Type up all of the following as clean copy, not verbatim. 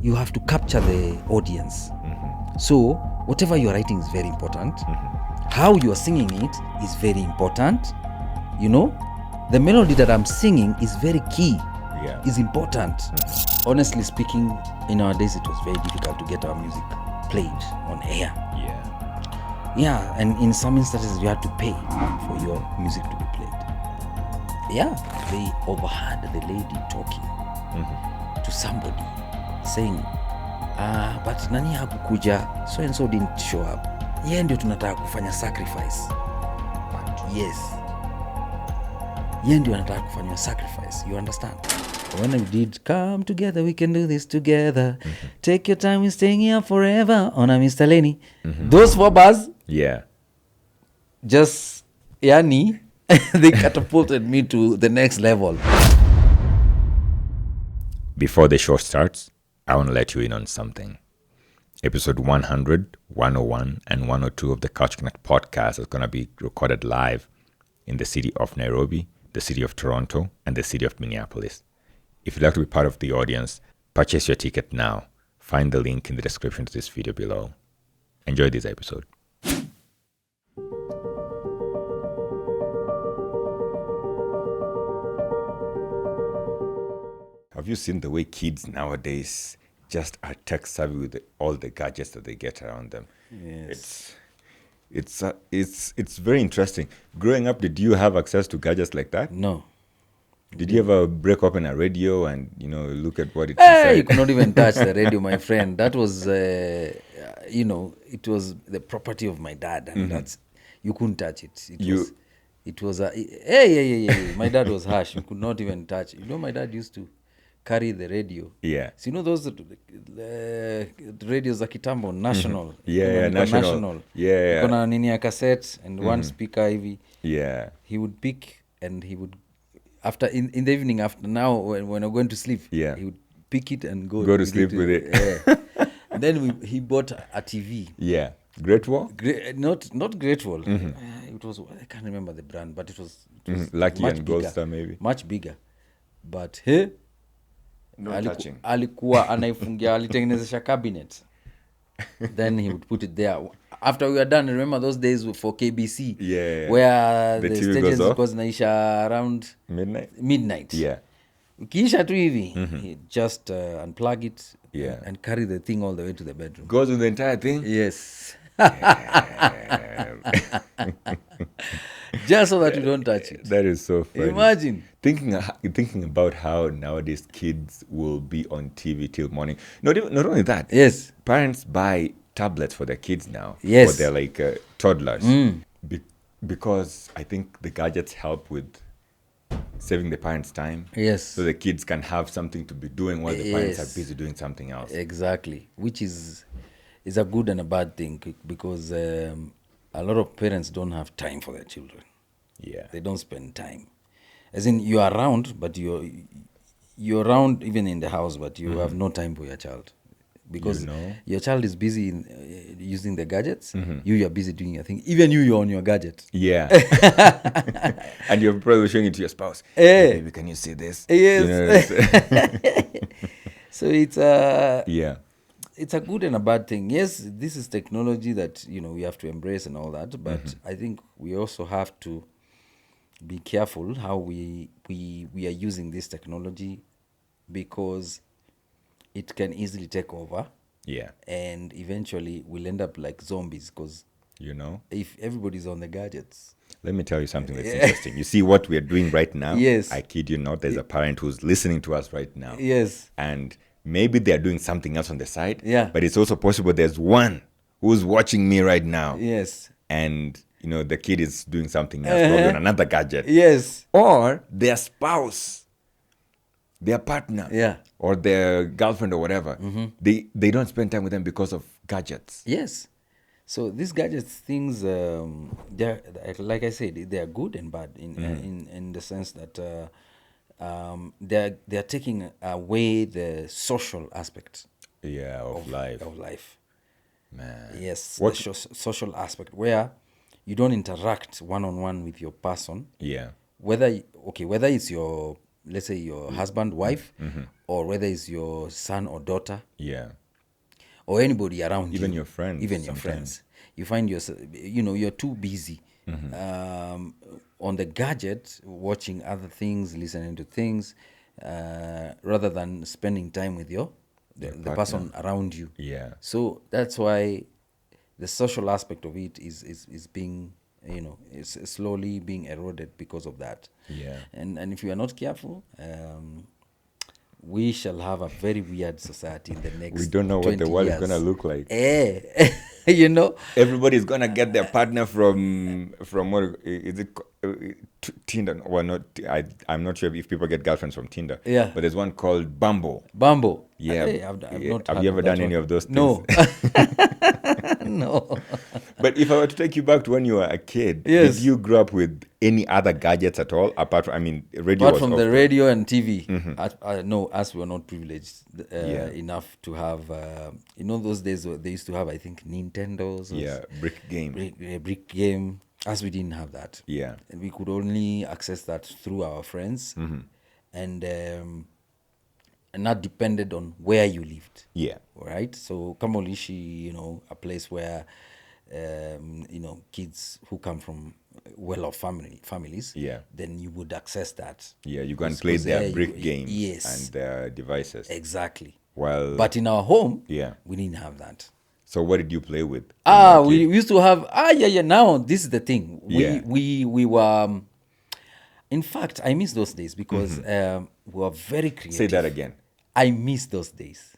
you have to capture the audience. So whatever you're writing is very important. How you are singing it is very important. You know, the melody that I'm singing is very key. Is important. Honestly speaking, in our days it was very difficult to get our music played on air. Yeah, and in some instances you had to pay for your music to be played. Yeah, they overheard the lady talking to somebody saying, but nani hakukuja, so and so didn't show up. Yeye ndio tunataka kufanya sacrifice. Yes. Yeye ndio anataka kufanya sacrifice. You understand? When we did come together, we can do this together. Take your time, we're staying here forever. On a Mr. Lenny. Those 4 bars. Yeah. Just, yani, they catapulted me to the next level. Before the show starts, I want to let you in on something. Episode 100, 101, and 102 of the Couch Connect podcast is going to be recorded live in the city of Nairobi, the city of Toronto, and the city of Minneapolis. If you'd like to be part of the audience, purchase your ticket now. Find the link in the description to this video below. Enjoy this episode. Have you seen the way kids nowadays just are tech savvy with all the gadgets that they get around them? Yes. It's very interesting. Growing up, did you have access to gadgets like that? No. Did you ever break open a radio and, look at what it Hey, said? you could not even touch the radio, my friend. That was, it was the property of my dad, and that's, you couldn't touch it. It was hey. My dad was harsh. You could not even touch. My dad used to carry the radio. Yeah. So those radios za kitambo, national. National. Yeah. Kuna nini ya cassette and one speaker hivi. Yeah. He would pick and he would, after in the evening, after now when I'm going to sleep, he would pick it and go to sleep with it. Yeah. Then he bought a TV. Yeah. Great Wall? Not Great Wall. It was, I can't remember the brand, but it was Lucky much and bigger, Gold Star maybe. much bigger. But No touching. Alikuwa anaifungia, alitengenezesha cabinet. Then he would put it there. After we were done, remember those days for KBC, where the stations was naisha around midnight. Yeah. Ukiisha tu hivi, he just unplug it and carry the thing all the way to the bedroom. Goes with the entire thing? Yes. Just so that you don't touch it. That is so funny. Imagine. Thinking about how nowadays kids will be on TV till morning. Not only that. Yes. Parents buy tablets for their kids now. Yes. For their toddlers. Because I think the gadgets help with saving the parents' time. Yes. So the kids can have something to be doing while the parents are busy doing something else. Exactly. Which is a good and a bad thing, because a lot of parents don't have time for their children. Yeah. They don't spend time. As in, you are around, but you're around even in the house, but you have no time for your child. Because your child is busy in, using the gadgets. You are busy doing your thing. Even you're on your gadget. Yeah. And you're probably showing it to your spouse. Hey, baby, can you see this? Yes. So it's it's a good and a bad thing. Yes, this is technology that we have to embrace and all that, but I think we also have to be careful how we are using this technology, because it can easily take over. Yeah. And eventually we'll end up like zombies, because if everybody's on the gadgets. Let me tell you something that's interesting. You see what we are doing right now? Yes. I kid you not, there's a parent who's listening to us right now. Yes. And maybe they're doing something else on the side. Yeah. But it's also possible there's one who's watching me right now. Yes. And, the kid is doing something else, probably on another gadget. Yes. Or their spouse, their partner. Yeah. Or their girlfriend or whatever. They don't spend time with them because of gadgets. Yes. So these gadgets things, they're, like I said, they are good and bad in the sense that they're taking away the social aspect. Yeah, of life. Man. Yes, the social aspect where you don't interact one-on-one with your person. Yeah. Whether it's your, let's say, your husband, wife, or whether it's your son or daughter, Yeah. or anybody around Even you, your friends. even your sometimes. friends, you find yourself, you're too busy on the gadget, watching other things, listening to things, rather than spending time with the person around you. Yeah. So that's why the social aspect of it is being, it's slowly being eroded because of that. Yeah. And if you are not careful, we shall have a very weird society in the next. We don't know what the 20 world years. is gonna look like. Everybody's gonna get their partner from what is it? Tinder? Well, not. I'm not sure if people get girlfriends from Tinder. Yeah. But there's one called Bumble. Bumble. Yeah. Hey, I've not Have heard you of ever that done any one. of those things? No. No. But if I were to take you back to when you were a kid, Yes. did you grow up with any other gadgets at all apart from? I mean, radio. Apart was from the often- radio and TV, no, as we were not privileged Yeah. enough to have, those days they used to have, I think, Nintendos. Or Yeah, brick game. brick game. As we didn't have that. Yeah. And we could only access that through our friends, and not depended on where you lived. Yeah. Right. So Kamolishi, a place where, kids who come from well-off families. Yeah. Then you would access that. Yeah, you go and Because play their there brick you- games yes. and their devices. Exactly. Well, But in our home, yeah. we didn't have that. So what did you play with? when you were a We kid? used to have now this is the thing. Yeah. We were in fact, I miss those days because we were very creative. Say that again. I miss those days.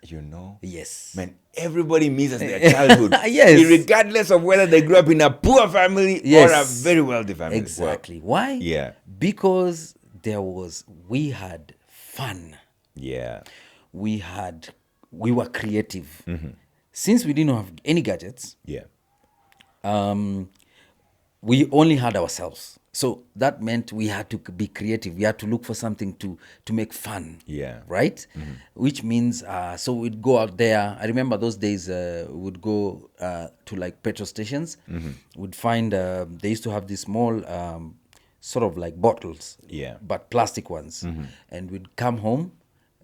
Yes. Man, everybody misses their childhood. Yes. Regardless of whether they grew up in a poor family or a Yes. very wealthy family. Exactly. Why? Yeah. Because we had fun. Yeah. We were creative. Since we didn't have any gadgets, Yeah. we only had ourselves. So that meant we had to be creative. We had to look for something to make fun. Yeah. Right? Which means, so we'd go out there. I remember those days, we'd go to like petrol stations. We'd find, they used to have these small, sort of like bottles. Yeah. But plastic ones. And we'd come home,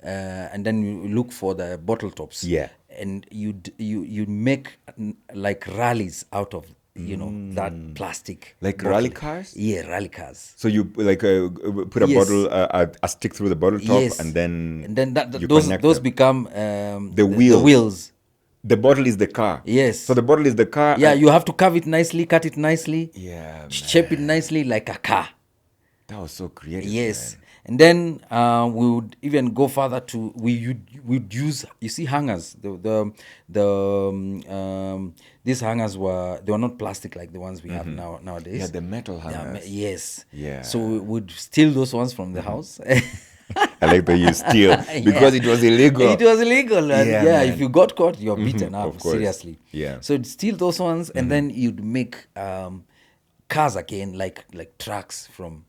and then you look for the bottle tops. Yeah. And you'd make like rallies out of, that plastic. Like bottle. rally cars? Yeah, rally cars. So you like put a Yes. bottle, a stick through the bottle top, Yes. and then you those connect those them. become The wheels. The wheels. The bottle is the car. Yes. So the bottle is the car. Yeah, and- you have to carve it nicely, cut it nicely, Yeah. shape it nicely like a car. That was so creative. Yes. Man. And then we would even go further to we'd use, you see, hangers. These hangers were not plastic like the ones we have nowadays. Yeah, the metal hangers. Yes. Yeah. So we would steal those ones from the house. I like that you steal because it was illegal. It was illegal. And Yeah, yeah, man. if you got caught, you're beaten up. Of course. Seriously. Yeah. So you'd steal those ones, and then you'd make cars again, like trucks from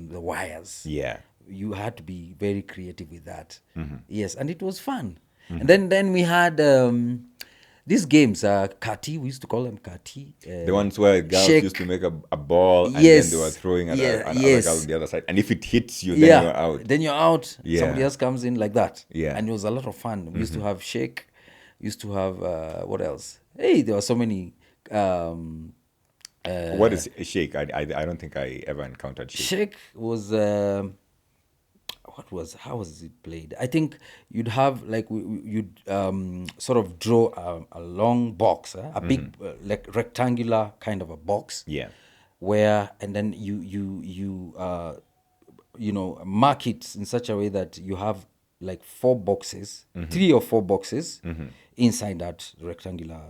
the wires. Yeah. You had to be very creative with that. Yes, and it was fun. And then we had these games, kati. We used to call them kati. The ones where girls shake. used to make a ball and Yes. then they were throwing at Yeah, another yes. girl on the other side. And if it hits you, then you're out. Then you're out. Yeah. Somebody else comes in like that. Yeah. And it was a lot of fun. We used to have shake. We used to have what else? Hey, there were so many. What is a shake? I don't think I ever encountered shake. Shake was how was it played? I think you'd have like you'd sort of draw a long box, a big like rectangular kind of a box. Yeah. Where and then you mark it in such a way that you have like 4 boxes, 3 or 4 boxes inside that rectangular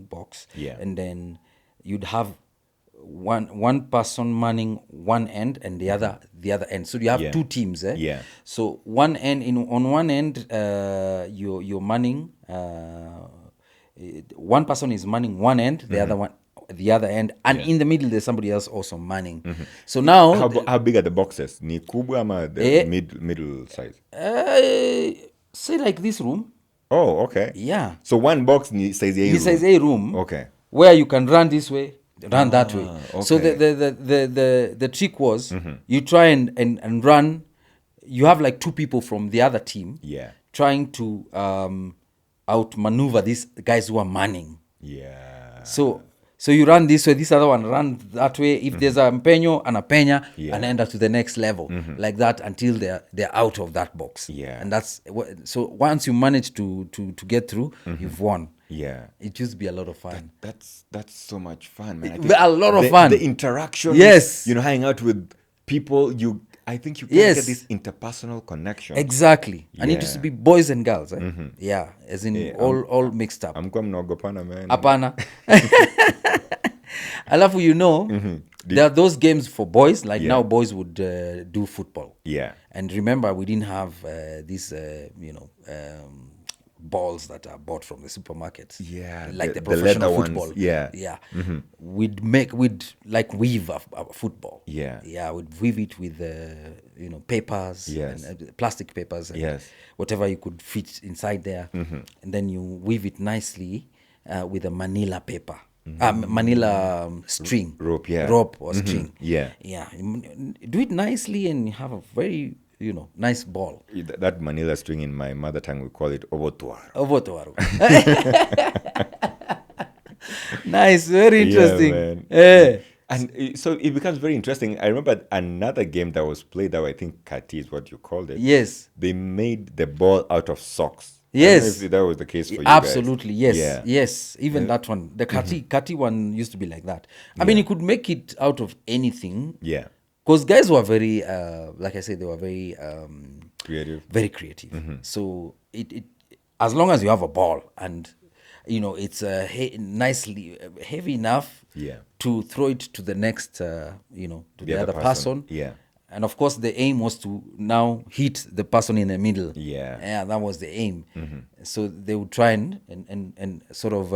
box. Yeah. And then you'd have one person manning one end and the other end. So you have Yeah. 2 teams. Yeah. So on one end, you're manning. One person is manning one end, the other one the other end, and in the middle there's somebody else also manning. So now, How big are the boxes? Ni kubwa ama the middle size? say like this room. Oh, okay. Yeah. So one box ni size A room. This is a room. Okay. Where you can run this way, run that way. So okay. the trick was you try and run, you have like two people from the other team trying to outmaneuver these guys who are manning. Yeah. So you run this way, this other one run that way. If there's a mpenyo, anapenya, and enter to the next level, like that until they're out of that box. Yeah. And that's so once you manage to get through, you've won. Yeah. It used to be a lot of fun. That's so much fun, man. A lot of fun. The interaction. Yes. Hanging out with people. I think you can get this interpersonal connection. Exactly. And it used to be boys and girls. Yeah. As in all mixed up. I'm Nogopana, man. Apana. Alafu, there are those games for boys. Like now boys would do football. Yeah. And remember, we didn't have these, balls that are bought from the supermarkets. Yeah. Like the professional football. Ones. Yeah. Yeah. We'd like weave a football. Yeah. Yeah. We'd weave it with, papers. Yes. And, plastic papers. And whatever you could fit inside there. And then you weave it nicely with a manila paper. Manila string. Rope or string. Yeah. Do it nicely and you have a very, nice ball. That manila string in my mother tongue, we call it obotuar. Obotuar. Nice, very interesting. Yeah, man. And so it becomes very interesting. I remember another game that was played that I think kati is what you called it. Yes. They made the ball out of socks. Yes. I don't know if that was the case for you Absolutely, guys. yes. Yes, even that one. The kati one used to be like that. I mean, you could make it out of anything. Yeah. Because guys were very, like I said, they were very... creative. Very creative. So it as long as you have a ball and, it's nicely heavy enough to throw it to the next, to the other person. Yeah. And of course, the aim was to now hit the person in the middle. Yeah. Yeah, that was the aim. So they would try and sort of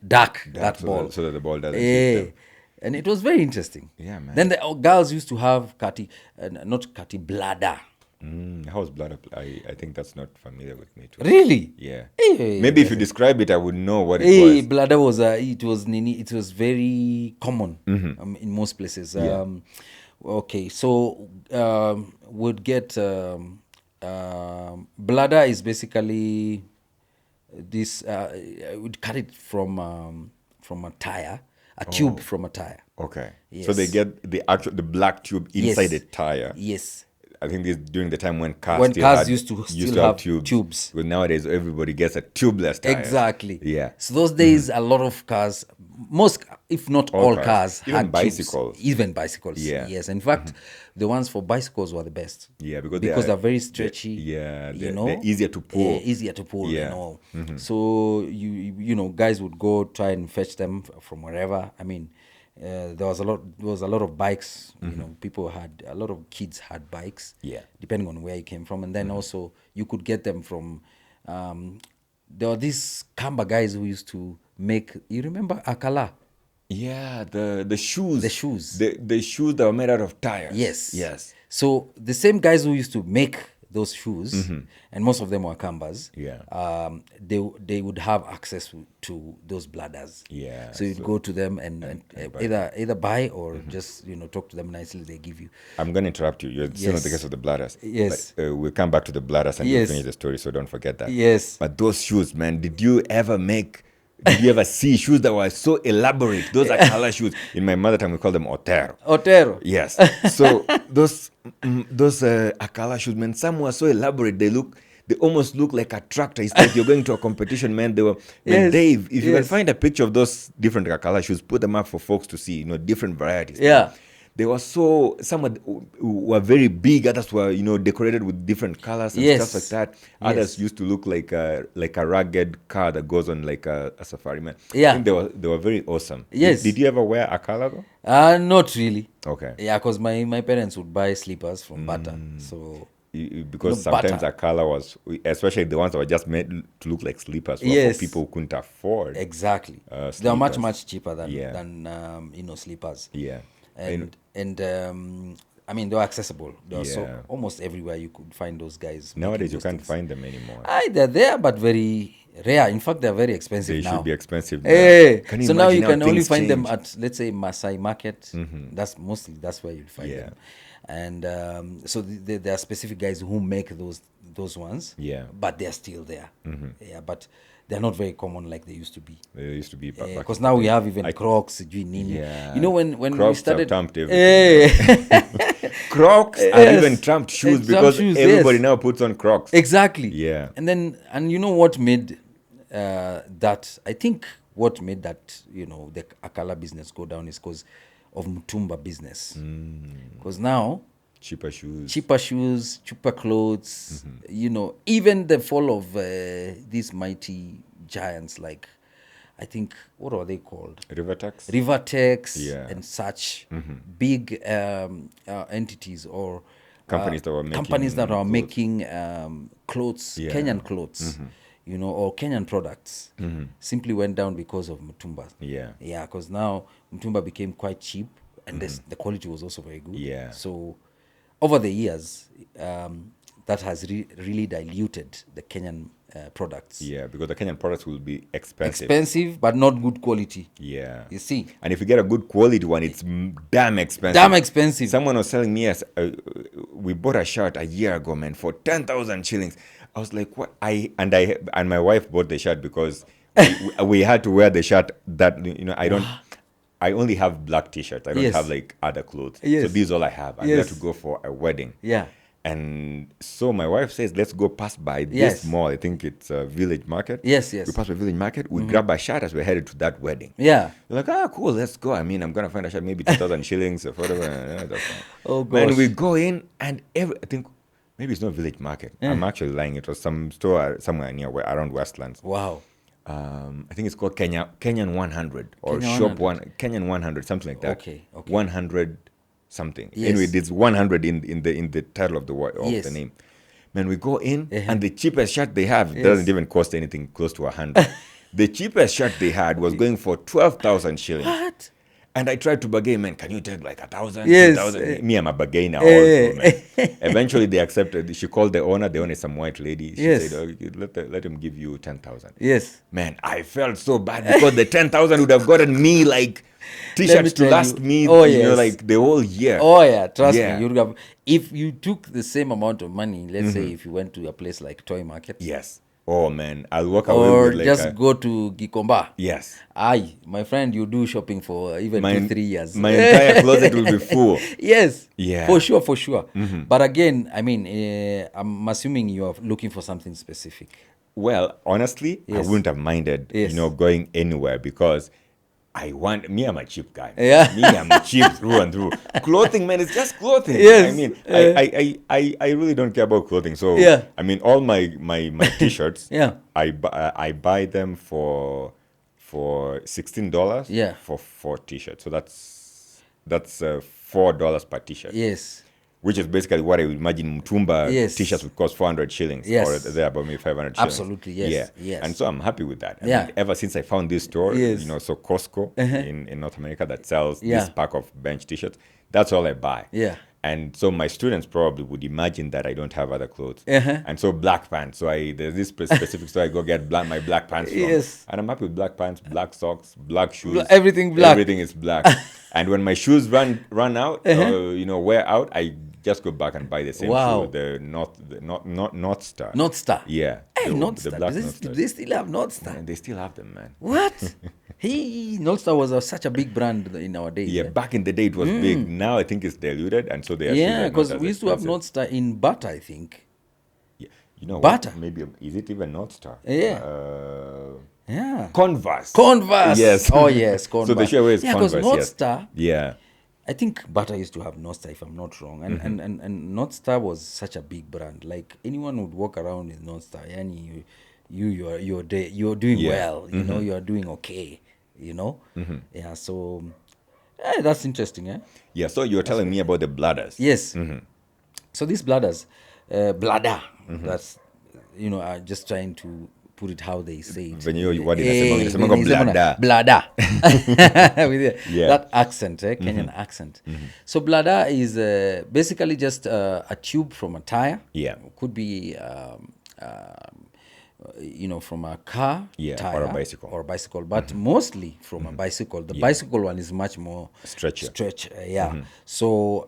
duck that ball. So that the ball doesn't hit them. And it was very interesting. Yeah, man. Then the girls used to have kati, not kati, bladder. How's bladder? I think that's not familiar with me too. Really? Yeah. Maybe if you describe it, I would know what it was. Bladder was it was very common in most places. Okay, so would get bladder is basically this. Would cut it from a tire. A tube from a tire. Okay. Yes. So they get the black tube inside the tire. Yes. I think this during the time when cars used to have tubes. But nowadays everybody gets a tubeless tire. Exactly. Yeah. So those days a lot of cars, most if not all cars even had bicycles. Tubes. Even bicycles. Yeah. Yes. In fact, the ones for bicycles were the best. Yeah, because they're very stretchy. They're easier to pull. Easier to pull and all. So you guys would go try and fetch them from wherever. I mean, there was a lot of bikes. People had a lot of kids had bikes. Yeah. Depending on where you came from, and then also you could get them from. There were these Kamba guys who used to make. You remember Akala? Yeah, the shoes. The shoes. The shoes that were made out of tires. Yes. So the same guys who used to make those shoes, and most of them were Kambas. Yeah. They would have access to those bladders. Yeah. So you'd go to them and either buy or just talk to them nicely. They give you. I'm going to interrupt you. You're still on the case of the bladders. Yes. But, we'll come back to the bladders and we'll finish the story. So don't forget that. Yes. But those shoes, man, did you ever see shoes that were so elaborate? Those are color shoes. In my mother tongue, we call them otero. Otero. Yes. So those Akala shoes, man, some were so elaborate. They almost look like a tractor. It's like you're going to a competition, man. They were, man, Dave, if you can find a picture of those different Akala shoes, put them up for folks to see, different varieties. Yeah. Man. They were some were very big, others were, decorated with different colors and stuff like that. Others used to look like a rugged car that goes on like a safari, man. Yeah. I think they were very awesome. Yes. Did you ever wear Akala though? Not really. Okay. Yeah, because my parents would buy slippers from Bata. So because sometimes Akala was, especially the ones that were just made to look like slippers, were for people who couldn't afford. Exactly. They are much cheaper than slippers. Yeah. And I mean, they were accessible. They were so almost everywhere you could find those guys. Nowadays you can't find them anymore. They're there, but very rare. In fact, they're very expensive They now. should be expensive now. Hey, Can you so now you imagine can how only things find them change? at, let's say, Masai Market. That's where you'll find Yeah. them. And so there are specific guys who make those ones. Yeah. But they're still there. Yeah, but they're not very common like they used to be. They used to be back Because in now the we day. have even Crocs, Nini. Yeah. You know when Crocs we have started. trumped everything. Crocs have Yes. even trumped shoes Trumped because shoes, everybody yes. now puts on Crocs. Exactly. Yeah. And you know what made that? I think what made that, the Akala business go down is because of Mutumba business. Because now Cheaper shoes. cheaper clothes, even the fall of these mighty giants like, I think, what are they called? Rivertex Yeah. and such big entities or Companies that were making clothes, Yeah. Kenyan clothes, or Kenyan products, simply went down because of Mutumba. Yeah. Yeah, because now Mutumba became quite cheap, and the quality was also very good. Yeah. So over the years, that has really diluted the Kenyan products. Yeah, because the Kenyan products will be expensive. Expensive, but not good quality. Yeah. You see? And if you get a good quality one, it's damn expensive. Damn expensive. Someone was telling me, yes, we bought a shirt a year ago, man, for 10,000 shillings. I was like, what? And my wife bought the shirt because we had to wear the shirt that, I only have black t-shirts. I don't Yes. have like other clothes. Yes. So these are all I have. And we had to go for a wedding. Yeah. And so my wife says, let's go pass by this Yes. mall. I think it's Village Market. Yes. We pass by Village Market. We grab a shirt as we're headed to that wedding. Yeah. We're like, cool, let's go. I mean, I'm going to find a shirt, maybe 2,000 shillings or whatever. That's fine. Oh, gosh. And we go in and I think maybe it's not Village Market. I'm actually lying. It was some store somewhere near around Westlands. Wow. I think it's called Kenyan 100 or Kenyan Shop 100. Kenyan 100, something like that. Okay. 100 something. Yes. Anyway, there's 100 in the title of the word of Yes. the name. Man, we go in and the cheapest shirt they have Yes. doesn't even cost anything close to 100. The cheapest shirt they had was going for 12,000 shillings. What? And I tried to bargain, man, can you take like 1,000, Yes. 2,000? Me, I'm a bargainer also, man. Eventually they accepted. She called the owner. The owner is some white lady. She Yes. said, let him give you 10,000. Yes. Man, I felt so bad because the 10,000 would have gotten me like t-shirts to tell last you. me, Oh, yes. like the whole year. Oh yeah, trust Yeah. me. You would have, if you took the same amount of money, let's say if you went to a place like Toy Market, Yes. Oh man, I'll walk away or with like just go to Gikomba. yes. Aye, my friend, you do shopping for even 2-3 years. My entire closet will be full. Yes. Yeah. For sure. But again, I mean, I'm assuming you are looking for something specific. Well, honestly, Yes. I wouldn't have minded, Yes. going anywhere because I'm a cheap guy. Man. Yeah. Me, I'm cheap through and through. Clothing, man, it's just clothing. Yes. I mean, I really don't care about clothing. So, Yeah. I mean, all my t-shirts, Yeah. I buy them for $16 Yeah. for 4 t-shirts. So that's $4 per t-shirt. Yes. Which is basically what I would imagine Mutumba Yes. t-shirts would cost 400 shillings. Yes. Or they're about maybe 500 shillings. Absolutely, yes, Yeah. yes. And so I'm happy with that. I Yeah. mean, ever since I found this store, Yes. so Costco in North America that sells Yeah. this pack of bench t-shirts, that's all I buy. Yeah. And so my students probably would imagine that I don't have other clothes. Uh-huh. And so black pants. So there's this specific store I go get my black pants from. Yes. And I'm happy with black pants, black socks, black shoes. Everything black. Everything is black. And when my shoes run out, wear out, I just go back and buy the same Wow. shoe, the North Star. North Star. Yeah. Hey, the North Star. black Do North Star. they still have North Star? And they still have them, man. What? North Star was such a big brand in our days. Yeah, back in the day it was big. Now I think it's diluted, and so they are Yeah, still not because as we used to have expensive. North Star in Butter, I think. Yeah. You know Butter. what? Maybe is it even North Star? Yeah. Yeah. Converse. Converse. Yes. Oh, yes, Converse. So the show is yeah, because Converse. North Yes. Star, Yeah. I think Butter used to have North Star, if I'm not wrong. And North Star was such a big brand. Like, anyone would walk around with North Star. Yani, you're doing Yeah. well. You know, you're doing okay. Yeah, so that's interesting, eh? Yeah. So you were telling me about the bladders. Yes. So these bladders, bladder, that's, are just trying to put it how they say it. Venye what inasemanga bladder. Bladder. With Yeah. that accent, Kenyan accent. So bladder is basically just a tube from a tire. Yeah. Could be from a car tire or a bicycle. But mostly from a bicycle. The bicycle one is much more Stretch. So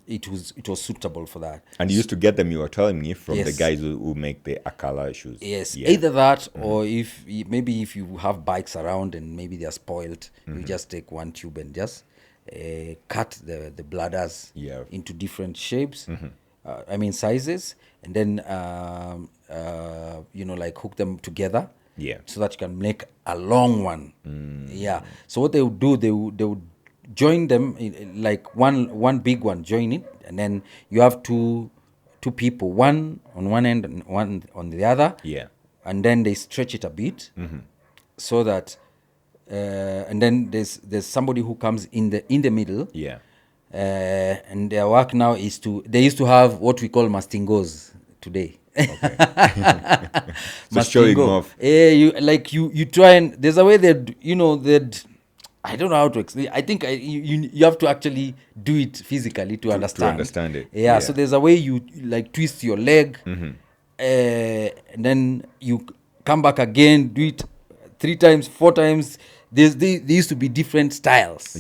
it was suitable for that. And you used to get them, you were telling me, from the guys who make the Akala shoes. Yes, either that or if you have bikes around and maybe they're spoiled, you just take one tube and just cut the bladders into different shapes, sizes, and then like hook them together, so that you can make a long one. So what they would do, they would join them like one big one, join it, and then you have two people, one on one end and one on the other, and then they stretch it a bit, so that and then there's somebody who comes in the middle, and their work now is they used to have what we call mastingos today. So showing off. You try, and there's a way they'd I don't know how to explain. I think you have to actually do it physically to understand it. So there's a way you like twist your leg, and then you come back again, do it 3 times, 4 times. There used to be different styles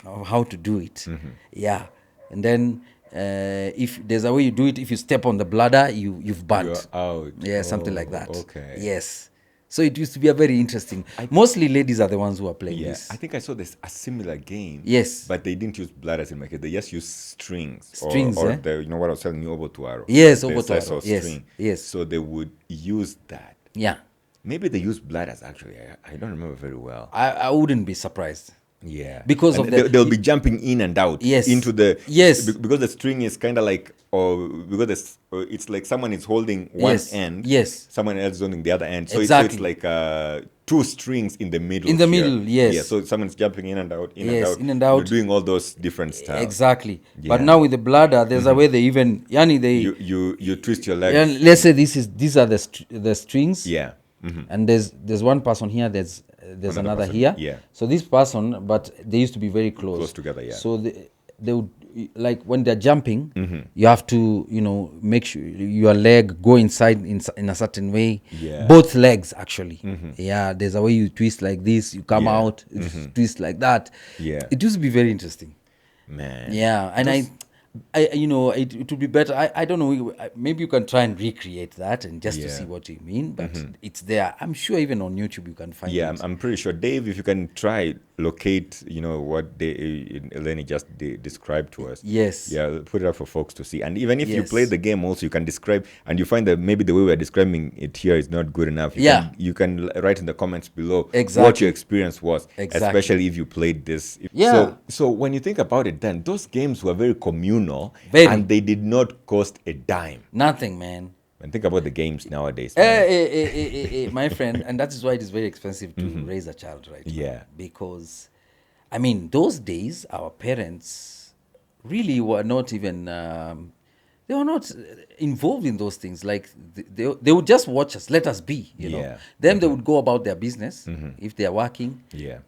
of how to do it. And then if there's a way you do it, if you step on the bladder, you've burnt. You're out. Something like that. Okay. Yes. So it used to be a very interesting. Mostly ladies are the ones who are playing this. I think I saw a similar game. Yes. But they didn't use bladders in my case. They just used strings. Or the, you know what I was telling you, obotuaro. Yes, obotuaro. Yes. So they would use that. Yeah. Maybe they use bladders, actually. I don't remember very well. I wouldn't be surprised. Yeah. Because and of they'll be jumping in and out. Yes. Into the... Yes. Because the string is kind of like... Or because it's like someone is holding one end. Yes. Someone else is holding the other end. So exactly. it's like 2 strings in the middle. In the middle, yes. Yeah, so someone's jumping in and out, in and out. You're doing all those different styles. Exactly. Yeah. But now with the bladder, there's a way they even... You twist your legs. Let's say these are the strings. Yeah. And there's one person here, there's another person here. Yeah. So this person, but they used to be very close. Close together, yeah. So they would, like when they're jumping, you have to, make sure your leg go inside in a certain way. Yeah. Both legs, actually. Yeah, there's a way you twist like this, you come out, twist like that. Yeah. It used to be very interesting. Man. Yeah, and it would be better. I don't know. Maybe you can try and recreate that and just to see what you mean. But it's there. I'm sure even on YouTube you can find it. Yeah, I'm pretty sure. Dave, if you can try locate, what Lenny just described to us. Yes. Yeah, put it up for folks to see. And even if you play the game also, you can describe, and you find that maybe the way we're describing it here is not good enough. You can write in the comments below what your experience was, especially if you played this. So when you think about it, then those games were very communal, and they did not cost a dime. Nothing, man. And think about the games nowadays. My friend, and that is why it is very expensive to raise a child, right? Yeah. Because, those days, our parents really were not even, they were not involved in those things. Like, they would just watch us, let us be, know. Then they would go about their business if they are working. Yeah.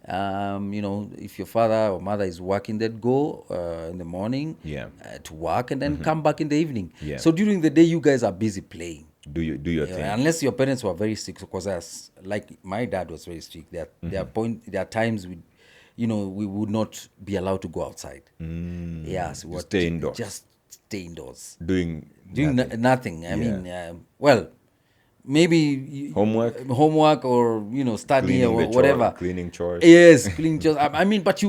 If your father or mother is working, they'd go in the morning to work and then come back in the evening. Yeah. So during the day, you guys are busy playing. Do your thing. Unless your parents were very strict, because like my dad was very strict. There are times we would not be allowed to go outside. Yes, we stay indoors. Just stay indoors. Doing nothing. I mean, maybe homework or studying or whatever. Cleaning chores. Yes, cleaning chores. But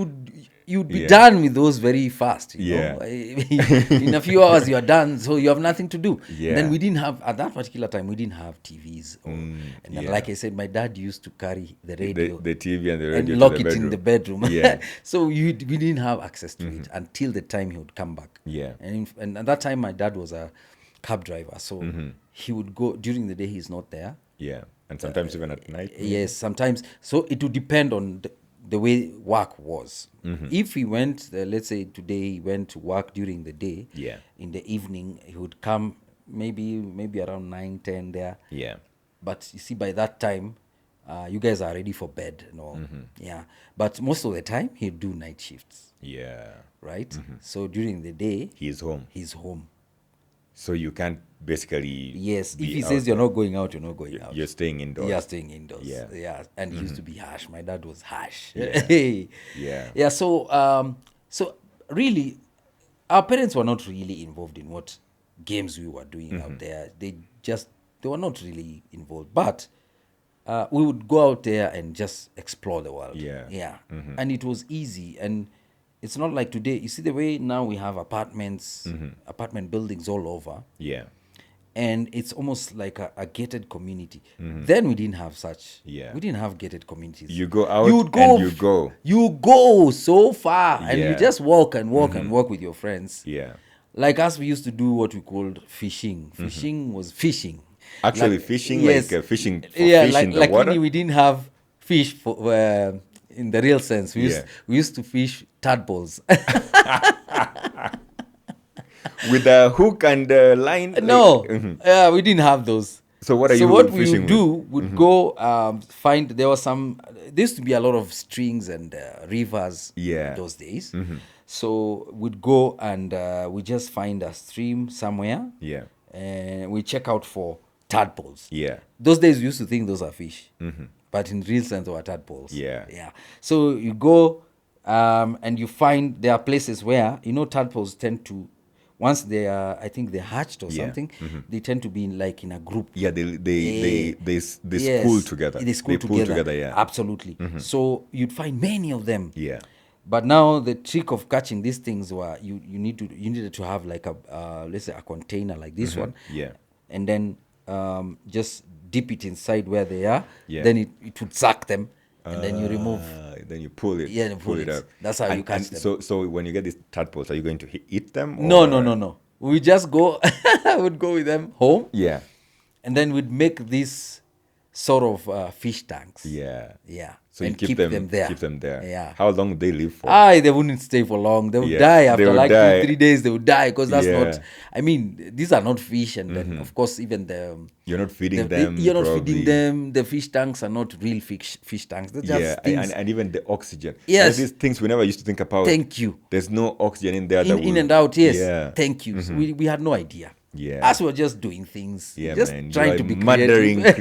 you'd be done with those very fast. You know? In a few hours you are done, so you have nothing to do. Yeah. Then we didn't have, at that particular time, we didn't have TVs. Like I said, my dad used to carry the radio. The TV and the radio and lock it in the bedroom. Yeah. So we didn't have access to it until the time he would come back. Yeah. And at that time, my dad was a cab driver. So he would go, during the day he's not there. Yeah. And sometimes even at night. Yes, sometimes. So it would depend on the way work was. If he went, let's say today he went to work during the day, in the evening he would come maybe around 9, 10 there. Yeah. But you see, by that time, you guys are ready for bed and all. Yeah. But most of the time, he'd do night shifts. Yeah. Right? So during the day, he's home. He's home. So you can't basically. Yes, if be he out says you're there. not going out, you're not going out. You're staying indoors. You're staying indoors. Yeah. Yeah. And he used to be harsh. My dad was harsh. Yeah. Yeah. Yeah. So really, our parents were not really involved in what games we were doing out there. They were not really involved. But we would go out there and just explore the world. Yeah. Yeah. And it was easy. And it's not like today. You see the way now we have apartments, apartment buildings all over. Yeah. And it's almost like a gated community. Then we didn't have such. Yeah. We didn't have gated communities. You go out You would and you go. You go so far and you Yeah. just walk and walk and walk with your friends. Yeah. Like us, we used to do what we called fishing. Fishing was fishing. Actually, Like, fishing, yes. like fishing for Yeah, fish like, in the like water. we didn't have fish for, in the real sense. Yeah. We used to fish tadpoles. With a hook and a line. No, Like, we didn't have those. So what are you what we fishing would do would go find. There was some. There used to be a lot of streams and rivers. Yeah. Those days. So we'd go and we just find a stream somewhere. Yeah. And we check out for tadpoles. Yeah. Those days we used to think those are fish, but in real sense they were tadpoles. Yeah. Yeah. So you go and you find there are places where tadpoles tend to. Once they are, I think they're hatched or something, they tend to be in a group. Yeah, they Yes. school together. They school pull together, yeah. Absolutely. So you'd find many of them. Yeah. But now the trick of catching these things were you needed to have like a let's say a container like this one. Yeah. And then just dip it inside where they are. Yeah. Then it would suck them, and then you remove. Then you pull it. Yeah, pull it. up. That's how you catch them. So when you get these tadpoles, are you going to eat them? No. We just go. I would go with them home. Yeah. And then we'd make these sort of fish tanks. Yeah. Yeah. So you and keep them there. Keep them there. Yeah. How long would they live for? They wouldn't stay for long. They would Yeah, die they after would like die. 2-3 days. They would die because that's Yeah. not. I mean, these are not fish, and then of course even You're not feeding them. You're not probably. feeding them. The fish tanks are not real fish tanks. They're just Yeah, things. and even the oxygen. Yes. These things we never used to think about. Thank you. There's no oxygen in there. In and out. Yes. Yeah. Thank you. So we had no idea. Yeah. Us were just doing things. Yeah, just man. trying You to are be murdering creative.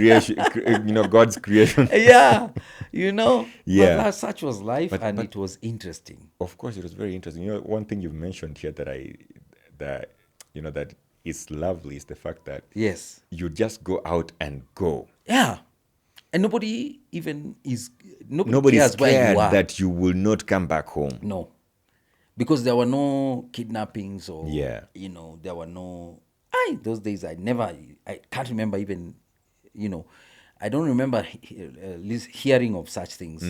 creation. God's creation. Yeah. Yeah. But such was life, But- and but- it was interesting. Of course, it was very interesting. One thing you've mentioned here that is lovely is the fact that Yes. you just go out and go. Yeah. And nobody Nobody's cares where scared you are. that you will not come back home. No. Because there were no kidnappings or, Yeah. there were no. Those days I can't remember even, I don't remember hearing of such things.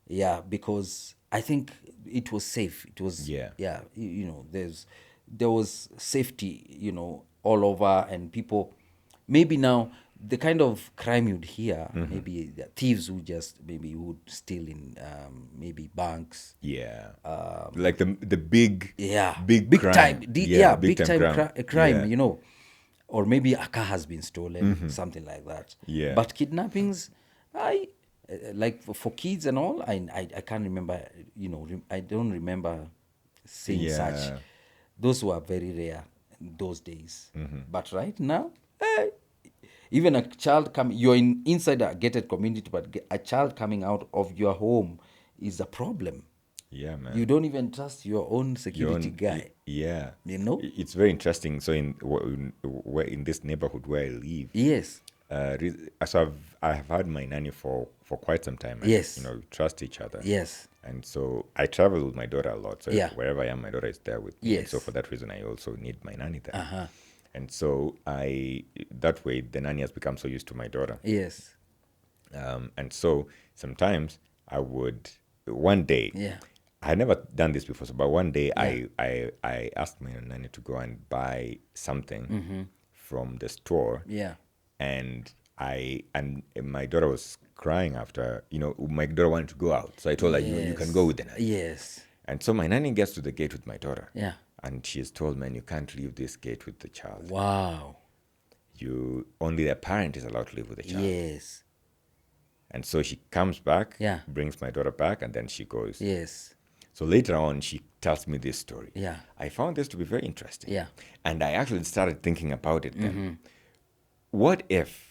Yeah, because I think it was safe. It was, Yeah. there was safety, all over, and people, maybe now, the kind of crime you'd hear, maybe the thieves would steal in maybe banks. Yeah. Like the big big big crime. time. Big time crime. Yeah. Or maybe a car has been stolen, something like that. Yeah. But kidnappings, like for kids and all, I can't remember. I don't remember seeing such. Those were very rare in those days. But right now, even a child you're inside a gated community, but a child coming out of your home is a problem. Yeah, man. You don't even trust your own security guy. Yeah. It's very interesting. So in this neighborhood where I live, Yes. so I have had my nanny for quite some time. And, Yes. we trust each other. Yes. And so I travel with my daughter a lot. So Yeah. wherever I am, my daughter is there with me. Yes. And so for that reason, I also need my nanny there. Uh-huh. And so that way, the nanny has become so used to my daughter. Yes. And so sometimes I would, one day, Yeah. I had never done this before, but one day Yeah. I asked my nanny to go and buy something from the store. Yeah. And my daughter was crying after, my daughter wanted to go out. So I told her, you can go with the nanny. Yes. And so my nanny gets to the gate with my daughter. Yeah. And she is told, man, you can't leave this gate with the child. Wow. Only the parent is allowed to live with the child. Yes. And so she comes back, Yeah. brings my daughter back, and then she goes. Yes. So later on, she tells me this story. Yeah. I found this to be very interesting. Yeah. And I actually started thinking about it then. What if,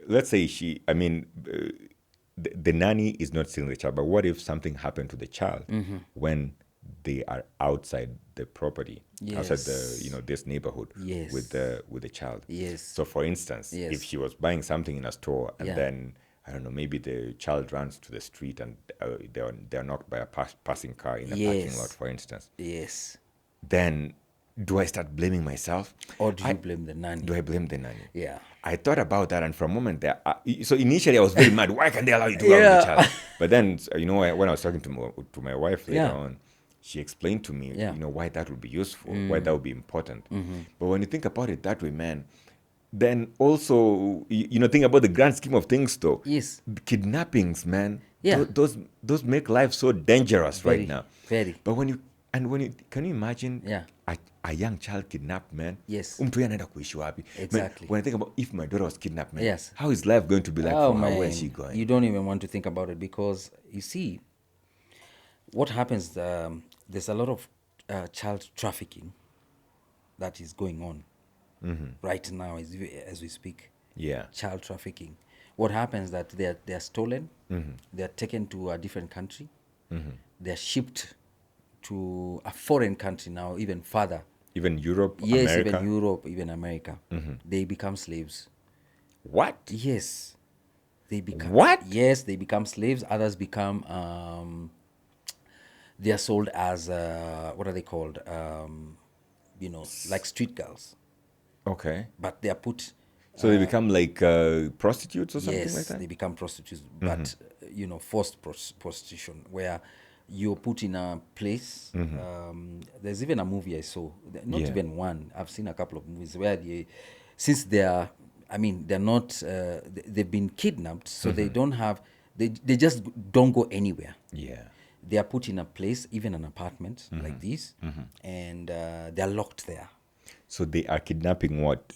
let's say the nanny is not seeing the child, but what if something happened to the child when they are outside the property, outside this neighborhood Yes. with the child? Yes. So for instance, Yes. if she was buying something in a store and Yeah. then, I don't know, maybe the child runs to the street and they're knocked by a passing car in a parking Yes. lot, for instance, Yes. then do I start blaming myself? Or do you blame the nanny? Do I blame the nanny? Yeah. I thought about that, and for a moment there, so initially I was very mad. Why can't they allow you to go out with Yeah. the child? But then, when I was talking to my wife later Yeah. on, she explained to me, Yeah. why that would be useful, why that would be important. But when you think about it that way, man, then also, think about the grand scheme of things, though. Yes. Kidnappings, man. Yeah. Those make life so dangerous right now. Very. But when you can you imagine Yeah. a young child kidnapped, man? Yes. Mtu huyu anaenda kuishi wapi? Man, Exactly. when I think about if my daughter was kidnapped, man, Yes. how is life going to be like Oh, for her? man. Where is she going? You don't even want to think about it because you see, what happens, there's a lot of child trafficking that is going on right now as we speak. Yeah. Child trafficking. What happens that they're stolen, they're taken to a different country, they're shipped to a foreign country now, even further. Even Europe, Yes, America? even Europe, even America. They become slaves. What? Yes. They become What? Yes, they become slaves. Others become they are sold as what are they called? Like street girls. Okay. But they are put So they become like prostitutes or something yes, like that? they become prostitutes, but forced prostitution where you're put in a place. There's even a movie I saw, not Yeah. even one. I've seen a couple of movies where since they're not, they've been kidnapped, so they don't have, they just don't go anywhere. Yeah. They are put in a place, even an apartment like this, and they're locked there. So they are kidnapping what?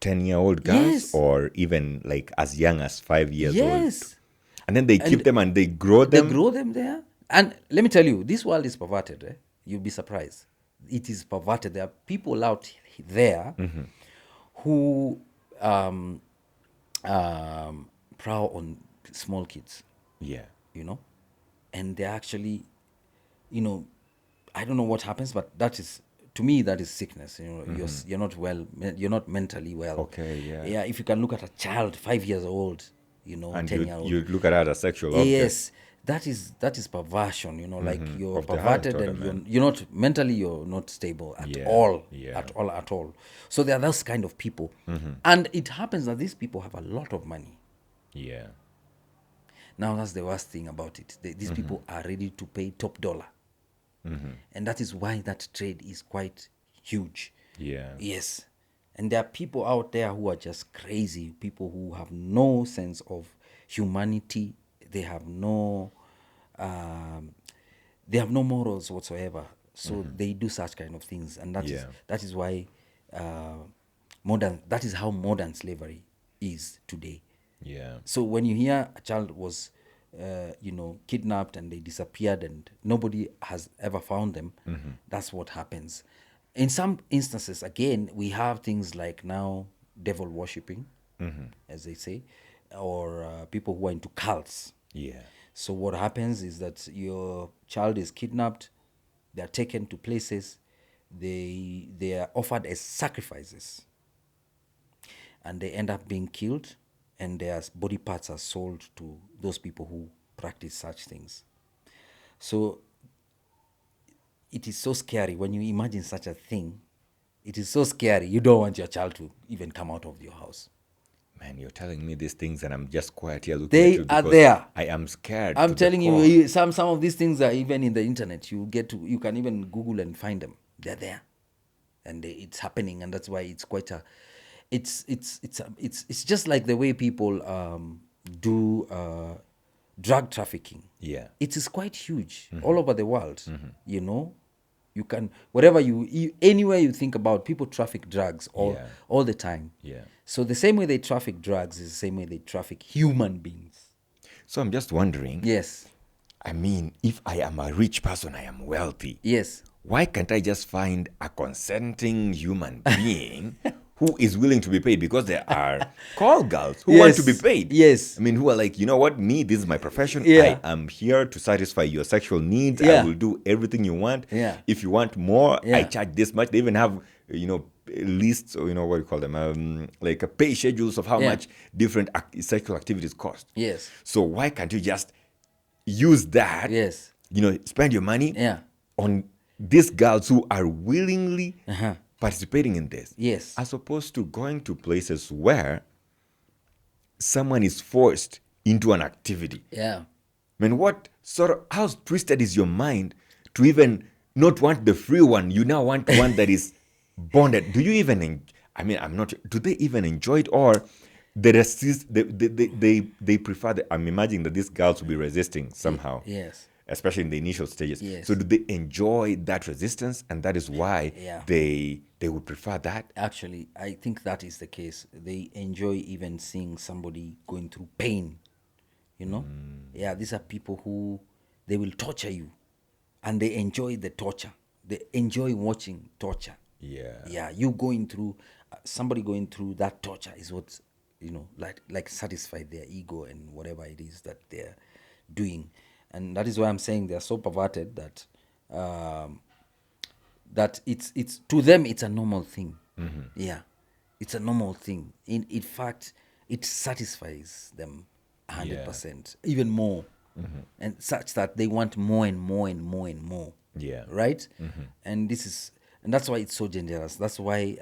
10-year-old girls, Yes. or even like as young as 5 years Yes. old? And then they keep them and they grow them? They grow them there. And let me tell you, this world is perverted. You'll be surprised. It is perverted. There are people out there who prowl on small kids, Yeah. and they're actually, I don't know what happens, but that is, to me, that is sickness. You're not well, you're not mentally well. Okay, yeah. Yeah, if you can look at a child, 5 years old, And 10-year-old. you look at it as a sexual object. Yes, that is perversion. Like you're Of the heart perverted, or the and man. you're not mentally, you're not stable at Yeah, all, yeah. at all. So there are those kind of people, and it happens that these people have a lot of money. Yeah. Now that's the worst thing about it. These people are ready to pay top dollar, and that is why that trade is quite huge. Yeah. Yes. And there are people out there who are just crazy, people who have no sense of humanity. They have no morals whatsoever. So they do such kind of things, and that is why that is how modern slavery is today. Yeah. So when you hear a child was kidnapped and they disappeared and nobody has ever found them, that's what happens. In some instances, again, we have things like now devil worshipping, as they say, or people who are into cults. Yeah. So what happens is that your child is kidnapped, they are taken to places, they are offered as sacrifices, and they end up being killed, and their body parts are sold to those people who practice such things. So it is so scary when you imagine such a thing. It is so scary. You don't want your child to even come out of your house. Man, you're telling me these things and I'm just quiet here looking They at you are because there. I am scared. I'm to the telling core. you, some of these things are even in the internet. You can even Google and find them. They're there, and it's happening, and that's why it's quite a. It's just like the way people do drug trafficking. Yeah. It is quite huge all over the world. You can wherever anywhere you think about, people traffic drugs all the time. Yeah. So the same way they traffic drugs is the same way they traffic human beings. So I'm just wondering, Yes. I mean, if I am a rich person, I am wealthy. Yes. Why can't I just find a consenting human being who is willing to be paid? Because there are call girls who want to be paid. Yes. I mean, who are like, you know what, this is my profession. Yeah. I am here to satisfy your sexual needs. Yeah. I will do everything you want. Yeah. If you want more, Yeah. I charge this much. They even have, lists, or what do you call them, like a pay schedules of how much different sexual activities cost. Yes. So why can't you just use that? Yes. Spend your money on these girls who are willingly participating in this. Yes. As opposed to going to places where someone is forced into an activity. Yeah. I mean, how twisted is your mind to even not want the free one? You now want one that is bonded. Do you even, do they even enjoy it, or they resist, they prefer I'm imagining that these girls will be resisting somehow. Yes. Especially in the initial stages. Yes. So do they enjoy that resistance, and that is why they would prefer that? Actually, I think that is the case. They enjoy even seeing somebody going through pain, Yeah, these are people who, they will torture you, and they enjoy the torture. They enjoy watching torture. Yeah, you going through, somebody going through that torture is what, like satisfy their ego and whatever it is that they're doing. And that is why I'm saying they're so perverted that that it's to them it's a normal thing. Yeah, it's a normal thing. In fact, it satisfies them 100%, even more, and such that they want more and more and more and more. Yeah. Right. And that's why it's so dangerous. That's why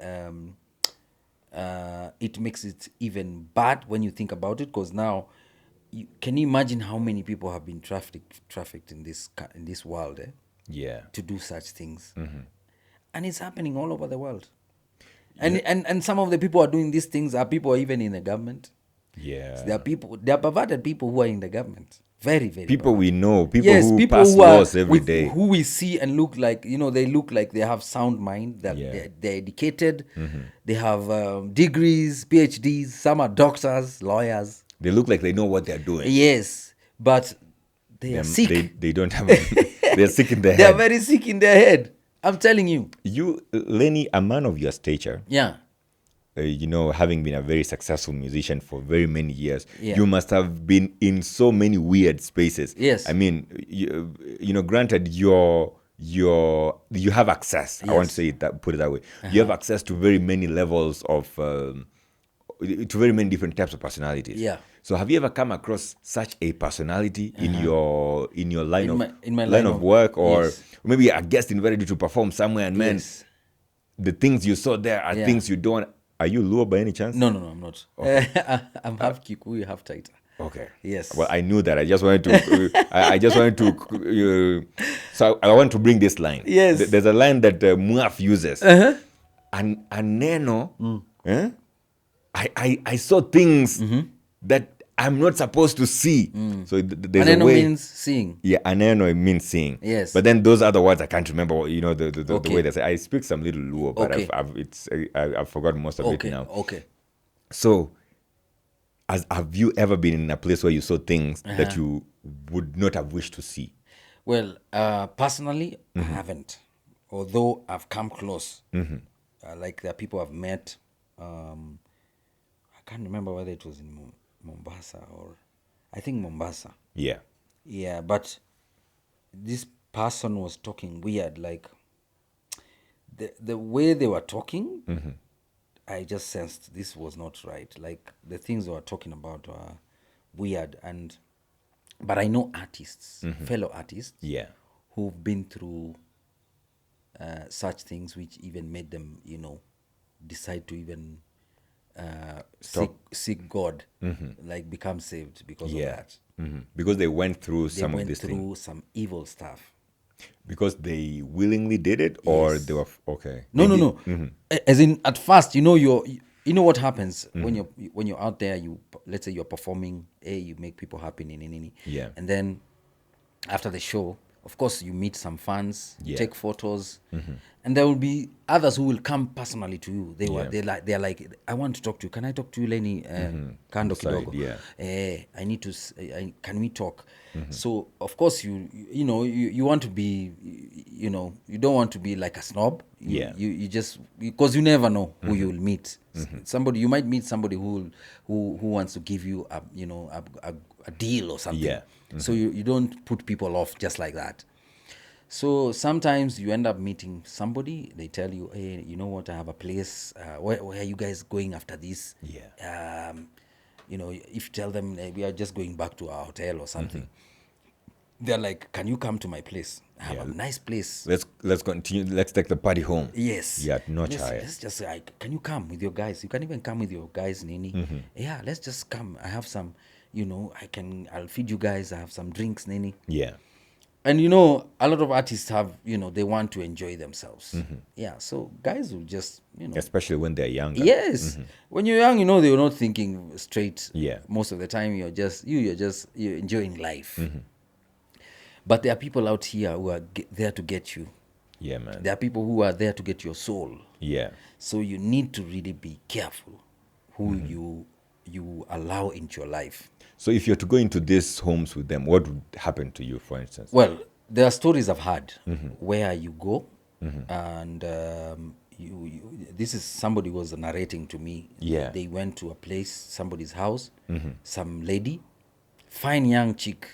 it makes it even bad when you think about it, because now. Can you imagine how many people have been trafficked in this world, to do such things, and it's happening all over the world, and some of the people who are doing these things are people even in the government. Yeah, there are perverted people who are in the government, very very people perverted. We know, people pass laws every day, who we see and look like, they look like they have sound mind, that they're educated, they have degrees, PhDs, some are doctors, lawyers. They look like they know what they're doing. Yes, but they are sick. They don't have. They're sick in their head. They are very sick in their head. I'm telling you. You, Lenny, a man of your stature. Yeah. Having been a very successful musician for very many years, Yeah. you must have been in so many weird spaces. Yes. I mean, granted, you have access. Yes. I want to say it put it that way. You have access to very many levels of. To very many different types of personalities. Yeah. So have you ever come across such a personality in your line of work, or maybe a guest invited you to perform somewhere, and Yes. the things you saw there are things you don't. Are you Luo by any chance? No, I'm not. Okay. I'm half Kikuyu, half Taita. Okay. Yes. Well, I knew that. I just wanted to. I just wanted to. So I want to bring this line. Yes. There's a line that Muaf uses. And Neno. I saw things that I'm not supposed to see. So there's Aneno a way. means seeing. Yeah, aneno, it means seeing. Yes. But then those other words I can't remember. The Okay. way they say. I speak some little Luo, but Okay. I've forgotten most of it now. Okay. So, have you ever been in a place where you saw things that you would not have wished to see? Well, personally, I haven't. Although I've come close. Like there are people I've met. I can't remember whether it was in Mombasa or I think Mombasa. Yeah. Yeah, but this person was talking weird. Like the way they were talking, I just sensed this was not right. Like the things they were talking about were weird. But I know artists, fellow artists, who've been through such things, which even made them, decide to even seek God, like become saved because of that. Because they went through They some of went these through things. some evil stuff. Because they willingly did it, or Yes. they were okay. No. As in, at first, you know what happens when you're out there. Let's say you're performing, you make people happy, Yeah. and then after the show, of course, you meet some fans, you Yeah. take photos, And there will be others who will come personally to you. Yeah. They're like, I want to talk to you. Can I talk to you, Lenny? Kando Side, kidogo. yeah. I need to. Can we talk? So of course you know you want to be, you know, you don't want to be like a snob. You just, because you never know who you will meet. Somebody, you might meet somebody who wants to give you a, you know, a deal or something. Yeah. So you don't put people off just like that. So sometimes you end up meeting somebody. They tell you, hey, you know what? I have a place. Where are you guys going after this? Yeah. You know, if you tell them we are just going back to our hotel or something, they're like, can you come to my place? I have a nice place. Let's continue. Let's take the party home. Yes. Yeah, no let's, chai. let's just like, can you come with your guys? You can even come with your guys, Nini. Yeah, let's just come. I have some, you know, I'll feed you guys. I have some drinks, Nini. Yeah. And you know, a lot of artists have, you know, they want to enjoy themselves. Yeah, so guys will just, you know, Especially when they're younger. yes, when you're young, you know, they're not thinking straight. Yeah. Most of the time, you're enjoying life. But there are people out here who are there to get you. Yeah, man. There are people who are there to get your soul. Yeah. So you need to really be careful who you allow into your life. So if you're to go into these homes with them, what would happen to you, for instance? Well, there are stories I've had where you go and this is somebody was narrating to me. Yeah. They went to a place, somebody's house, some lady, fine young chick.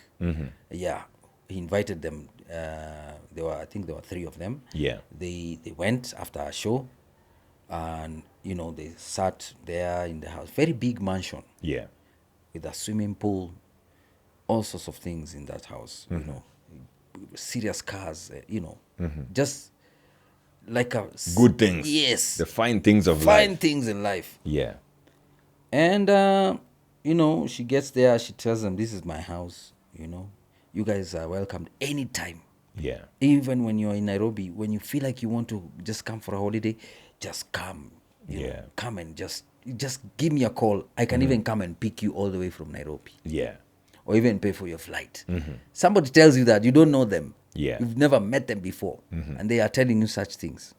Yeah, he invited them. I think there were 3 of them. Yeah. They went after a show, and you know, they sat there in the house, very big mansion. Yeah. With a swimming pool, all sorts of things in that house, you know, serious cars, you know, just like a Good things. Yes, The fine things of life. fine things in life. Yeah. And you know, she gets there, she tells them, this is my house, you know, you guys are welcomed anytime. Yeah. Even when you're in Nairobi, when you feel like you want to just come for a holiday, just come. You know, come and just give me a call. I can even come and pick you all the way from Nairobi. Yeah. Or even pay for your flight. Somebody tells you that, you don't know them. Yeah. You've never met them before. And they are telling you such things.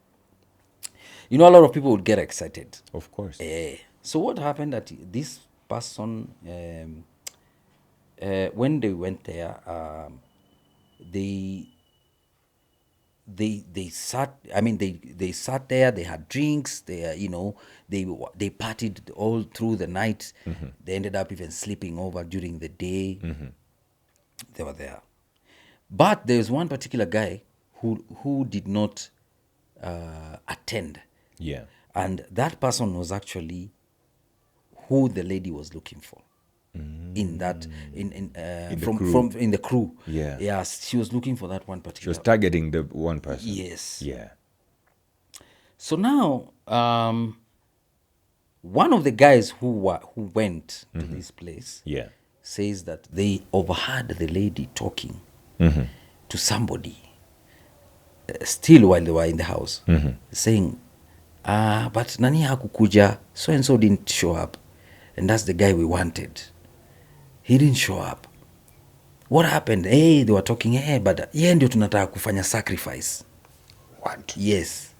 You know, a lot of people would get excited. Of course. So what happened that this person, when they went there, they sat. I mean, they sat there. They had drinks. You know, they partied all through the night. They ended up even sleeping over during the day. They were there, but there's one particular guy who did not attend. Yeah. And that person was actually who the lady was looking for. In that, in the crew. Yeah. Yes, she was looking for that one She particular. was targeting the one person. Yes. Yeah. So now, one of the guys who went to this place Yeah. says that they overheard the lady talking to somebody, still while they were in the house, saying, but nani hakukuja, so and so didn't show up, and that's the guy we wanted. He didn't show up. What happened? Hey, they were talking, hey, but yeye ndio tunataka kufanya sacrifice. What? Yes.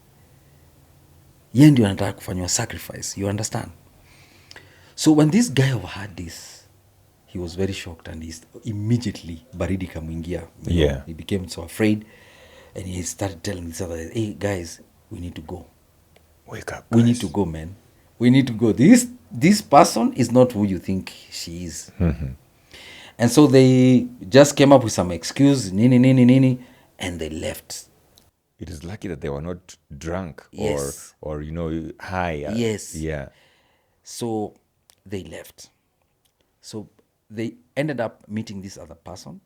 Yeye ndio anataka kufanywa sacrifice. You understand? So when this guy overheard this, he was very shocked, and he immediately baridi kamwingia. Yeah. He became so afraid, and he started telling this other, hey guys, we need to go. Wake up, We guys. need to go, man. We need to go. This person is not who you think she is. And so they just came up with some excuse, nini, and they left. It is lucky that they were not drunk Yes. or you know, high. Yes. Yeah. So they left. So they ended up meeting this other person,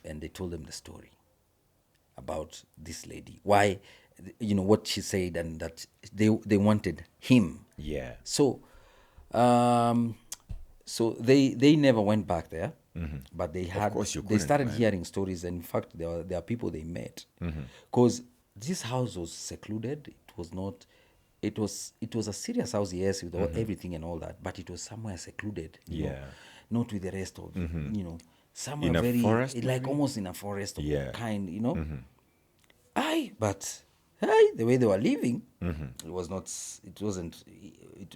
and they told them the story about this lady. Why, you know, what she said, and that they wanted him. Yeah. So, so they never went back there, but they course you they couldn't, started man. hearing stories, and in fact there are people they met, because this house was secluded. It was not. It was a serious house, yes, with all, everything and all that, but it was somewhere secluded. You know, Yeah. not with the rest of you know, somewhere In a very forest, like maybe? almost in a forest of Yeah. kind, you know. But hey, the way they were living, it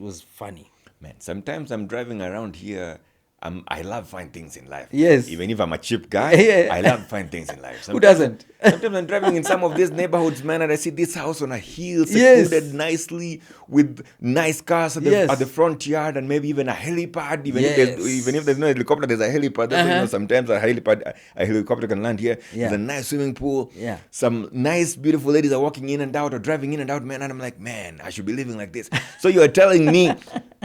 was funny. Man, sometimes I'm driving around here. I love fine things in life. Yes. Even if I'm a cheap guy, Yeah. I love fine things in life. Who doesn't? Sometimes I'm driving in some of these neighborhoods, man, and I see this house on a hill, Yes. secluded nicely, with nice cars at the front yard, and maybe even a helipad. Even if there's no helicopter, there's a helipad. That's sometimes a helicopter can land here. Yeah. There's a nice swimming pool. Yeah. Some nice, beautiful ladies are walking in and out or driving in and out, man. And I'm like, man, I should be living like this. So you are telling me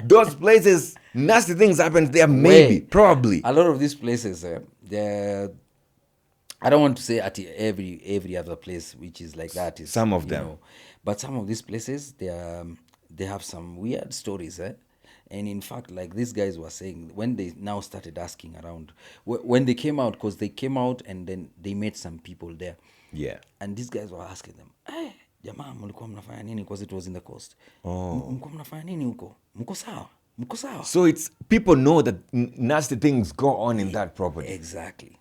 those places, nasty things happen there, maybe, probably. A lot of these places, they're, I don't want to say at every other place which is like that. Is, some of them. But some of these places, they have some weird stories. And in fact, like these guys were saying, when they now started asking around, when they came out, because they came out and then they met some people there. Yeah. And these guys were asking them, hey, jamaa, mlikuwa mnafanya nini? Because it was in the coast. Mlikuwa mnafanya nini huko? Mko sawa? Mko sawa? So it's, people know that nasty things go on in that property. Exactly.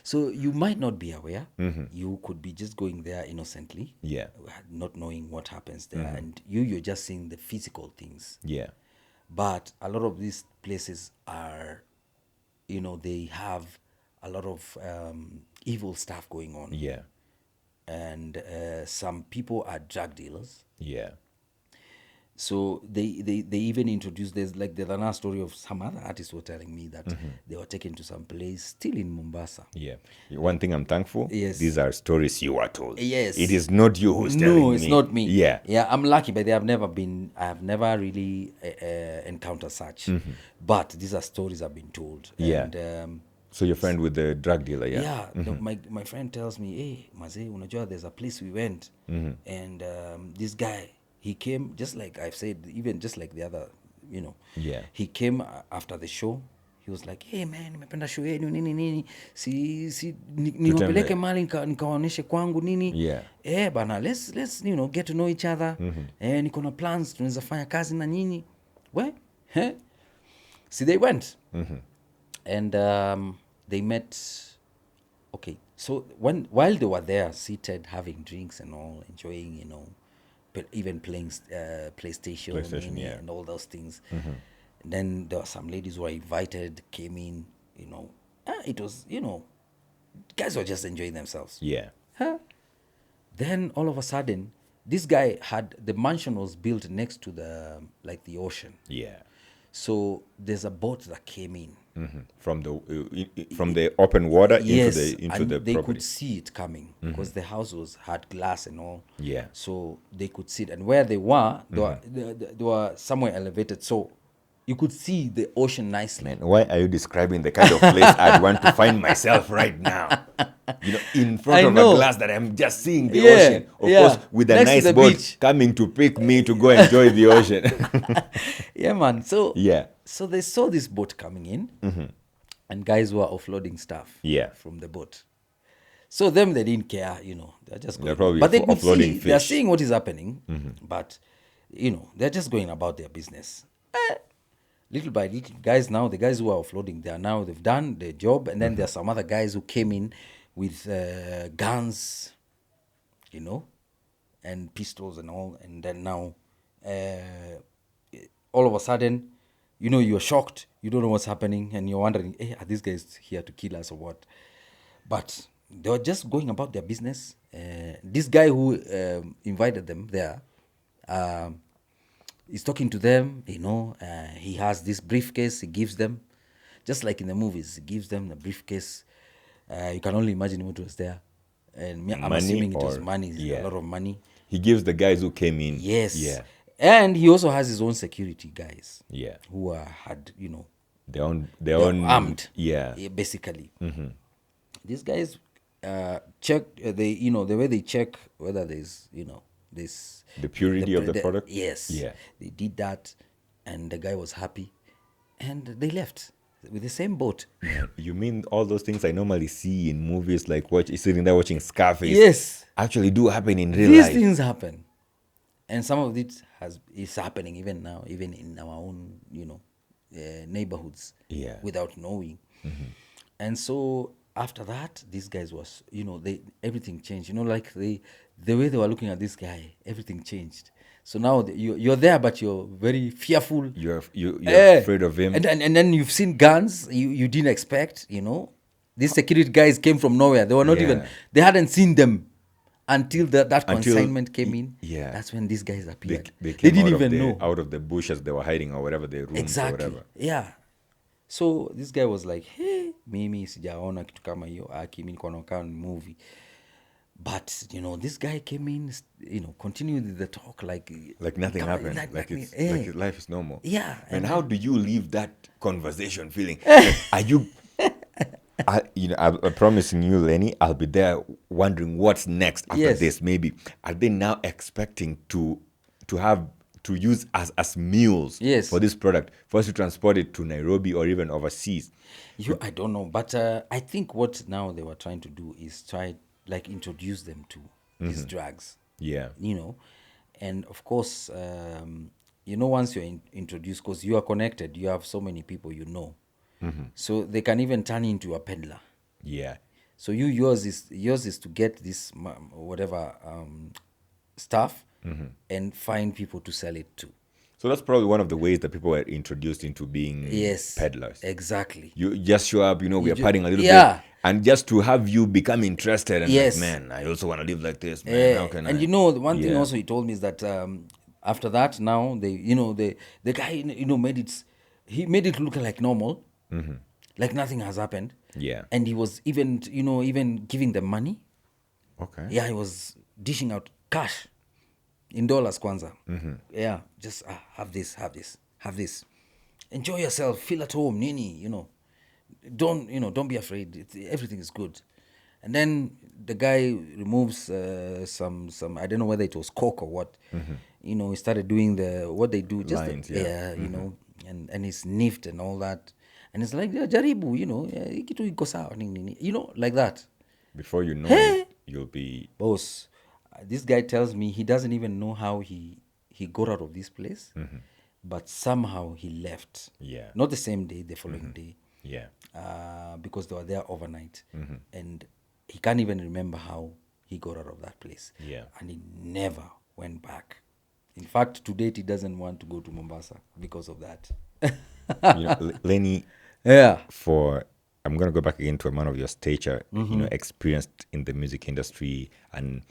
So you might not be aware. You could be just going there innocently. Yeah. Not knowing what happens there. And you're just seeing the physical things. Yeah. But a lot of these places are, they have a lot of evil stuff going on. Yeah. And some people are drug dealers. Yeah. So they even introduced, there's another story of some other artists were telling me that they were taken to some place still in Mombasa. Yeah. One thing I'm thankful, Yes. these are stories you are told. Yes. It is not you who's telling me. No, it's not me. Yeah. Yeah, I'm lucky, but I have never really encountered such. But these are stories I've been told. Yeah. And, so your friend with the drug dealer, yeah? Yeah, my friend tells me, hey, Maze, unajua, there's a place we went. And this guy, he came, just like I've said, even just like the other, Yeah. He came after the show. He was like, hey man, nimependa show yenu nini. Niwapeleke mali nikawaoneshe kwangu nini. Yeah. Bana, let's get to know each other. Niko na plans, tunaweza fanya kazi na nyinyi. See, they went. And they met. Okay, so while they were there, seated, having drinks and all, enjoying, even playing PlayStation yeah. and all those things. Then there were some ladies who were invited, came in, it was, guys were just enjoying themselves. Yeah. Then all of a sudden, this guy the mansion was built next to the ocean. Yeah. So there's a boat that came in. From the open water into the they property. could see it coming because the house had glass and all. Yeah. So they could see it, and where they were, they were somewhere elevated, so you could see the ocean nicely. Man, why are you describing the kind of place I'd want to find myself right now? In front of a glass that I'm just seeing the ocean. Of course, with a next nice to the boat beach. coming to pick me to go enjoy the ocean. Yeah, man. So yeah. So they saw this boat coming in, and guys were offloading stuff from the boat. So them, they didn't care, they're just going. They're probably but they could offloading see, fish. they're seeing what is happening, but, they're just going about their business. Little by little, the guys who are offloading, they've done their job, and then there are some other guys who came in with guns, and pistols and all, and then now, all of a sudden, you're shocked, you don't know what's happening, and you're wondering, hey, are these guys here to kill us or what? But they were just going about their business. This guy who invited them there, he's talking to them, he has this briefcase he gives them, just like in the movies, he gives them the briefcase. You can only imagine what was there. And I'm assuming it was money, a lot of money. He gives the guys who came in. Yes. Yeah. And he also has his own security guys. Yeah. Who had, their own armed. Yeah. Basically. These guys check, the way they check whether there's, this... The purity of the product? Yes. Yeah. They did that, and the guy was happy. And they left with the same boat. You mean all those things I normally see in movies, like sitting there watching Scarface? Yes. Actually do happen in real life. These things happen. And some of it is happening even now, even in our own, neighborhoods. Yeah. Without knowing. And so after that, these guys was, everything changed. Like the way they were looking at this guy, everything changed. So now you're there, but you're very fearful. You're afraid of him. And then you've seen guns you didn't expect. These security guys came from nowhere. They were not even. They hadn't seen them until that consignment came in. Yeah, that's when these guys appeared. They came didn't out even know out of the bushes they were hiding or whatever, their rooms or whatever. Yeah. So this guy was like, hey, mimi sijaona kitu kama hiyo aki, mimi niko nakaa movie. But this guy came in, continued the talk like nothing happened, like life is normal. Yeah. And how do you leave that conversation feeling? Like, are you? I'm promising you, Lenny, I'll be there wondering what's next after this. Maybe are they now expecting to use us as mules for this product, for us to transport it to Nairobi or even overseas? I don't know, but I think what now they were trying to do is introduce them to these drugs. Yeah. And of course, once you're introduced, because you are connected, you have so many people so they can even turn into a peddler. Yeah. So yours is to get this whatever stuff and find people to sell it to. So that's probably one of the ways that people were introduced into being peddlers. Exactly. You just show up, we are partying a little bit, and just to have you become interested and like, man, I also want to live like this, man. How can I? And the one thing also he told me is that after that, now the guy made it look like normal, like nothing has happened. Yeah. And he was even giving them money. Okay. Yeah, he was dishing out cash in dollars kwanza. Yeah, just have this. Enjoy yourself, feel at home, nini, don't be afraid. Everything is good. And then the guy removes some I don't know whether it was coke or what. He started doing what they do, just lines, and he sniffed and all that. And it's like, jaribu, kitu iko sawa, nini, like that. Before you know it, you'll be... Boss, this guy tells me he doesn't even know how he got out of this place, but somehow he left. Yeah. Not the same day, the following day. Yeah. Because they were there overnight. And he can't even remember how he got out of that place. Yeah. And he never went back. In fact, to date, he doesn't want to go to Mombasa because of that. Lenny, I'm going to go back again to a man of your stature, experienced in the music industry and,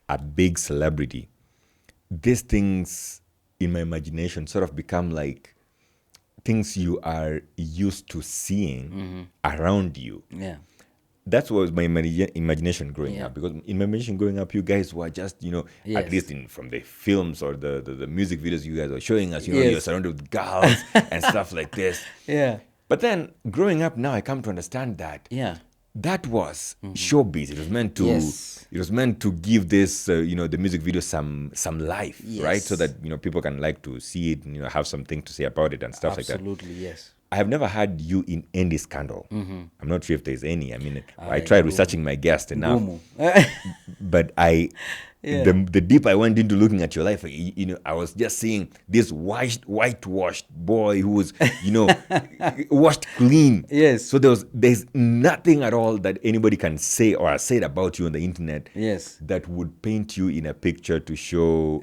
a big celebrity. These things in my imagination sort of become like things you are used to seeing around you. Yeah. That was my imagination growing up, because in my imagination growing up, you guys were just, at least from the films or the music videos you guys were showing us, you're surrounded with girls and stuff like this. Yeah. But then growing up now, I come to understand that that was showbiz. It was meant to give this, the music video some life, right? So that, people can like to see it and, have something to say about it and stuff like that. Absolutely, yes. I have never had you in any scandal. I'm not sure if there's any. I mean, I tried researching my guest enough, but the deep I went into looking at your life, I was just seeing this whitewashed boy who was, washed clean. Yes. So there's nothing at all that anybody can say or has said about you on the internet. Yes. That would paint you in a picture to show,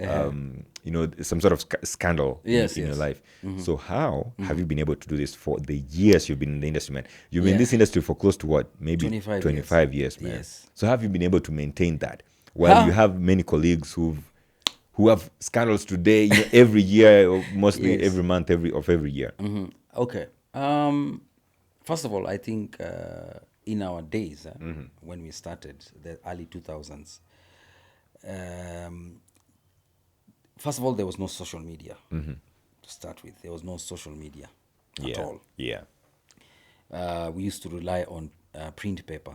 some sort of scandal in your life. So how have you been able to do this for the years you've been in the industry, man? You've been in this industry for close to what? Maybe 25 years, man. Yes. So have you been able to maintain that? Well, you have many colleagues who have scandals today, every year, or mostly every month, every year. Okay. First of all, I think in our days, when we started, the early 2000s, first of all, there was no social media to start with. There was no social media at all. Yeah. We used to rely on print paper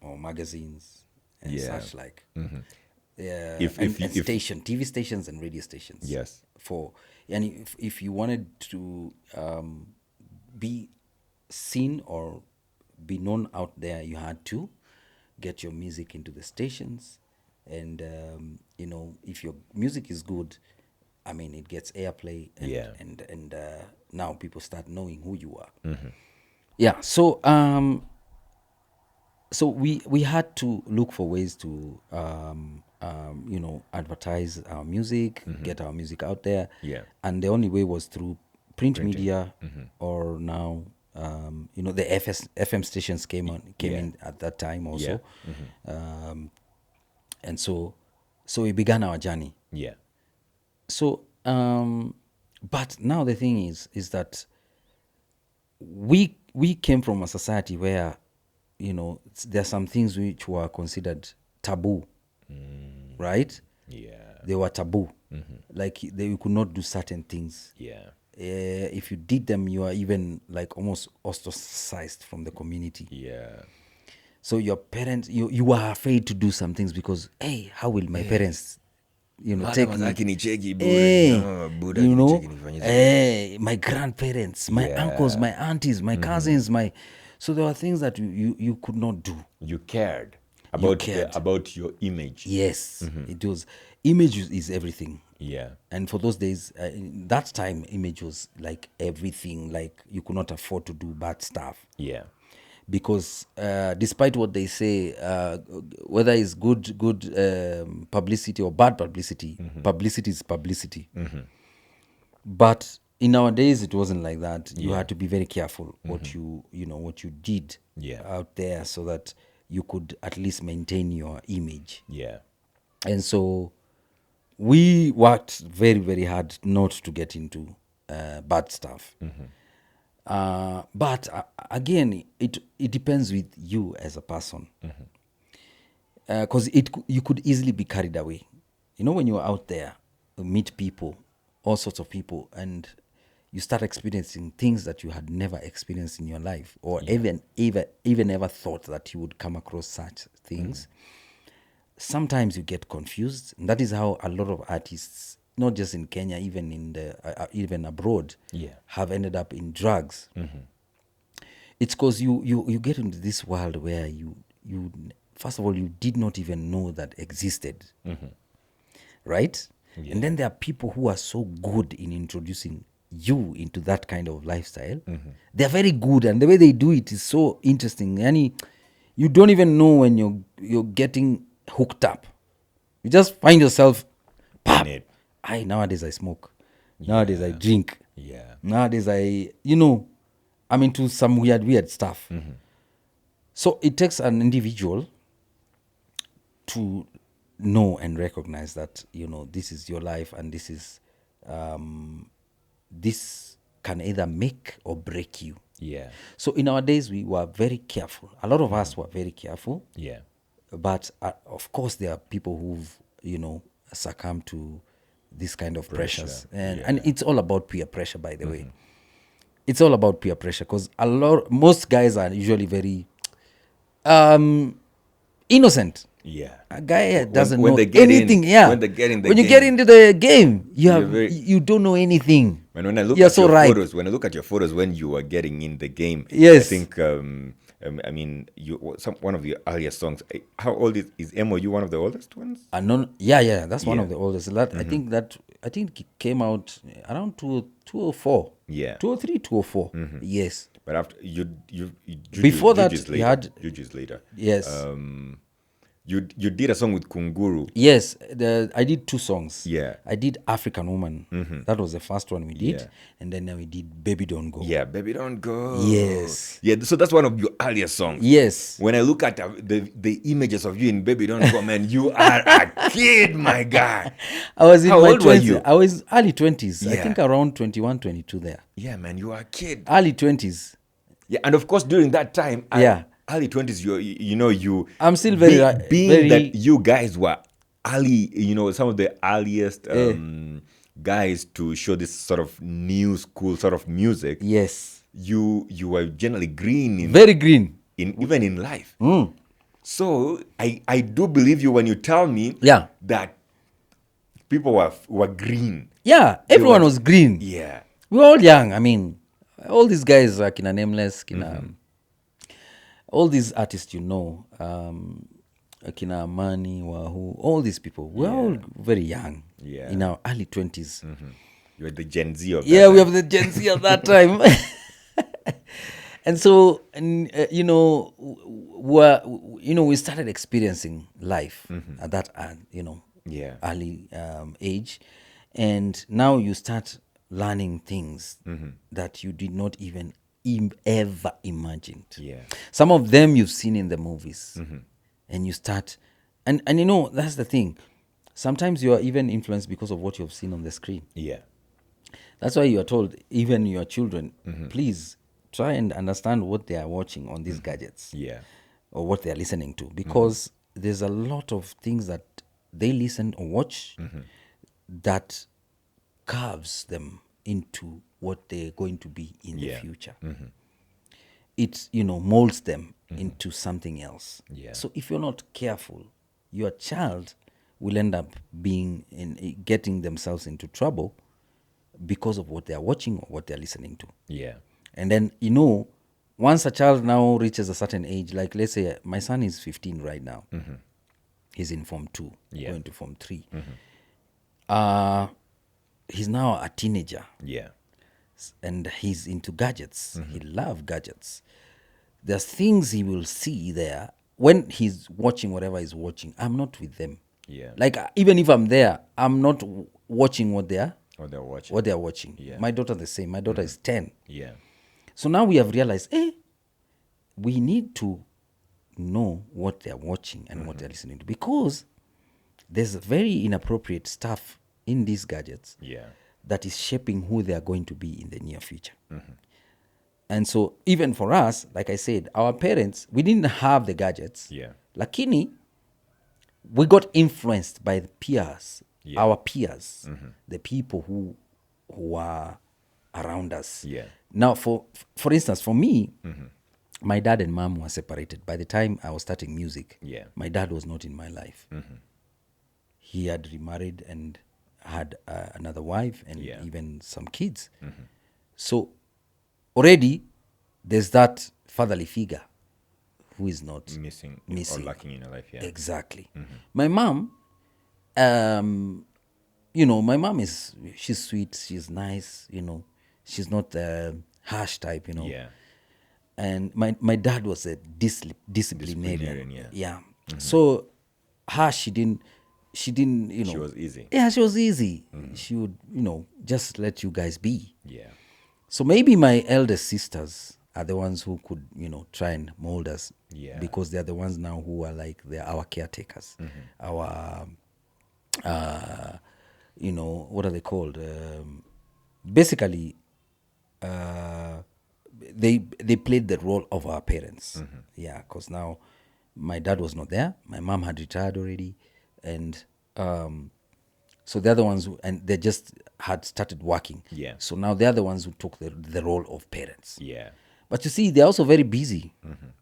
or magazines and such like. TV stations and radio stations. Yes. And if you wanted to be seen or be known out there, you had to get your music into the stations. And, if your music is good, I mean, it gets airplay. And now people start knowing who you are. Yeah. So so we had to look for ways to advertise our music, get our music out there. Yeah. And the only way was through print media, or now the FM stations came in at that time also. And so we began our journey. Yeah. So but now the thing is that we came from a society where there are some things which were considered taboo, right? Yeah. They were taboo. Like you could not do certain things. Yeah. If you did them, you are even like almost ostracized from the community. Yeah. So your parents, you are afraid to do some things because, hey, how will my parents, take me? Hey, my grandparents, my uncles, my aunties, my cousins, so there were things that you could not do. You cared about your image. Yes, it was. Image is everything. Yeah. And for those days, that time, image was like everything. Like you could not afford to do bad stuff. Yeah. Because despite what they say, whether it's good publicity or bad publicity, publicity is publicity. But in our days, it wasn't like that. You had to be very careful what you did out there, so that you could at least maintain your image. Yeah. And so we worked very, very hard not to get into bad stuff. But again, it depends with you as a person, because you could easily be carried away. When you're out there, you meet people, all sorts of people, and you start experiencing things that you had never experienced in your life, or even ever thought that you would come across such things. Sometimes you get confused, and that is how a lot of artists, not just in Kenya, even in even abroad, have ended up in drugs. It's because you get into this world where you first of all, you did not even know that existed, right? Yeah. And then there are people who are so good in introducing you into that kind of lifestyle. They're very good, and the way they do it is so interesting. And you don't even know when you're getting hooked up. You just find yourself, pop. Nowadays I smoke. Nowadays I drink. Yeah. Nowadays I'm into some weird stuff. So it takes an individual to know and recognize that, this is your life, and this is this can either make or break you. Yeah. So in our days, we were very careful. A lot of us were very careful. Yeah. But of course, there are people who've, succumbed to this kind of pressures. And it's all about peer pressure, by the way. It's all about peer pressure, because most guys are usually very innocent. Yeah. A guy doesn't know they get anything. When they get in the when game. You get into the game, you don't know anything. When I look You're at so your right. photos, when I look at your photos when you were getting in the game, yes. I think one of your earlier songs. How old is MOU? One of the oldest ones? Yeah. That's one of the oldest. I think it came out around 2004. Yeah. 2003, 2004. Yes. But after you before that, Juju's later. you had Juju's later. Yes. You did a song with Kunguru. Yes, I did 2 songs. Yeah. I did African Woman. That was the first one we did. Yeah. And then we did Baby Don't Go. Yeah, Baby Don't Go. Yes. Yeah, so that's one of your earlier songs. Yes. When I look at the images of you in Baby Don't Go, man, you are a kid, my guy. I was in How my old 20s. were you? I was early 20s. I Yeah. think around 21, 22 there. Yeah, man, you are a kid. Early 20s. Yeah, and of course during that time, early 20s, I'm still very that you guys were early, some of the earliest guys to show this sort of new school sort of music. Yes. You were generally green. Very green. Even in life. So I do believe you when you tell me that people were green. Yeah, everyone was green. Yeah. We were all young. I mean, all these guys are Kina Nameless, all these artists, Kina Amani, Wahu, all these people, we're all very young. Yeah. In our early 20s. You were the Gen Z of that Yeah, time. we have the Gen Z at that time. And so, we started experiencing life at that, Yeah. early age, and now you start learning things that you did not even ever imagined. Yeah. Some of them you've seen in the movies, and you start, and that's the thing. Sometimes you are even influenced because of what you've seen on the screen. Yeah. That's why you are told, even your children, please try and understand what they are watching on these gadgets. Yeah. Or what they are listening to, because there's a lot of things that they listen or watch that carves them into what they're going to be in the future. It molds them into something else. Yeah. So if you're not careful, your child will end up getting themselves into trouble because of what they are watching or what they are listening to. Yeah. And then, once a child now reaches a certain age, like let's say my son is 15 right now. He's in Form 2, going to Form 3. He's now a teenager. Yeah. And he's into gadgets. He loves gadgets. There's things he will see there. When he's watching whatever he's watching, I'm not with them. Yeah. Like, even if I'm there, I'm not watching what they're watching. Yeah. My daughter the same. My daughter is 10. Yeah. So now we have realized, we need to know what they're watching and what they're listening to, because there's very inappropriate stuff in these gadgets that is shaping who they are going to be in the near future. And so even for us, like I said, our parents, we didn't have the gadgets. Yeah. Lakini, we got influenced by the peers, our peers, the people who are around us. Yeah. Now, for instance, for me, my dad and mom were separated. By the time I was starting music, my dad was not in my life. He had remarried and had another wife and even some kids. So already there's that fatherly figure who is not Missing. Or lacking in your life. Yeah. Exactly. My mom, my mom she's sweet, she's nice, she's not the harsh type, Yeah. And my dad was a disciplinarian. Yeah. So she didn't, She was easy. Yeah, she was easy. She would, just let you guys be. Yeah. So maybe my eldest sisters are the ones who could, try and mold us. Yeah. Because they're the ones now who are like, they're our caretakers. Our, what are they called? Basically, they played the role of our parents. Yeah, because now my dad was not there. My mom had retired already. And so they're the ones and they just had started working. Yeah. So now they're the ones who took the role of parents. Yeah. But you see, they're also very busy.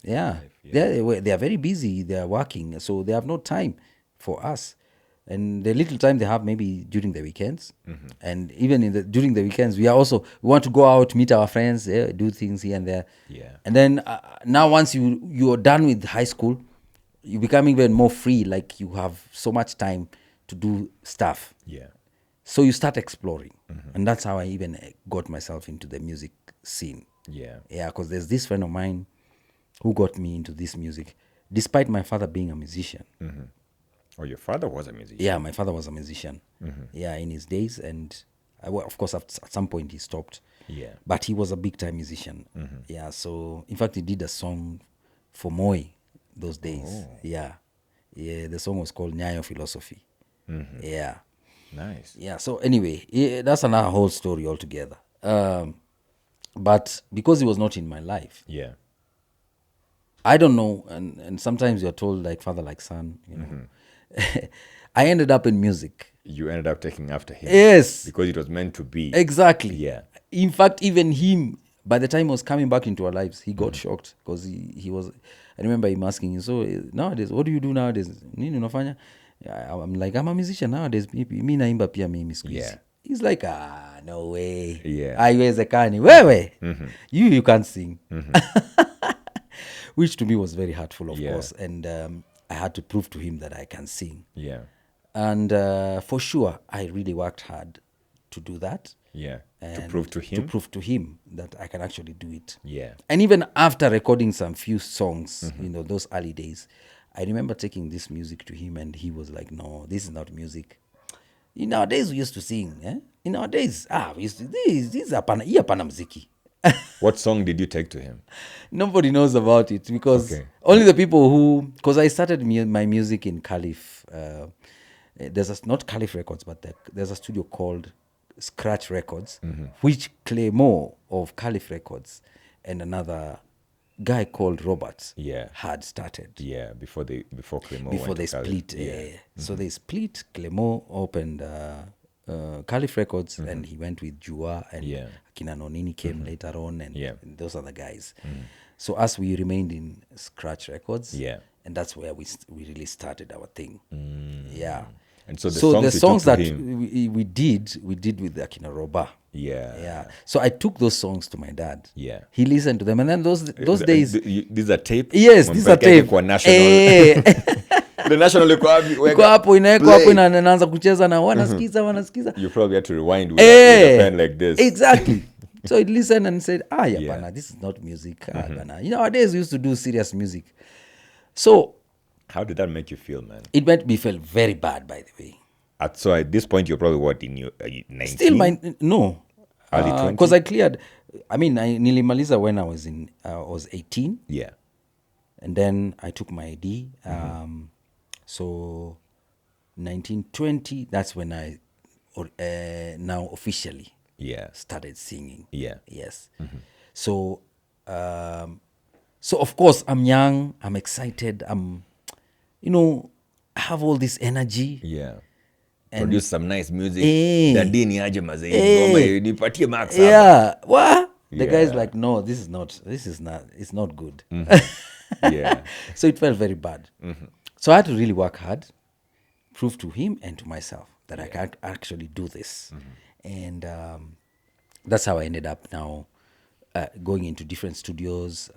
Yeah. They are very busy. They are working. So they have no time for us. And the little time they have maybe during the weekends. And even during the weekends, we want to go out, meet our friends, do things here and there. Yeah. And then now once you're done with high school, you become even more free. Like you have so much time to do stuff. Yeah. So you start exploring. And that's how I even got myself into the music scene. Yeah. Yeah, because there's this friend of mine who got me into this music, despite my father being a musician. Oh, your father was a musician. Yeah, my father was a musician. Yeah, in his days. And of course, at some point he stopped. Yeah. But he was a big time musician. Yeah, so in fact, he did a song for Moi those days. Oh. Yeah. Yeah, the song was called Nyayo Philosophy. Yeah. Nice. Yeah, so anyway, that's another whole story altogether. But because he was not in my life, Yeah. I don't know, and sometimes you're told like father, like son, I ended up in music. You ended up taking after him. Yes. Because it was meant to be. Exactly. Yeah. In fact, even him, by the time he was coming back into our lives, he got shocked because he was, I remember him asking, so nowadays, what do you do nowadays? Nini unafanya? I'm like, I'm a musician nowadays. Mi naimba pia mimi siku hizi. Yeah. He's like, no way. Yeah. Haiwezekani. Wewe. You can't sing. Which to me was very hurtful, of course. And I had to prove to him that I can sing. Yeah. And for sure, I really worked hard to do that. To prove to him that I can actually do it. Yeah. And even after recording some few songs, those early days, I remember taking this music to him, and he was like, "No, this is not music. In our days, we used to sing. In our days, we used to this hapana muziki." What song did you take to him? Nobody knows about it because only the people who... Because I started my music in Caliph. There's not Caliph Records, but there's a studio called Scratch Records, which Claymore of Caliph Records and another guy called Robert had started. Yeah, before Claymore before they split. So they split. Claymore opened Caliph Records, and he went with Joab, and Akina Nonini came later on, and those are the guys. So us, we remained in Scratch Records, and that's where we really started our thing. Yeah. And so the songs that we did with Akina Roba. Yeah. So I took those songs to my dad. Yeah. He listened to them, and then those days. These are tape. Yes, these are tape. The national iko hapo inawekwa hapo inaanza kucheza na wanasikiza. You probably had to rewind with a pen like this. Exactly. So he listened and said, this is not music. Nowadays we used to do serious music. So how did that make you feel, man? It made me feel very bad, by the way. So at this point, you're probably what, in your 19? Still no. Early 20? Because I cleared, I nilimaliza when I was 18. Yeah. And then I took my ID. So 1920, that's when I now officially started singing. Yeah. Yes. So of course I'm young, I'm excited, I have all this energy. Yeah. And produce some nice music. Dadini aje mazee. Nipatie max. Yeah. What? The guy's like, no, it's not good. Yeah. So it felt very bad. So I had to really work hard, prove to him and to myself that I can actually do this. And that's how I ended up now going into different studios,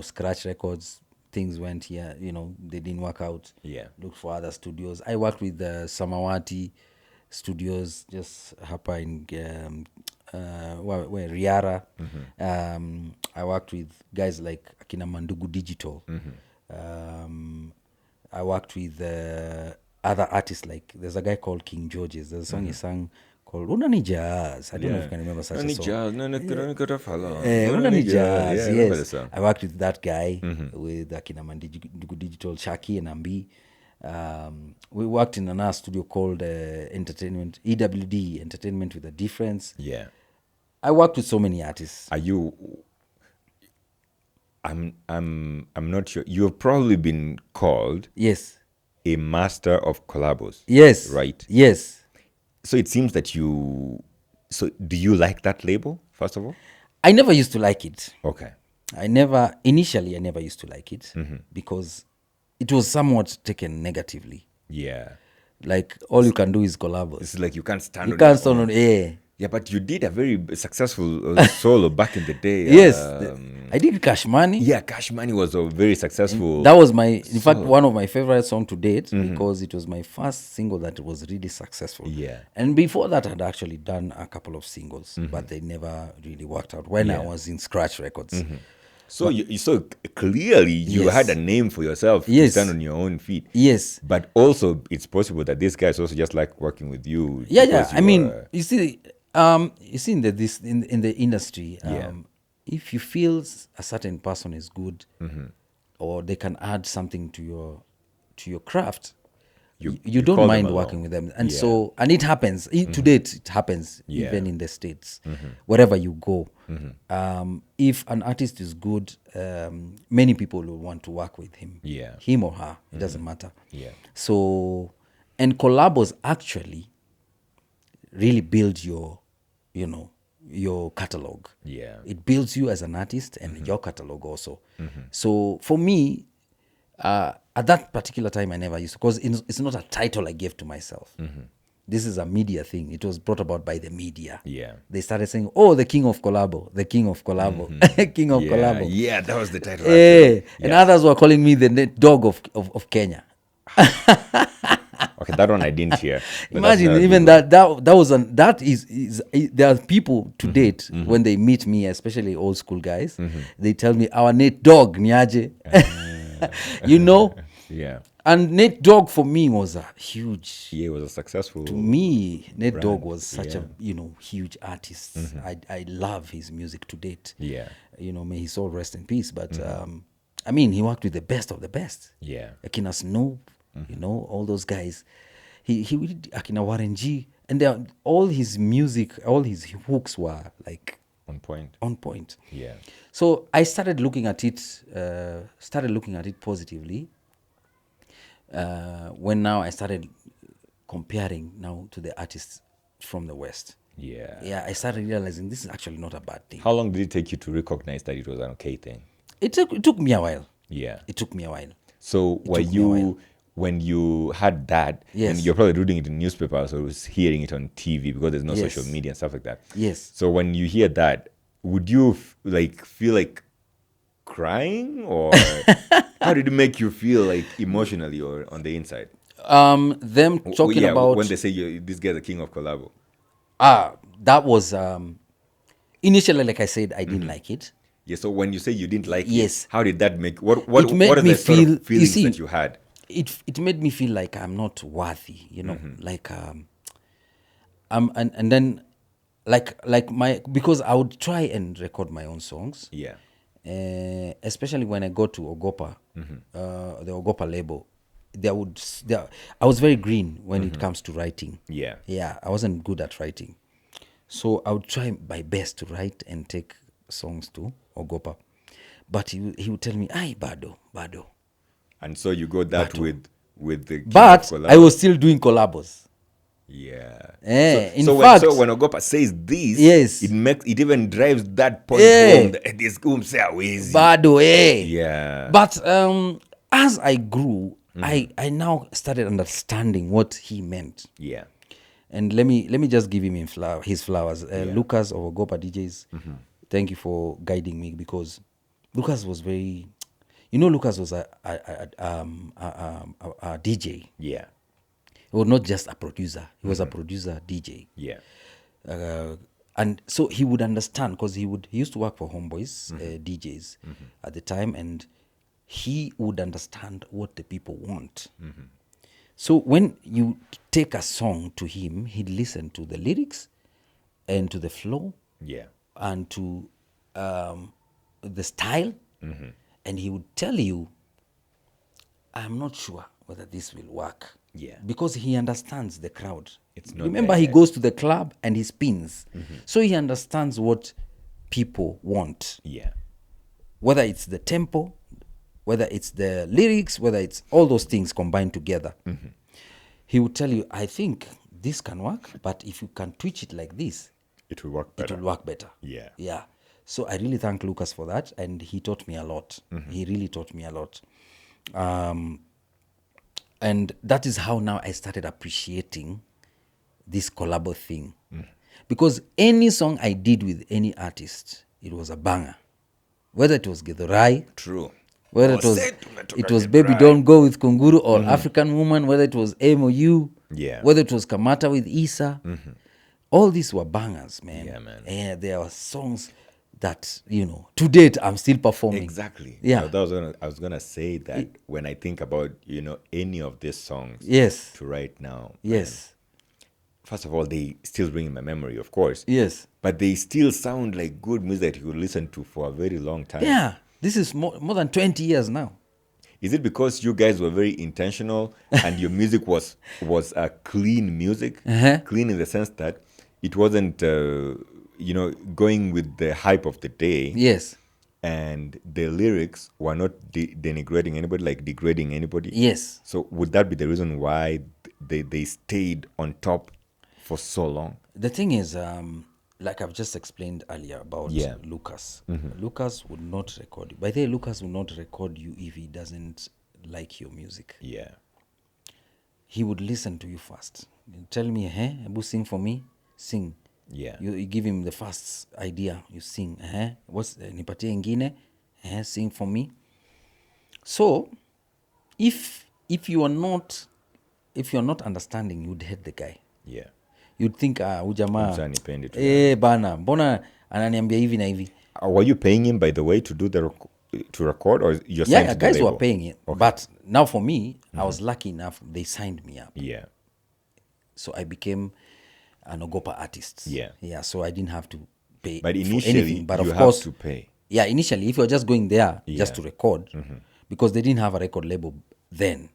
Scratch Records. Things went here, they didn't work out. Yeah. Looked for other studios. I worked with the Samawati studios, just hapa in where Riara. I worked with guys like Akina Mandugu Digital. I worked with other artists, like there's a guy called King George's. There's a song he sang called Unani Jazz. I don't know if you can remember such a song. Unani Jazz, yes. I worked with that guy, with Akina Mandugu Digital, Shaki and Ambi. We worked in another studio called Entertainment, EWD, Entertainment with a Difference. Yeah. I worked with so many artists. Are you... I'm not sure. You've probably been called a master of collabos. Yes. Right? Yes. So it seems that so do you like that label, first of all? I never used to like it. Okay. Initially I never used to like it because it was somewhat taken negatively. Yeah. Like all you can do is collabos. It's like you can't stand on air. Yeah, but you did a very successful solo back in the day. Yes, I did Cash Money. Yeah, Cash Money was a very successful. That was in fact, one of my favorite songs to date because it was my first single that was really successful. Yeah. And before that, I'd actually done a couple of singles, but they never really worked out when I was in Scratch Records. So so clearly you had a name for yourself to stand on your own feet. Yes. But also it's possible that these guys also just like working with you. Yeah. You see in the industry, if you feel a certain person is good or they can add something to your craft, you don't mind working with them. And so, and it happens. To date, it happens even in the States, wherever you go. If an artist is good, many people will want to work with him. Yeah. Him or her, it doesn't matter. Yeah. So, and collabos actually really build your catalog. Yeah. It builds you as an artist and your catalog also. So for me, at that particular time, I never used to, because it's not a title I gave to myself. This is a media thing. It was brought about by the media. Yeah. They started saying, "Oh, the king of collabo, the king of collabo, king of collabo." Yeah, that was the title. And others were calling me the dog of Kenya. Okay, that one I didn't hear. But that's Imagine not a even good that is there are people to date when they meet me, especially old school guys, they tell me our Nate Dog niaje, you know, one. Yeah. and Nate Dog for me was a huge. Yeah, it was a successful. To me, Nate Dog brand, was such yeah. a huge artist. I love his music to date. Yeah. May his soul rest in peace. But I mean, he worked with the best of the best. Yeah. Akina Snoop, all those guys. He did Akina Warren G, and all his music, all his hooks were like On point. on point. Yeah. So I started looking at it positively. When now I started comparing now to the artists from the West. Yeah. Yeah, I started realizing this is actually not a bad thing. How long did it take you to recognize that it was an okay thing? It took me a while. Yeah. It took me a while. So were took me a while. you, when you had that, Yes. and you're probably reading it in newspapers or was hearing it on TV because there's no Yes. social media and stuff like that. Yes. So when you hear that, would you feel like crying, or how did it make you feel like emotionally or on the inside? Them talking about when they say this guy's the king of collabo. that was initially, like I said, I didn't like it. Yeah. So when you say you didn't like Yes. it, how did that make what It made what are me the sort feel- of feelings you see, that you had? It made me feel like I'm not worthy, like and then like my, because I would try and record my own songs. Yeah. Especially when I go to Ogopa, the Ogopa label, I was very green when it comes to writing. Yeah. Yeah, I wasn't good at writing. So I would try my best to write and take songs to Ogopa. But he would tell me, "Ay, bado." And so you go that with the king But of collabo. I was still doing collabos. Yeah. In so fact, when Ogopa says this, Yes. it even drives that point Yeah. home. This say away. bado, Yeah. But as I grew, I now started understanding what he meant. Yeah. And let me just give him his flowers. Lucas of Ogopa DJs, thank you for guiding me, because Lucas was very, Lucas was a DJ. Yeah. He was not just a producer. He was a producer DJ. Yeah. And so he would understand, because he used to work for Homeboys DJs at the time, and he would understand what the people want. So when you take a song to him, he'd listen to the lyrics and to the flow Yeah. and to the style, and he would tell you, I'm not sure whether this will work. Yeah. Because he understands the crowd. It's not Remember, there he yet. goes to the club and he spins. So he understands what people want, Yeah. whether it's the tempo, whether it's the lyrics, whether it's all those things combined together. He would tell you, I think this can work, but if you can twitch it like this, It will work better. it will work better. Yeah. Yeah. So I really thank Lucas for that, and he taught me a lot. He really taught me a lot. And that is how now I started appreciating this collabo thing. Because any song I did with any artist, it was a banger. Whether it was Githurai, True. whether it was Baby Don't Go with Kunguru or African Woman, whether it was MOU, Yeah. whether it was Kamata with Isa, all these were bangers, man. Yeah, man. Yeah, there are songs that, to date I'm still performing. Exactly. Yeah. I was gonna say that when I think about any of these songs. Yes. To right now. Yes. First of all, they still bring in my memory, of course. Yes. But they still sound like good music that you could listen to for a very long time. Yeah. This is more than 20 years now. Is it because you guys were very intentional and your music was a clean music? Clean in the sense that it wasn't, going with the hype of the day. Yes. And the lyrics were not denigrating anybody, like degrading anybody. Yes. So would that be the reason why they stayed on top for so long? The thing is, like I've just explained earlier about Lucas. Lucas would not record you. By the way, Lucas would not record you if he doesn't like your music. Yeah. He would listen to you first. He'd tell me, Abu, sing for me. Sing. Yeah. You give him the first idea. You sing. What's nipatie ingine? Sing for me. So, if you are not if you're not understanding, you'd hate the guy. Yeah. You'd think, ujamaa, Msanipendi tu. bana, mbona ananiambia hivi na hivi. Were you paying him, by the way, to do to record, or you're signed to the Guys label? were paying it. Okay. But now for me, I was lucky enough, they signed me up. Yeah. So I became an Ogopa artist. Yeah. Yeah, so I didn't have to pay But for initially, anything. But you of course, have to pay. Yeah, initially, if you're just going there just Yeah. to record, because they didn't have a record label then.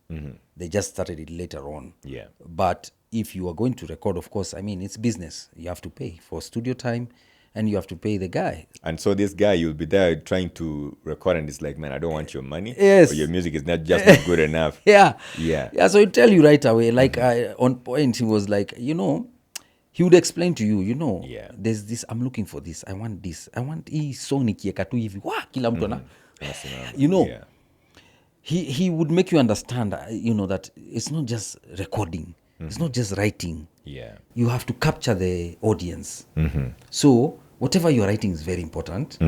They just started it later on. Yeah. But if you are going to record, of course, I mean, it's business. You have to pay for studio time and you have to pay the guy. And so this guy, you'll be there trying to record, and it's like, man, I don't want your money. Yes. Or your music is not just not good enough. Yeah. Yeah. Yeah, so he'd tell you right away. Like, on point, he was like, he would explain to you, Yeah. there's this, I'm looking for this. I want this. I want hii song nikieka tu hivi. Wah, kila mtu ana. Yeah. He would make you understand, that it's not just recording. It's not just writing. Yeah. You have to capture the audience. So whatever you're writing is very important.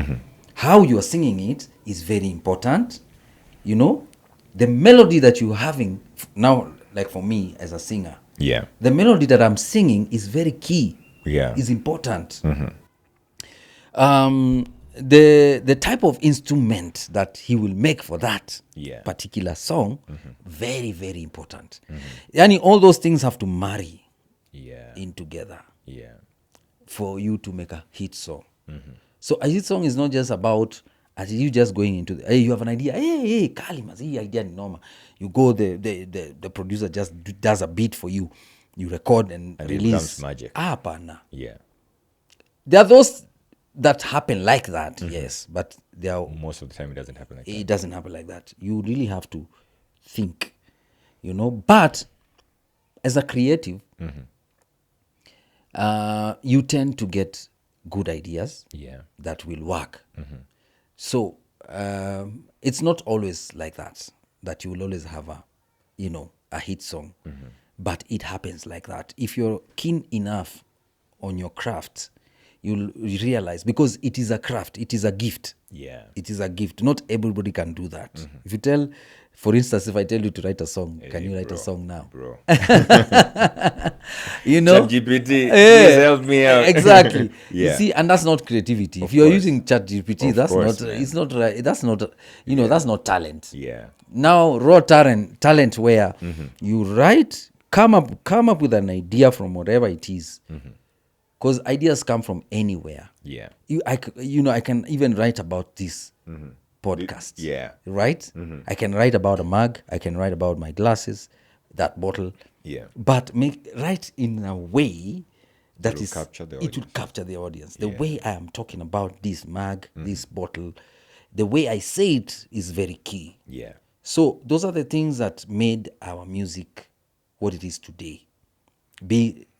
How you're singing it is very important. The melody that you're having now, like for me as a singer, Yeah. the melody that I'm singing is very key. Yeah. Is important. The type of instrument that he will make for that particular song, very, very important. Yani all those things have to marry in together for you to make a hit song. So a hit song is not just about you just going into hey, you have an idea, hey Kalimas, hii idea ni noma. You go, the producer just does a beat for you, you record and release. It becomes magic. Pana. Yeah. There are those that happen like that, yes, but there are, Most of the time, it doesn't happen like that. it doesn't happen like that. You really have to think, But as a creative, you tend to get good ideas that will work. So it's not always like that you will always have a hit song, but it happens like that. If you're keen enough on your craft, you'll realize, because it is a craft, it is a gift. Yeah. It is a gift. Not everybody can do that. If you tell, for instance, if I tell you to write a song, can you write a song now? Bro. ChatGPT, please help me out. Exactly. Yeah. You see, and that's not creativity. If you're course. using ChatGPT, Of that's course, not. man. It's not right. That's not. That's not talent. Yeah. Now, raw talent where you write, come up with an idea from whatever it is. Because ideas come from anywhere. Yeah. I can even write about this podcast. Yeah. Right? I can write about a mug. I can write about my glasses, that bottle. Yeah. But write in a way that It will capture the it will audience. capture the audience. The way I am talking about this mug, this bottle, the way I say it is very key. Yeah. So those are the things that made our music what it is today.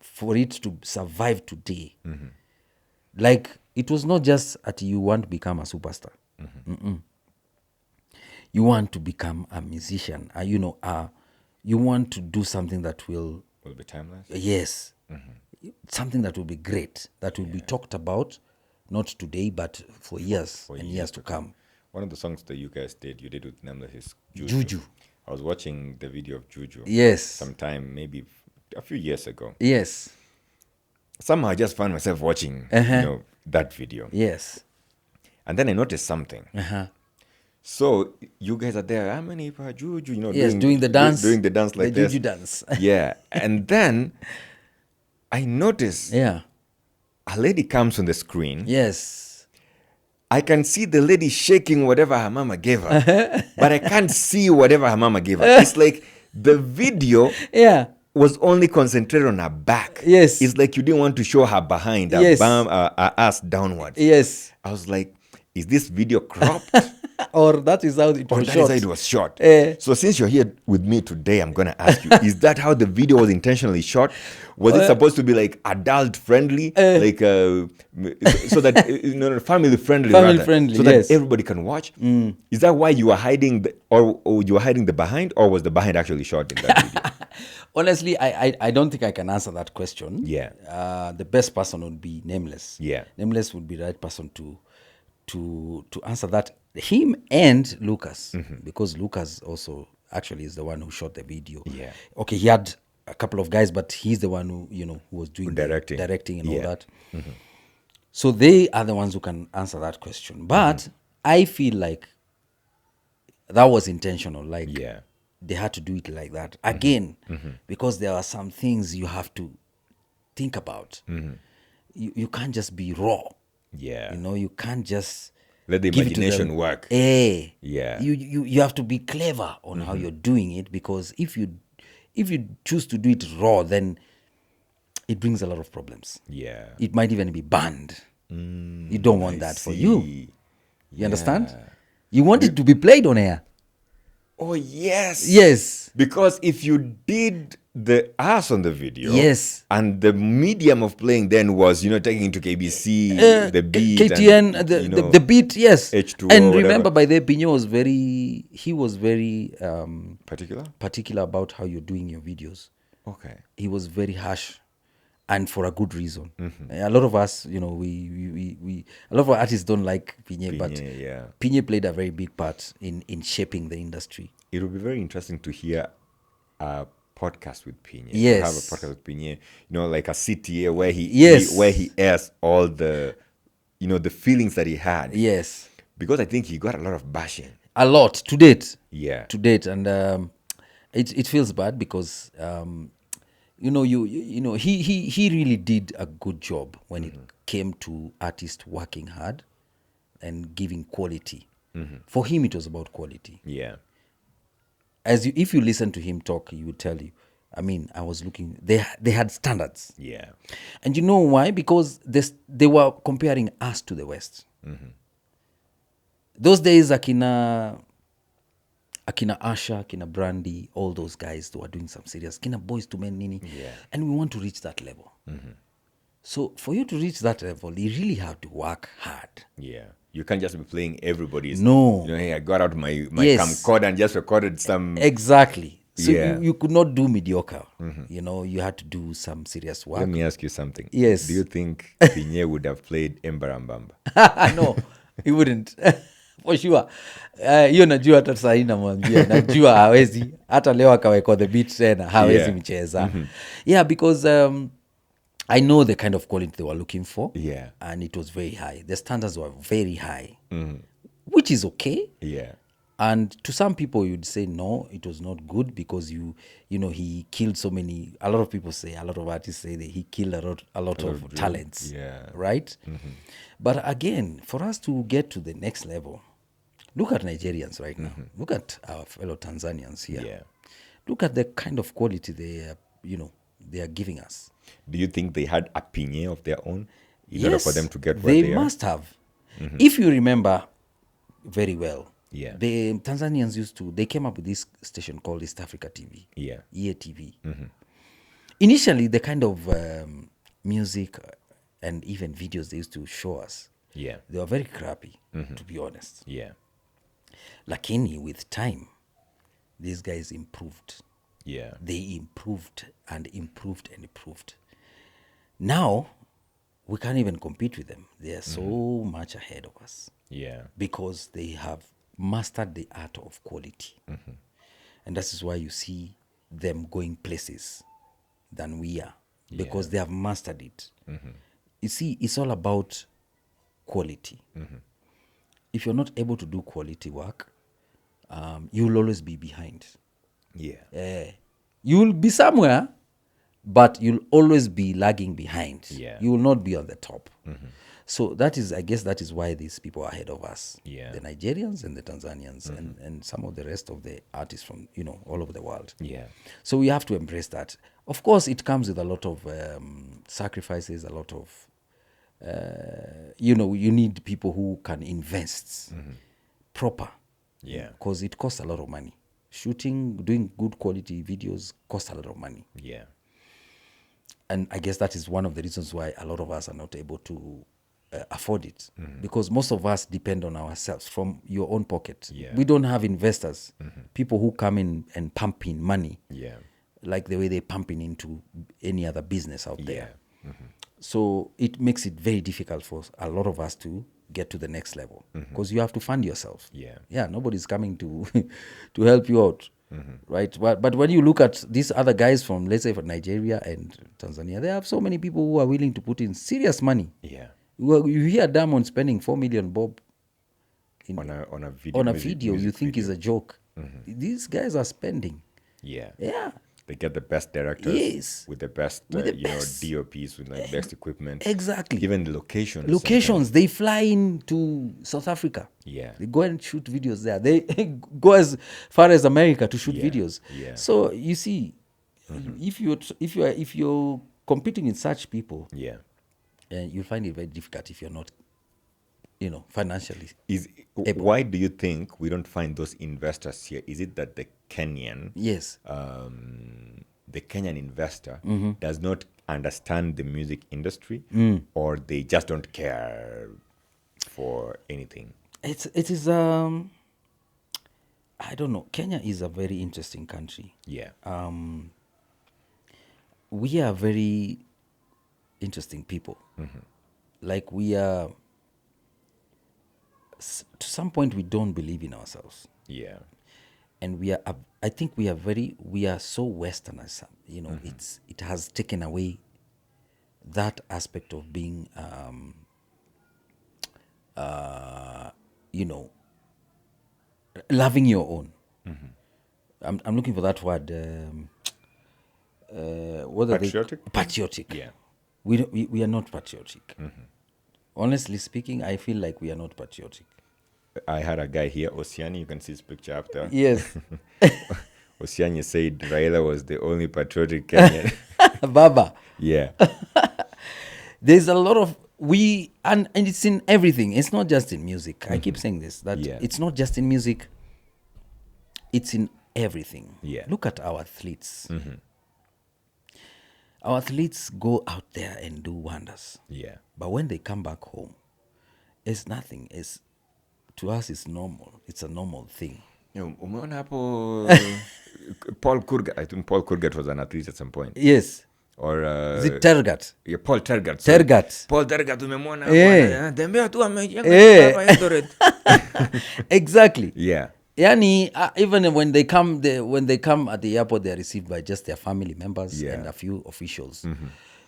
For it to survive today. Like, it was not just that you want to become a superstar. You want to become a musician. You want to do something that will be timeless. Yes. Something that will be great, that will be talked about, not today, but for years and years to come. One of the songs that you guys you did with Nameless is Juju. I was watching the video of Juju. Yes. Sometime, maybe a few years ago. Yes. Somehow I just found myself watching, that video. Yes. And then I noticed something. So you guys are there, Amani, Juju, Yes, doing the dance. Doing the dance like the this. Juju dance. Yeah. And then I noticed Yeah. a lady comes on the screen. Yes. I can see the lady shaking whatever her mama gave her, but I can't see whatever her mama gave her. It's like the video was only concentrated on her back. Yes. It's like you didn't want to show her behind, her Yes. bum, her ass downwards. Yes. I was like, is this video cropped? Or that is how it Or was that shot. is how it was shot. Eh. So since you're here with me today, I'm going to ask you, is that how the video was intentionally shot? Was it supposed to be like adult friendly? Like, so that, family friendly. Family rather, friendly, so that yes. everybody can watch? Is that why you were hiding, or you were hiding the behind, or was the behind actually shot in that video? Honestly, I don't think I can answer that question. Yeah. The best person would be Nameless. Yeah. Nameless would be the right person to answer that. Him and Lucas, because Lucas also actually is the one who shot the video. Yeah. Okay, he had a couple of guys, but he's the one who who was doing the Directing. and all Yeah. that. So they are the ones who can answer that question. But I feel like that was intentional. Like Yeah. they had to do it like that again, because there are some things you have to think about. You can't just be raw. Yeah. You can't just Let the give it to imagination them. work. Yeah. You have to be clever on how you're doing it, because if you choose to do it raw, then it brings a lot of problems. Yeah. It might even be banned. You don't want that for you. You understand? You want it to be played on air. Oh, yes. Yes. Because if you did the ass on the video, Yes. and the medium of playing then was, taking into KBC, the beat, KTN, and, the beat, yes. H2O, And whatever. remember, by the Pinyo was very particular? about how you're doing your videos. Okay. He was very harsh, and for a good reason. A lot of us, we a lot of our artists don't like Pinye, but yeah. Pinye played a very big part in shaping the industry. It would be very interesting to hear a podcast with Pinye. Yes. To have a podcast with Pinye, like a CTA where Yes. where he airs all the, the feelings that he had. Yes. Because I think he got a lot of bashing. A lot to date. Yeah. To date, and it feels bad because he really did a good job when it came to artists working hard and giving quality. For him, it was about quality. Yeah. If you listen to him talk, he would tell you. I mean, I was looking. They had standards. Yeah. And you know why? Because they were comparing us to the West. Those days, Akina Asha, Akina Brandy, all those guys, they were doing some serious. Akina Boys to Men Nini. Yeah. And we want to reach that level. So for you to reach that level, you really have to work hard. Yeah. You can't just be playing everybody's. No. Hey, I got out my Yes. camcorder and just recorded some. Exactly. So Yeah. you could not do mediocre. You had to do some serious work. Let me ask you something. Yes. Do you think Pinye would have played Embarambamba? No, he wouldn't. For sure. Hiyo najua hata sahii namwambia. Najua hawezi. Hata leo akawekwa the beat tena. Hawezi mcheza. Yeah, because I know the kind of quality they were looking for. Yeah. And it was very high. The standards were very high. Which is okay. Yeah. And to some people, you'd say, no, it was not good because he killed so many. A lot of people say, a lot of artists say that he killed a lot of talents. Yeah. Right? But again, for us to get to the next level, look at Nigerians right now. Look at our fellow Tanzanians here. Yeah. Look at the kind of quality they are giving us. Do you think they had a Pinye of their own in order for them to get where they they must have. If you remember very well, Yeah. the Tanzanians they came up with this station called East Africa TV. Yeah. EA TV. Initially, the kind of music and even videos they used to show us, Yeah. they were very crappy, to be honest. Yeah. Lakini, with time, these guys improved. Yeah. They improved and improved and improved. Now, we can't even compete with them. They are so much ahead of us Yeah. because they have mastered the art of quality. And that is why you see them going places than we are, because they have mastered it. You see, it's all about quality. If you're not able to do quality work, you'll always be behind. Yeah. You'll be somewhere, but you'll always be lagging behind. Yeah. You will not be on the top. So I guess that is why these people are ahead of us. Yeah. The Nigerians and the Tanzanians and some of the rest of the artists from, all over the world. Yeah. So we have to embrace that. Of course, it comes with a lot of sacrifices, a lot of, you need people who can invest proper. Yeah. Because it costs a lot of money. Shooting, doing good quality videos costs a lot of money. Yeah. And I guess that is one of the reasons why a lot of us are not able to afford it. Because most of us depend on ourselves from your own pocket. Yeah. We don't have investors, people who come in and pump in money, Yeah. like the way they pump in into any other business out there. Yeah. So it makes it very difficult for a lot of us to get to the next level because you have to fund yourself. Yeah. Yeah, nobody's coming to to help you out. right? But when you look at these other guys from, let's say, from Nigeria and Tanzania, they have so many people who are willing to put in serious money. Yeah. Well, you hear Diamond spending 4 million bob On a video. on a video you think is a joke. These guys are spending. Yeah. Yeah. They get the best directors. Yes. With the best, With the you know, best. DOPs with like best equipment. Exactly. Even the locations. Locations. They fly into South Africa. Yeah. They go and shoot videos there. They go as far as America to shoot videos. Yeah. So you see, if you're competing with such people, Yeah. you'll find it very difficult if you're not, financially. Why do you think we don't find those investors here? Is it that the Kenyan, Yes. the Kenyan investor does not understand the music industry, or they just don't care for anything? It is I don't know. Kenya is a very interesting country. Yeah. We are very interesting people. Like we are, to some point, we don't believe in ourselves. Yeah. And we are, I think we are so Westernized, it has taken away that aspect of being, loving your own. I'm looking for that word. What are Patriotic? they? Patriotic. Yeah. We are not patriotic. Honestly speaking, I feel like we are not patriotic. I had a guy here, Osiany, you can see his picture up there. Yes. Osiany said Raila was the only patriotic Kenyan. Baba. Yeah. There's a lot of and it's in everything. It's not just in music. I keep saying this, that it's not just in music. It's in everything. Yeah. Look at our athletes. Our athletes go out there and do wonders. Yeah. But when they come back home, it's nothing. To us, it's normal. It's a normal thing. Umeona hapo Paul Kurgat. I think Paul Kurgat was an athlete at some point. Yes. Or Is it Tergat? Yeah, Paul Tergat. Tergat. Paul Tergat umemwona tembea tu Exactly. Yeah. Yani, even when they come at the airport, they are received by just their family members and a few officials.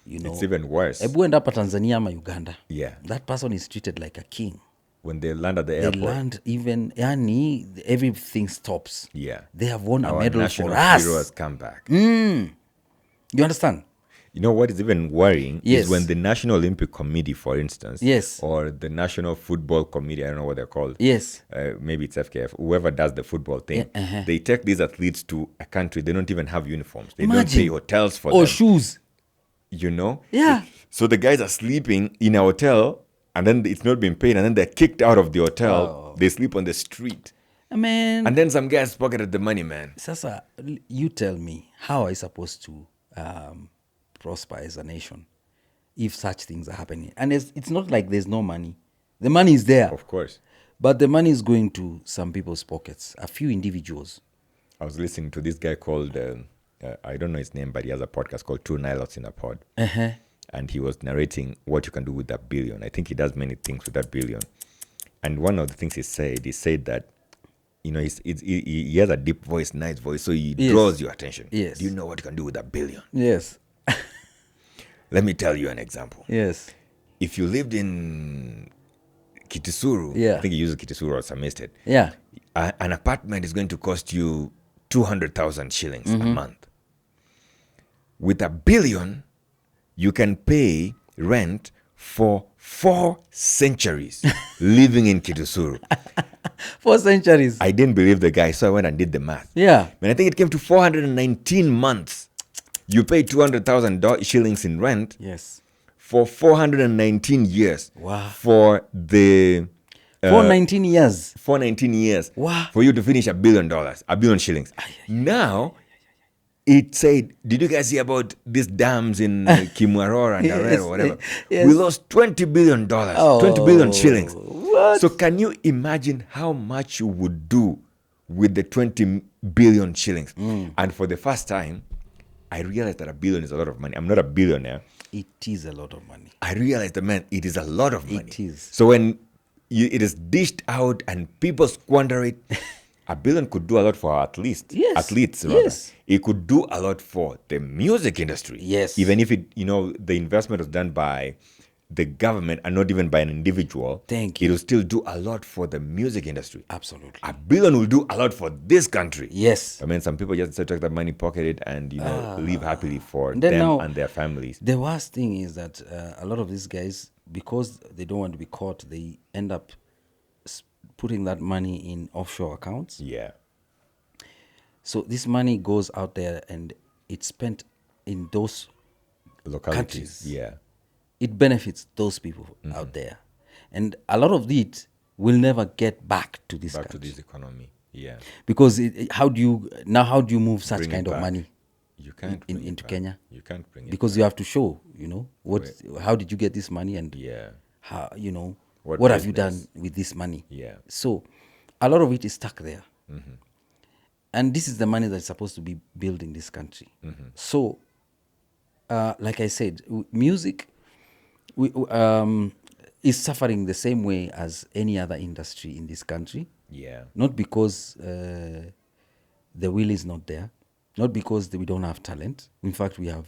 It's even worse. Ebu enda hapa Tanzania ama Uganda. Yeah. That person is treated like a king. When they land at the They airport. land everything stops. Yeah. They have won Our a medal national for us. hero has come back. You understand? You know what is even worrying Yes. is when the National Olympic Committee, for instance, Yes. or the National Football Committee, I don't know what they're called. Yes. Maybe it's FKF, whoever does the football thing. They take these athletes to a country, they don't even have uniforms. They don't pay hotels for or them. shoes. You know? Yeah. So the guys are sleeping in a hotel, and then it's not being paid, and then they're kicked out of the hotel. They sleep on the street. Man. And then some guys pocketed the money, man. Sasa, you tell me, how are you supposed to prosper as a nation if such things are happening? And it's not like there's no money. The money is there. Of course. But the money is going to some people's pockets, a few individuals. I was listening to this guy called, I don't know his name, but he has a podcast called Two Nilots in a Pod. And he was narrating what you can do with that billion. I think he does many things with that billion. And one of the things he said that, he has a deep voice, nice voice, so he draws your attention. Yes. Do you know what you can do with that billion? Yes. Let me tell you an example. Yes. If you lived in Kitisuru, I think he uses Kitisuru or some estate. Yeah. An apartment is going to cost you 200,000 shillings a month. With a billion, you can pay rent for 4 centuries living in Kitisuru. 4 centuries. I didn't believe the guy, so I went and did the math. Yeah. And I think it came to 419 months. You pay 200,000 shillings in rent. Yes. For 419 years. Wow. For the... 419 years. 419 years. Wow. For you to finish $1 billion, $1 billion shillings. Now, it said, did you guys hear about these dams in Kimwarora and Arero or whatever? Yes. We lost $20 billion, 20 billion shillings. What? So can you imagine how much you would do with the 20 billion shillings? And for the first time, I realized that $1 billion is a lot of money. I'm not a billionaire. It is a lot of money. I realized that, man, it is a lot of money. It is. So when it is dished out and people squander it, $1 billion could do a lot for our athletes. Yes. Athletes, rather. Yes. It could do a lot for the music industry. Yes. Even if it, the investment was done by the government and not even by an individual. Thank It you. will still do a lot for the music industry. Absolutely. $1 billion will do a lot for this country. Yes. I mean, some people just take that money, pocket it, and live happily for Then them now, and their families. The worst thing is that a lot of these guys, because they don't want to be caught, they end up putting that money in offshore accounts. Yeah. So this money goes out there and it's spent in those Localities. countries. Yeah. It benefits those people out there. And a lot of it will never get back to this Back to country. this economy. Yeah. Because how do you move such Bring it kind of back. money You can't bring it into back. Kenya? You can't bring it Because you have to show, how did you get this money and Yeah. how, What what have you business? done with this money? Yeah. So a lot of it is stuck there. And this is the money that's supposed to be building this country. So, like I said, music is suffering the same way as any other industry in this country. Yeah. Not because the will is not there, not because we don't have talent. In fact, we have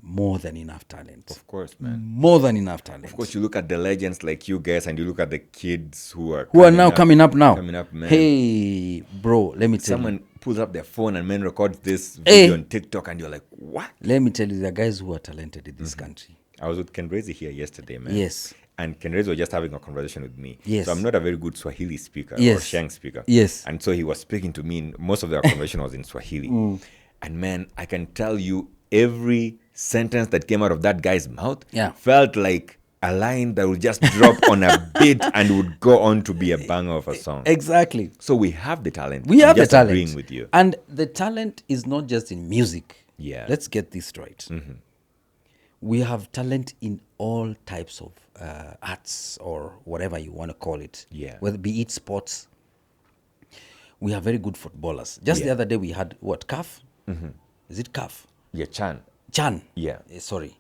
more than enough talent. Of course, man. More than enough talent. Of course, you look at the legends like you guys, and you look at the kids who are now coming up now. Coming up, man. Hey, bro, let me tell you. Someone pulls up their phone and man records this video on TikTok, and you're like, what? Let me tell you, the guys who are talented in this country. I was with Kenrezi here yesterday, man. Yes. And Kenrezi was just having a conversation with me. Yes. So I'm not a very good Swahili speaker or Yes. Sheng speaker. Yes. And so he was speaking to me. Most of the conversation was in Swahili. And man, I can tell you every sentence that came out of that guy's mouth felt like a line that would just drop on a beat and would go on to be a banger of a song. Exactly. So we have the talent. We have I'm just the talent. agreeing with you. And the talent is not just in music. Yeah. Let's get this right. We have talent in all types of arts or whatever you want to call it. Yeah. Whether be it sports. We have very good footballers. Just the other day we had CAF? Is it CAF? Yeah, Chan. Yeah. Sorry.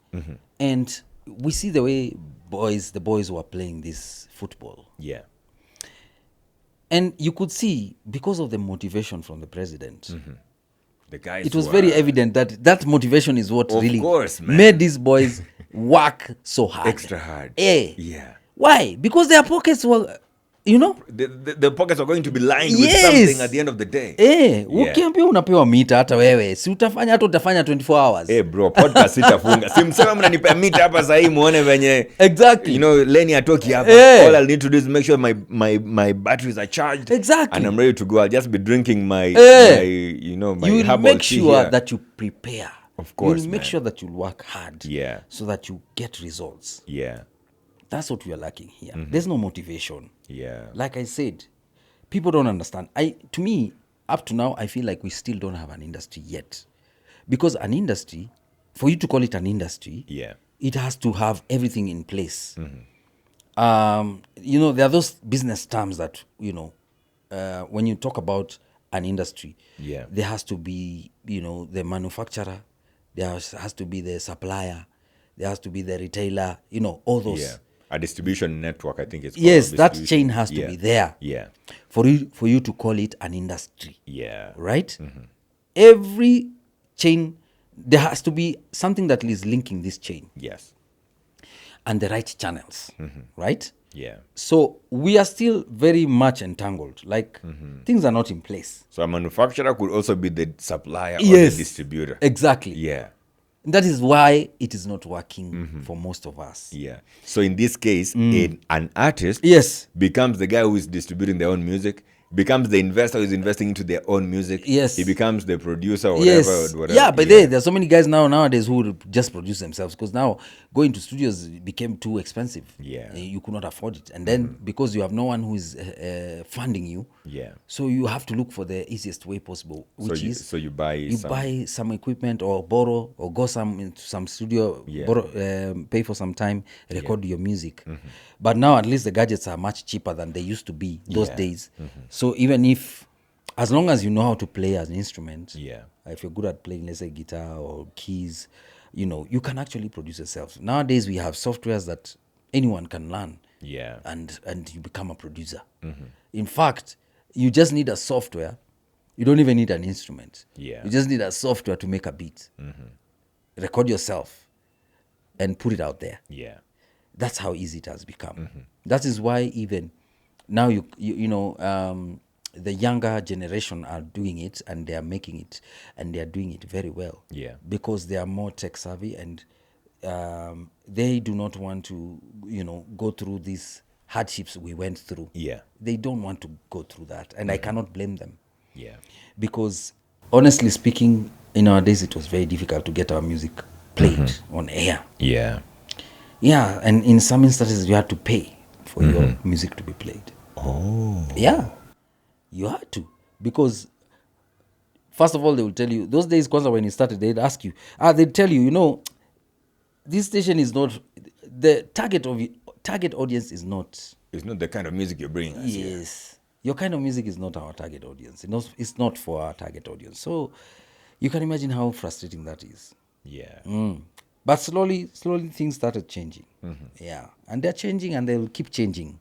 And we see the way the boys were playing this football. Yeah. And you could see, because of the motivation from the president, The guys it was who very are- evident that motivation is what Of really course, man. made these boys work so hard. Extra hard. Yeah. Why? Because their pockets were, The pockets are going to be lined with Yes. something at the end of the day. ukiambia unapewa mita hata wewe si utafanya, hata utafanya 24 hours. Hey bro, podcast sitafunga. Simsema mnanipea mita hapa sasa hii muone venye. Exactly. Lenny atoki hapa. Eh. All I'll need to do is make sure my batteries are charged. Exactly. And I'm ready to go. I'll just be drinking my You will herbal make tea sure here. that you prepare. Of course, You'll make man. sure that you work hard. Yeah. So that you get results. Yeah. That's what we are lacking here. There's no motivation. Yeah. Like I said, people don't understand. To me, up to now, I feel like we still don't have an industry yet. Because an industry, for you to call it an industry, Yeah. it has to have everything in place. There are those business terms that, when you talk about an industry, Yeah. there has to be, the manufacturer, there has to be the supplier, there has to be the retailer, all those. Yeah. A distribution network, I think it's called. Yes, that Distribution. chain has to Yeah. be there Yeah. for you to call it an industry, Yeah. right? Every chain, there has to be something that is linking this chain Yes. and the right channels, right? Yeah. So we are still very much entangled. Like things are not in place. So a manufacturer could also be the supplier or Yes. the distributor. Exactly. Yeah. That is why it is not working for most of us. Yeah. So in this case, an artist Yes. becomes the guy who is distributing their own music, becomes the investor who is investing into their own music. Yes. He becomes the producer or Yes. whatever. Yeah, but there's so many guys nowadays who just produce themselves, because now going to studios became too expensive. Yeah. You could not afford it. And then because you have no one who is funding you, Yeah. so you have to look for the easiest way possible, which is So you buy you some, buy some equipment or borrow or go into some studio, Yeah. borrow, pay for some time, record your music. But now at least the gadgets are much cheaper than they used to be those Yeah. days. So even if, as long as you know how to play as an instrument, Yeah. if you're good at playing, let's say, guitar or keys, you can actually produce yourself. Nowadays we have softwares that anyone can learn. Yeah. And you become a producer. In fact, You just need a software. You don't even need an instrument. Yeah. You just need a software to make a beat. Record yourself and put it out there. Yeah. That's how easy it has become. That is why even now the younger generation are doing it, and they are making it, and they are doing it very well. Yeah. Because they are more tech savvy, and they do not want to, go through these hardships we went through. Yeah. They don't want to go through that, and I cannot blame them. Yeah. Because honestly speaking, in our days it was very difficult to get our music played on air. Yeah. Yeah, and in some instances you had to pay for your music to be played. Oh. Yeah, you had to. Because first of all, they will tell you, those days, Kwanzaa, when you started, they'd ask you, they'd tell you, this station is not, the target audience is not. It's not the kind of music you're bringing us here. Yes. Your kind of music is not our target audience. It's not for our target audience. So you can imagine how frustrating that is. Yeah. But slowly things started changing. Yeah. And they're changing, and they will keep changing.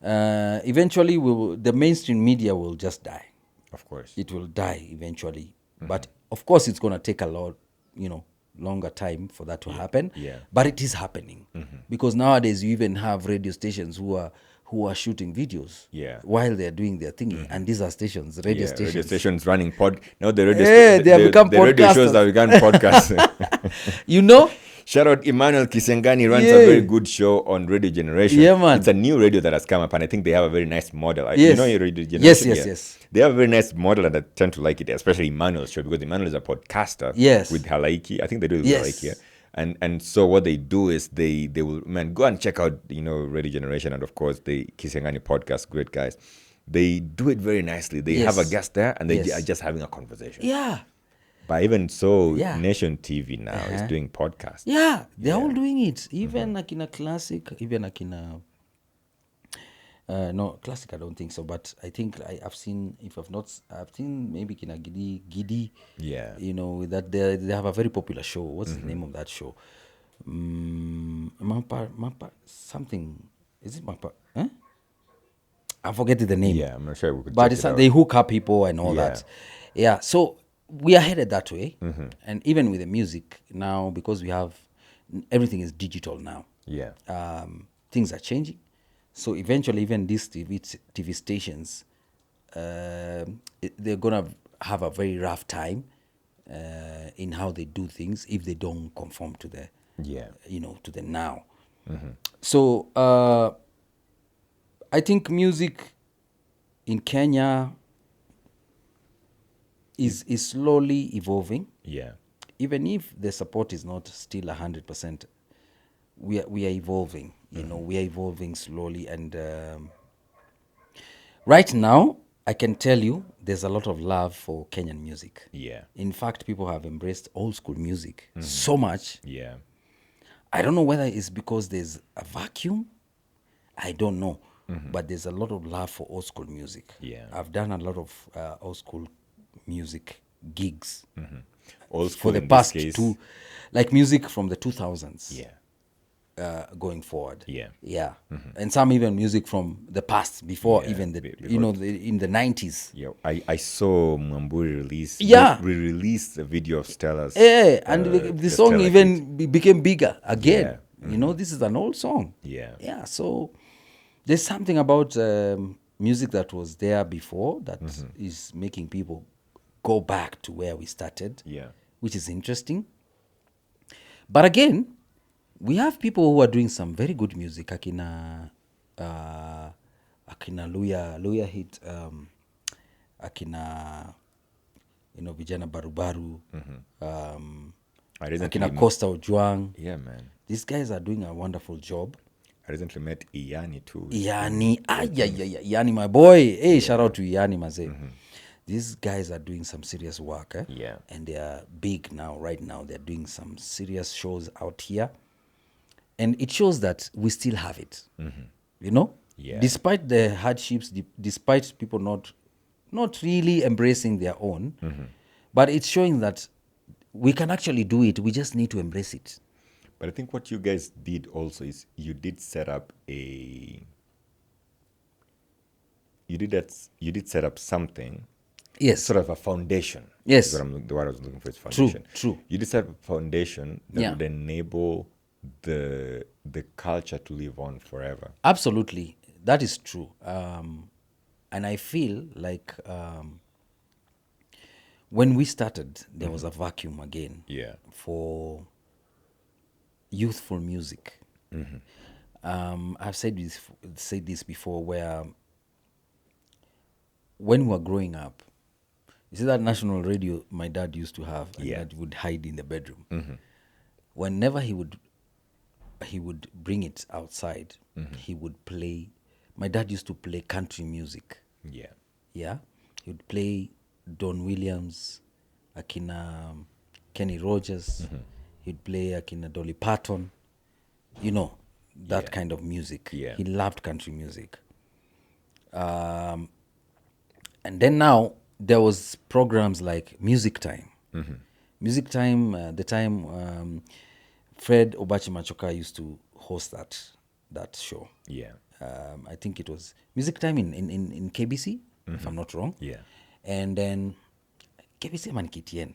Eventually, the mainstream media will just die. Of course. It will die eventually. But of course, it's going to take a lot, longer time for that to happen. Yeah. But it is happening. Because nowadays, you even have radio stations who are shooting videos while they're doing their thingy. And these are stations, radio stations. Radio stations running now the radio they have become the radio shows have become podcasts. Shout out Emmanuel Kisengani runs a very good show on Radio Generation. Yeah, man. It's a new radio that has come up, and I think they have a very nice model. Yes. You know your Radio Generation? Yes. They have a very nice model, and I tend to like it, especially Emmanuel's show, because Emmanuel is a podcaster with Halaiki. I think they do it with Halaiki. And so what they do is they will, go and check out, Radio Generation, and of course the Kisengani podcast, great guys. They do it very nicely. They have a guest there, and they are just having a conversation. Yeah. But even so, Nation TV now is doing podcasts. Yeah, they're all doing it. Even Akina Classic, even Akina... no, Classic I don't think so, but I think I've seen, I've seen maybe Kina Gidi. Yeah. With that, they have a very popular show. What's the name of that show? Mapa, something. Is it Mapa? Huh? I forget the name. Yeah, I'm not sure we could but check it out. They hook up people and all that. Yeah, so we are headed that way. And even with the music now, because everything is digital now. Yeah. Things are changing. So eventually, even these TV stations, they're going to have a very rough time in how they do things if they don't conform to the, to the now. So I think music in Kenya is slowly evolving. Yeah. Even if the support is not still 100%, we are evolving. We are evolving slowly, and right now I can tell you there's a lot of love for Kenyan music. Yeah. In fact, people have embraced old school music so much. Yeah. I don't know whether it's because there's a vacuum. I don't know. But there's a lot of love for old school music. Yeah. I've done a lot of old school music gigs. Old school for the in past this case. like music from the 2000s. Yeah. Going forward. Yeah. And some even music from the past, before even in the 90s. Yeah, I saw Mwamburi release a video of Stella's. Yeah, and the song Stella even became bigger again. This is an old song. Yeah. So there's something about music that was there before that is making people go back to where we started. Yeah. Which is interesting. But again, we have people who are doing some very good music. Akina Luya hit, Akina, Vijana Barubaru, Akina Costa Ojuang. Yeah, man. These guys are doing a wonderful job. I recently met Iyani too. Iyani, my boy. Hey, shout out to Iyani, Maze. These guys are doing some serious work. Yeah. And they are big now, right now. They're doing some serious shows out here. And it shows that we still have it. Yeah. Despite the hardships, despite people not really embracing their own, but it's showing that we can actually do it. We just need to embrace it. But I think what you guys did also is you did set up a you did set up something. Yes. Sort of a foundation. Yes. Is the word I was looking for is foundation. True. You did set up a foundation that Yeah. would enable the culture to live on forever. Absolutely, that is true. And I feel like when we started, there was a vacuum again Yeah. for youthful music. I've said this before, where when we were growing up, you see that national radio my dad used to have, and Yeah. that would hide in the bedroom. Whenever he would bring it outside, he would play. My dad used to play country music. Yeah. Yeah, he would play Don Williams, akina Kenny Rogers. He'd play akina Dolly Parton. You know, that Yeah. kind of music. Yeah. He loved country music. And then now there was programs like Music Time. Music Time, the time Fred Obachi Machoka used to host that show. Yeah. I think it was Music Time in KBC, if I'm not wrong. Yeah. And then KBC and KTN.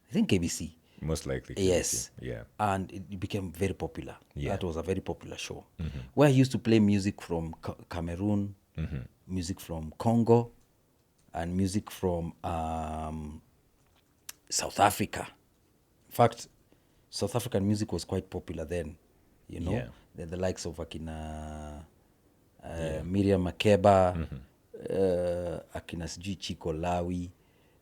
I think KBC. Most likely. Yes. Yeah. And it became very popular. Yeah. That was a very popular show. Where I used to play music from Cameroon, music from Congo, and music from South Africa. In fact, South African music was quite popular then. You know, Yeah. the likes of Akina Miriam Makeba, Akina Sijui Chiko Lawi,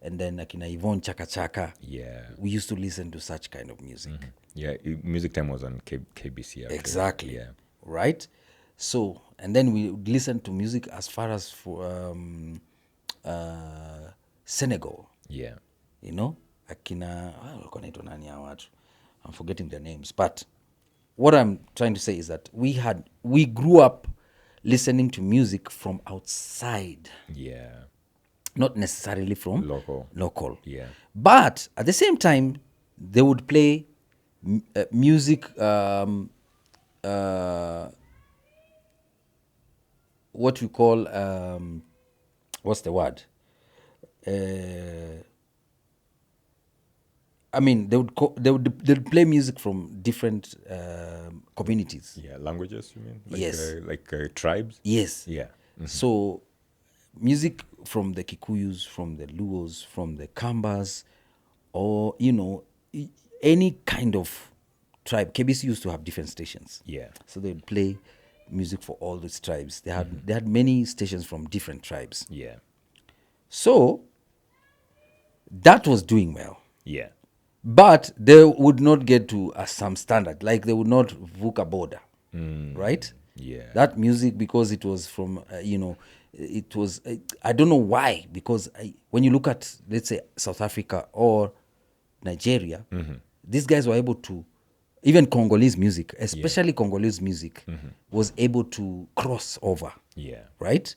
and then Akina Yvonne Chaka Chaka. Yeah. We used to listen to such kind of music. Yeah. Music Time was on KBC. Actually. Exactly. Yeah. Right? So, and then we would listen to music as far as for Senegal. Yeah. You know, akina walikuwa wanaitwa nani hao watu? I'm forgetting their names, but what I'm trying to say is that we grew up listening to music from outside, Yeah. not necessarily from Local. Yeah. But at the same time, they would play music. What we call what's the word? I mean, they would play music from different communities. Yeah. Languages, you mean? Like, Yes. Tribes? Yes. Yeah. So, music from the Kikuyus, from the Luos, from the Kambas, or any kind of tribe. KBC used to have different stations. Yeah. So they would play music for all these tribes. They had many stations from different tribes. Yeah. So that was doing well. Yeah. But they would not get to some standard. Like they would not vook a border. Right? Yeah. That music, because it was from, it was, I don't know why, because when you look at, let's say, South Africa or Nigeria, these guys were able to, even Congolese music, especially Congolese music, was able to cross over. Yeah. Right?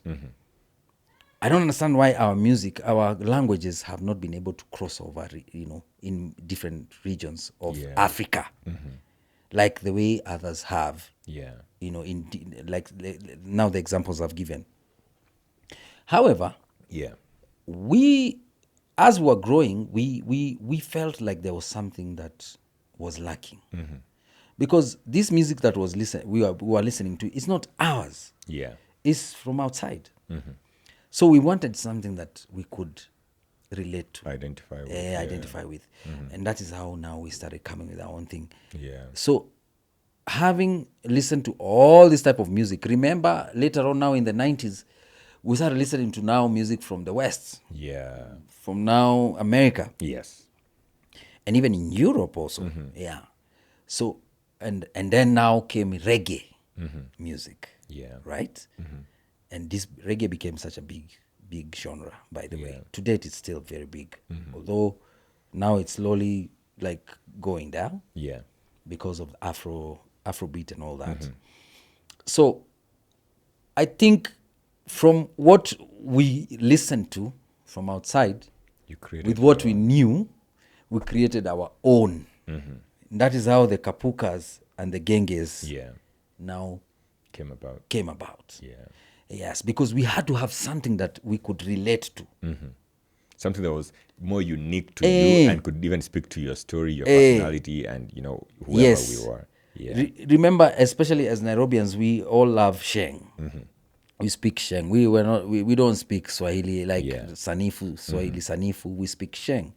I don't understand why our music, our languages have not been able to cross over, in different regions of Africa, like the way others have. Yeah. Like now the examples I've given. However, Yeah. as we were growing, we felt like there was something that was lacking, because this music that we were listening to is not ours. Yeah. It's from outside. So we wanted something that we could relate to, Identify with. and that is how now we started coming with our own thing. Yeah. So, having listened to all this type of music, remember later on now in the 90s, we started listening to now music from the West, Yeah. from now America, Yes. and even in Europe also. Yeah. So, and then now came reggae music. Yeah. Right? And this reggae became such a big genre, by the way. Yeah. To date, it's still very big, although now it's slowly like going down. Yeah. Because of Afrobeat and all that. So I think from what we listened to from outside, with what we knew, we created our own. That is how the Kapukas and the Genges now came about. came about. Yeah. Yes, because we had to have something that we could relate to. Something that was more unique to you and could even speak to your story, your personality, and whoever we were. Yeah. Remember, especially as Nairobians, we all love Sheng. We speak Sheng. We don't speak Swahili like Sanifu, Swahili Sanifu. We speak Sheng.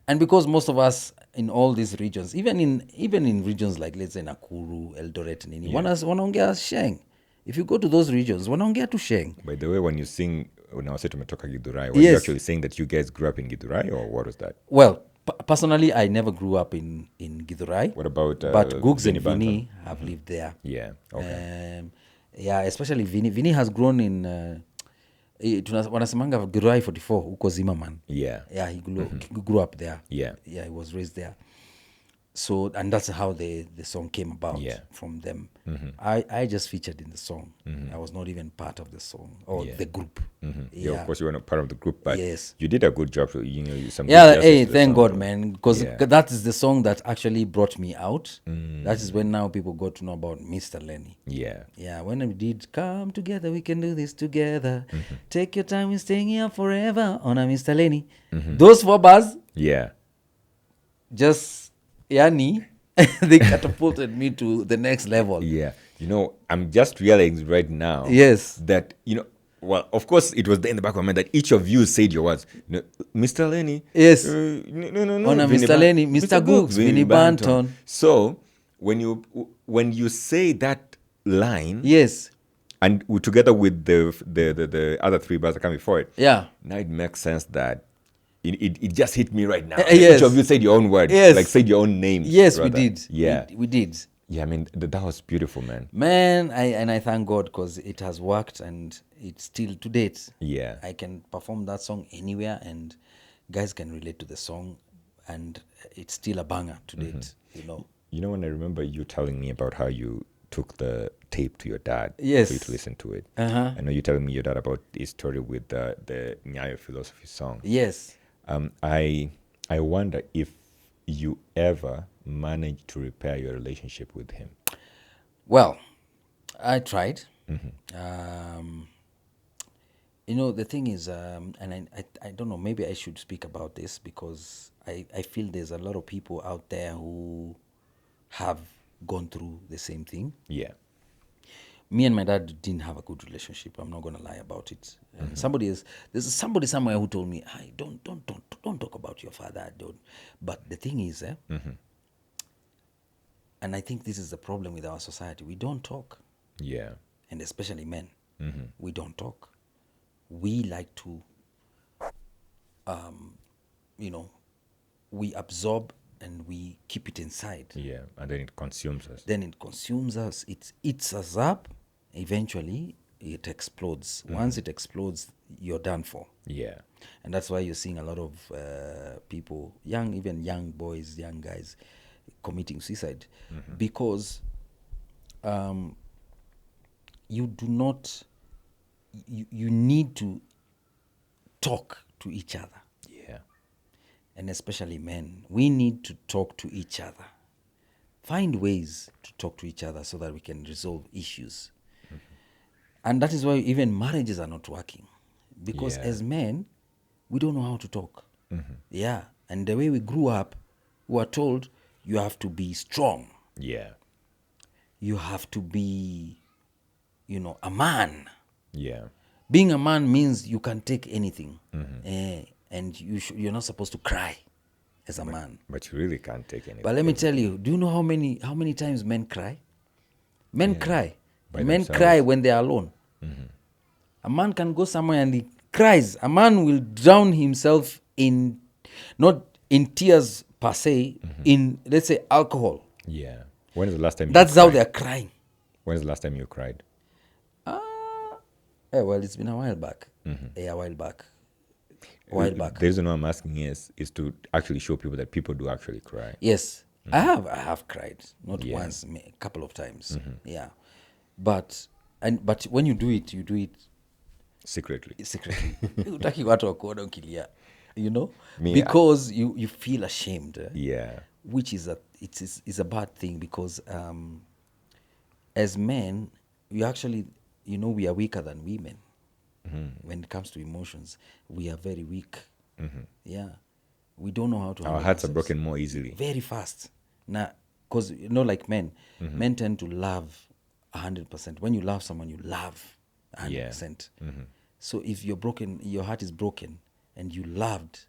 And because most of us in all these regions, even in regions like, let's say, Nakuru, Eldoret, Nini, wanaongea Sheng. If you go to those regions, wanaongea to Sheng. By the way, when you sing, when I said tumetoka Githurai, were you actually saying that you guys grew up in Githurai, or what was that? Well, personally, I never grew up in Githurai. What about but Googs and Vinnie have lived there. Yeah, okay. Especially Vinnie. Vinnie has grown in wanasemanga Githurai 44 huko Zimmerman. Yeah. Yeah, he grew up there. Yeah. Yeah, he was raised there. So, and that's how the song came about from them. I just featured in the song. I was not even part of the song or the group. Yeah, of course you were not part of the group, but yes, you did a good job. Some thank God, man, because that is the song that actually brought me out. That is when now people got to know about Mr. Lenny. Yeah, when we did Come Together, We Can Do This Together. Take your time, we're staying here forever on a Mr. Lenny. Those 4 bars, just Yani, they catapulted me to the next level. Yeah. I'm just realizing right now that, well, of course, it was there in the back of my mind that each of you said your words. Mr. Lenny. Yes. No. On a Mr. Lenny, Mr. Googs, Vinnie Banton. So, when you say that line. Yes. And together with the other 3 bars that come before it. Yeah. Now it makes sense that it just hit me right now. Yes. Each of you said your own word. Yes. Like said your own names. Yes, rather. we did. Yeah. We did. Yeah, I mean, that was beautiful, man. Man, I thank God because it has worked and it's still to date. Yeah. I can perform that song anywhere and guys can relate to the song and it's still a banger to date, When I remember you telling me about how you took the tape to your dad for you to listen to it. I know you telling me your dad about his story with the Nyayo philosophy song. Yes. I wonder if you ever managed to repair your relationship with him. Well, I tried. The thing is, and I don't know, maybe I should speak about this because I feel there's a lot of people out there who have gone through the same thing. Yeah. Me and my dad didn't have a good relationship. I'm not gonna lie about it. And there's somebody somewhere who told me, "Hey, don't talk about your father." Don't. But the thing is, and I think this is the problem with our society. We don't talk. Yeah. And especially men, we don't talk. We like to, we absorb and we keep it inside. Yeah, and then it consumes us. It eats us up. Eventually, it explodes. Once it explodes, you're done for. Yeah. And that's why you're seeing a lot of people, even young boys, young guys, committing suicide. Because you do not, you need to talk to each other. Yeah. And especially men, we need to talk to each other. Find ways to talk to each other so that we can resolve issues. And that is why even marriages are not working. Because as men, we don't know how to talk. Yeah. And the way we grew up, we were told you have to be strong. Yeah. You have to be, a man. Yeah. Being a man means you can take anything. And you're not supposed to cry as a man. But you really can't take anything. But let me tell you, do you know how many times men cry? Men cry. Men themselves. cry when they are alone. A man can go somewhere and he cries. A man will drown himself in, not in tears per se, in, let's say, alcohol. Yeah. When is the last time That's how they're crying. When is the last time you cried? Well, it's been a while back. A while back. The reason why I'm asking is to actually show people that people do actually cry. Yes. I have cried. Not once, a couple of times. Yeah. But when you do it secretly. Utaki watu wakuona ukilia, Me, because you feel ashamed. Yeah. Which is a bad thing because as men, we actually we are weaker than women when it comes to emotions. We are very weak. Yeah, we don't know how to. Our hearts are broken more easily. Very fast. Now, because like men, men tend to love 100%. When you love someone, you love 100%. So if you're broken, your heart is broken, and you loved,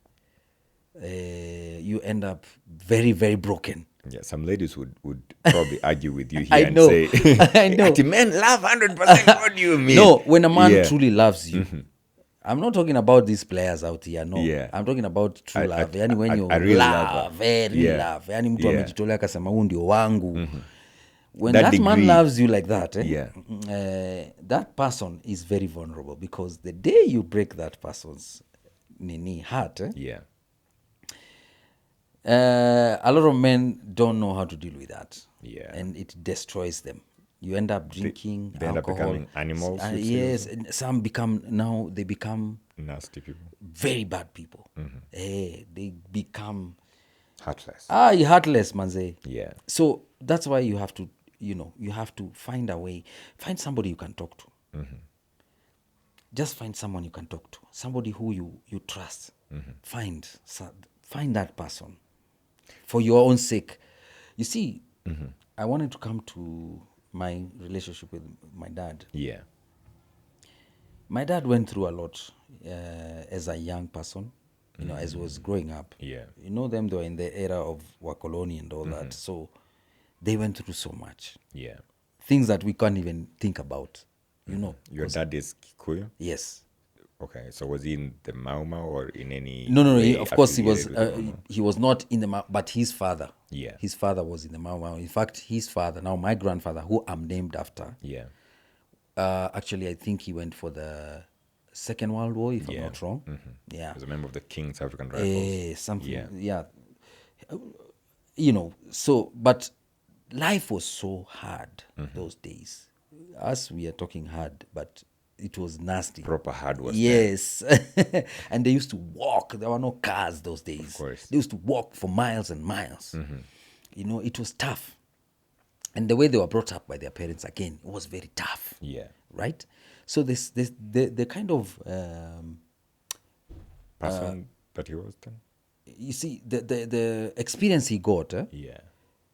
you end up very, very broken. Yeah, some ladies would probably argue with you here I and know. say, I know. men love 100%. What do you mean? No, when a man truly loves you, I'm not talking about these players out here. No, I'm talking about true love. Yani when you real love, very love. Yani mtu amejitolea akasema huu ndio wangu. When that man loves you like that, that person is very vulnerable, because the day you break that person's heart, a lot of men don't know how to deal with that. And it destroys them. You end up drinking they alcohol. End up becoming animals. Yes, and some become nasty people, very bad people. They become heartless. Heartless, manze. Yeah. So that's why you have to, you have to find a way. Find somebody you can talk to. Just find someone you can talk to. Somebody who you trust. Find that person for your own sake. You see, I wanted to come to my relationship with my dad. Yeah. My dad went through a lot as a young person, as he was growing up. Yeah. They were in the era of Wakoloni and all that. So they went through so much. Yeah. Things that we can't even think about, Your dad is Kikuyu? Yes. Okay, so was he in the Mau Mau or in any No, way of course he was. affiliated with He was not in the Mau, but his father. Yeah. His father was in the Mau Mau. In fact, his father, now my grandfather, who I'm named after. Yeah. Actually, I think he went for the Second World War, if I'm not wrong. Yeah. He was a member of the King's African Rifles. Something. Yeah. So, but life was so hard those days. Us, we are talking hard, but it was nasty. Proper hard was Yes. And they used to walk. There were no cars those days. Of course. They used to walk for miles and miles. It was tough. And the way they were brought up by their parents, again, it was very tough. Yeah. Right? So the kind of... person that he was then? You see, the experience he got, Yeah.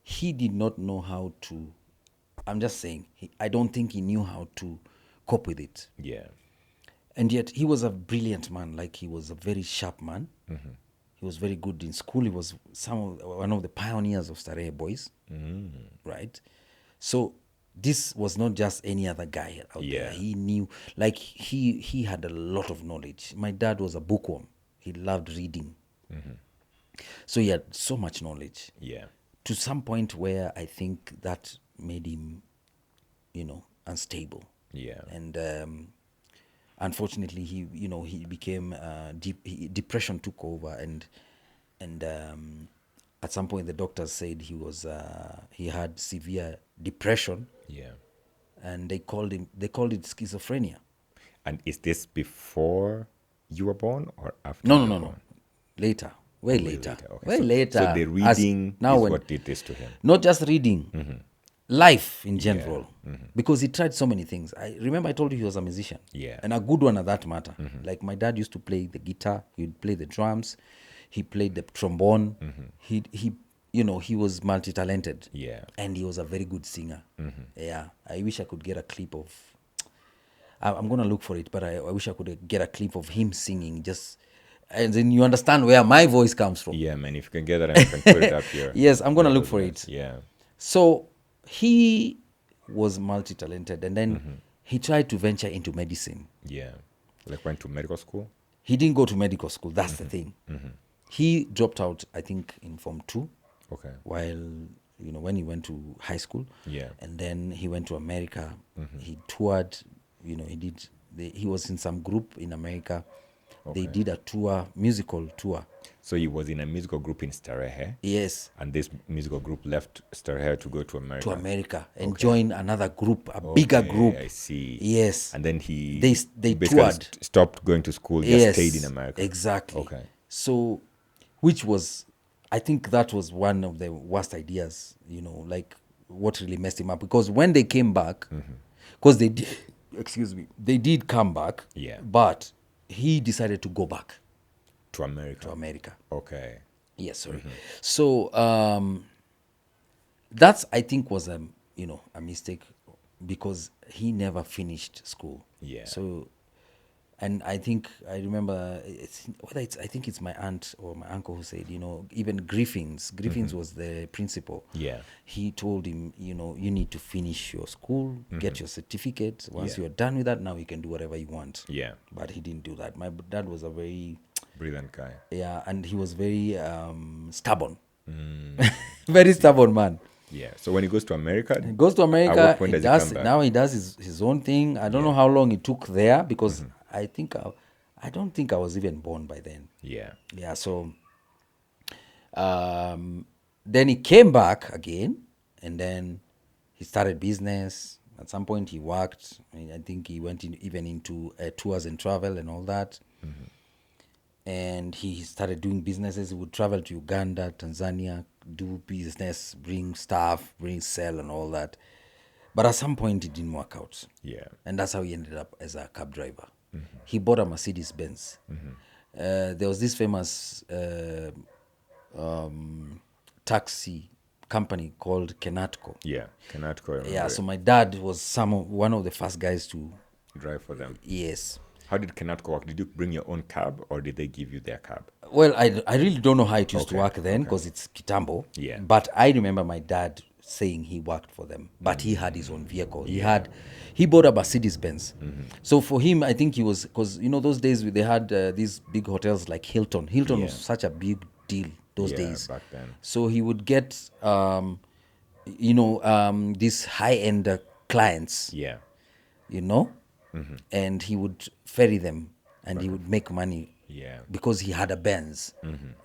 he did not know how to... I'm just saying, I don't think he knew how to cope with it. Yeah. And yet he was a brilliant man. Like, he was a very sharp man. He was very good in school. He was one of the pioneers of Starehe Boys. Right? So this was not just any other guy out there. He knew, like, he had a lot of knowledge. My dad was a bookworm. He loved reading. So he had so much knowledge. Yeah. To some point where I think that made him, unstable. Yeah. And unfortunately, he became depression took over, and at some point the doctors said he had severe depression. Yeah. And they called it schizophrenia. And is this before you were born or after? No. Later. Way later. Okay. Way later. So the reading what did this to him? Not just reading. Life in general. Because he tried so many things. I remember I told you he was a musician. Yeah. And a good one at that matter. Like, my dad used to play the guitar. He would play the drums. He played the trombone. He was multi-talented. Yeah. And he was a very good singer. Yeah. I wish I could get a clip of... I'm going to look for it, but I wish I could get a clip of him singing, just... And then you understand where my voice comes from. Yeah, man. If you can get that, and you can put it up here. Yes, I'm going to look for it. Yeah. So he was multi-talented, and then he tried to venture into medicine. Yeah. Like, went to medical school? He didn't go to medical school. That's the thing. He dropped out, I think, in Form 2. Okay. While, when he went to high school. Yeah. And then he went to America. He toured. He was in some group in America. Okay. They did a musical tour. So he was in a musical group in Starehe? Yes. And this musical group left Starehe to go to America? And join another group, bigger group. I see. Yes. And then he they toured. Stopped going to school, just stayed in America. Exactly. Okay. So, which was, I think that was one of the worst ideas, like what really messed him up. Because when they came back, because excuse me, they did come back. Yeah. But he decided to go back To America. to America. Okay. Yes, sorry. So that's, I think, was a mistake, because he never finished school. Yeah. So, and I think I remember I think it's my aunt or my uncle who said, even Griffins was the principal. Yeah. He told him, you need to finish your school, get your certificate. Once you're done with that, now you can do whatever you want. Yeah. But he didn't do that. My dad was a very Brilliant guy. yeah, and he was very stubborn. Very stubborn man. Yeah. So when he goes to America, He goes to at America. what point does he come back? Now he does his own thing. I don't know how long it took there, because I don't think I was even born by then. Yeah. Yeah. So then he came back again, and then he started business. At some point he worked. I think he went even into tours and travel and all that. And he started doing businesses. He would travel to Uganda, Tanzania, do business, bring stuff, sell and all that. But at some point it didn't work out. Yeah. And that's how he ended up as a cab driver. He bought a Mercedes Benz. There was this famous taxi company called Kenatco. Yeah. Cannot call Yeah, so my dad was one of the first guys to, drive for them. yes. How did Cannot work? Did you bring your own cab or did they give you their cab? Well, I really don't know how it used to work then, because it's Kitambo. Yeah. But I remember my dad saying he worked for them, but he had his own vehicle. He bought a Mercedes Benz. So for him, I think he was, because those days they had these big hotels like Hilton. Hilton was such a big deal those days. Back then. So he would get these high-end clients. Yeah. And he would ferry them, and he would make money. Yeah. Because he had a Benz.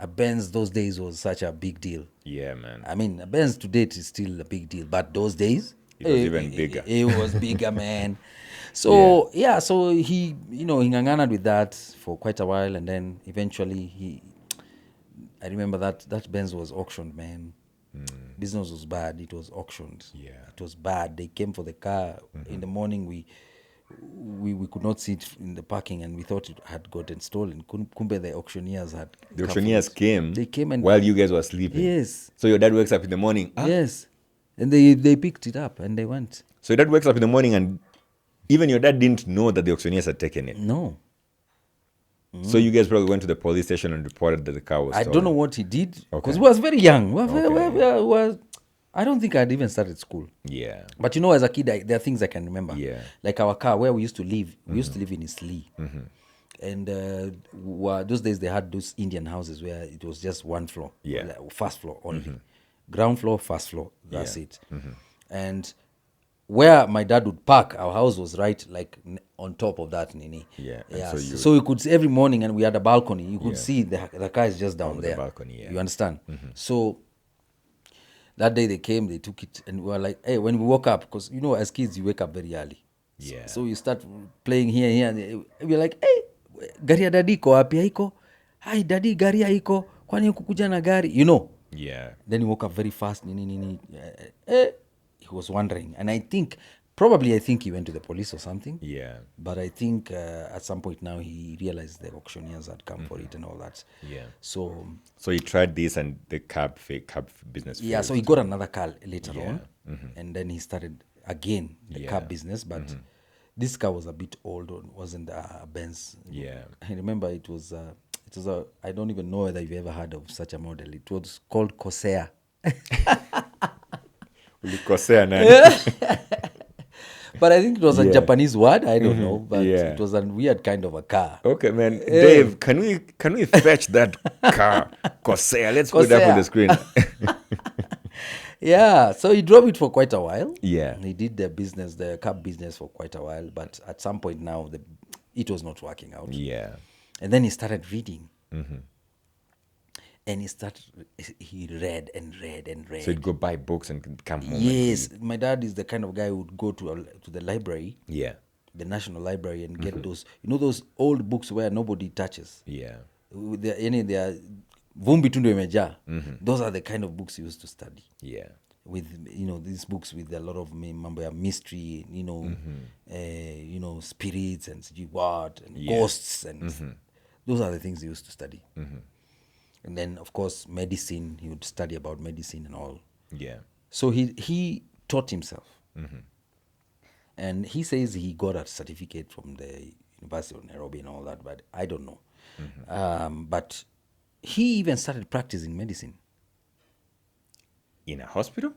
A Benz those days was such a big deal. Yeah, man. I mean, a Benz to date is still a big deal, but those days It was even bigger. It was bigger, man. So so he he nganganaed with that for quite a while, and then eventually I remember that Benz was auctioned, man. Business was bad. It was auctioned. Yeah. It was bad. They came for the car in the morning. We could not sit in the parking, and we thought it had gotten stolen. Kumbe the auctioneers had. The auctioneers came. They came and while you guys were sleeping. Yes. So your dad wakes up in the morning. Yes, and they picked it up and they went. So your dad wakes up in the morning and even your dad didn't know that the auctioneers had taken it. No. So you guys probably went to the police station and reported that the car was stolen. I don't know what he did, because Okay. we was very young. I don't think I'd even started school. Yeah. But as a kid, there are things I can remember. Yeah. Like our car, where we used to live. We used to live in Isli. And those days they had those Indian houses where it was just one floor. Yeah. Like first floor only. Ground floor, first floor. That's it. And where my dad would park, our house was right like on top of that, Nini. Yeah. And Yeah. so So we could see every morning, and we had a balcony. You could see the car is just down the there. balcony, yeah. You understand? So that day they came, they took it, and we were like, hey, when we woke up, because as kids you wake up very early. Yeah. So you start playing here, and we're like, hey, gari ya dadi iko wapi? Haiko? Hi daddy, gari haiko? Kwani kukuja na gari? Yeah. Then he woke up very fast. He was wondering, and I think he went to the police or something. Yeah. But I think at some point now he realized the auctioneers had come for it and all that. Yeah. So So he tried this and the cab business. yeah, so he got another car later on, and then he started again the cab business. But this car was a bit old, wasn't a Benz. Yeah. I remember it was a. I don't even know whether you've ever heard of such a model. It was called Corsair. Ulikosea nani? But I think it was a Japanese word. I don't know, but Yeah. it was a weird kind of a car. Okay, man. Dave, can we fetch that car? Corsair. Let's put it up on the screen. Yeah, so he drove it for quite a while. Yeah. He did the cab business for quite a while, but at some point now, it was not working out. Yeah. And then he started reading. And he read and read and read. So he'd go buy books and come home. Yes, my dad is the kind of guy who would go to the library, Yeah. the National Library, and get those, those old books where nobody touches. Yeah. They are vumbi tu ndio imejaa. Those are the kind of books he used to study. Yeah. with these books with a lot of mambo ya mystery, spirits and what and ghosts and those are the things he used to study. And then of course medicine, he would study about medicine and all. Yeah. So he taught himself. And he says he got a certificate from the University of Nairobi and all that, but I don't know. But he even started practicing medicine. In a hospital?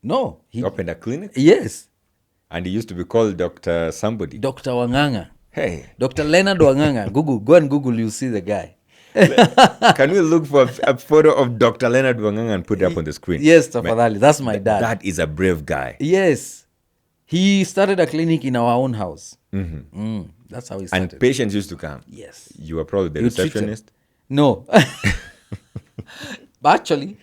No. He opened a clinic? Yes. And he used to be called Dr. somebody. Dr. Wang'ang'a. Hey. Dr. Leonard Wang'ang'a. Go and Google, you'll see the guy. Can we look for a photo of Dr. Leonard Wang'ang'a and put it up on the screen? Yes, Tafadhali. That's my dad. That is a brave guy. Yes. He started a clinic in our own house. That's how he started. And patients used to come? Yes. You were probably the You treat receptionist? No. But actually,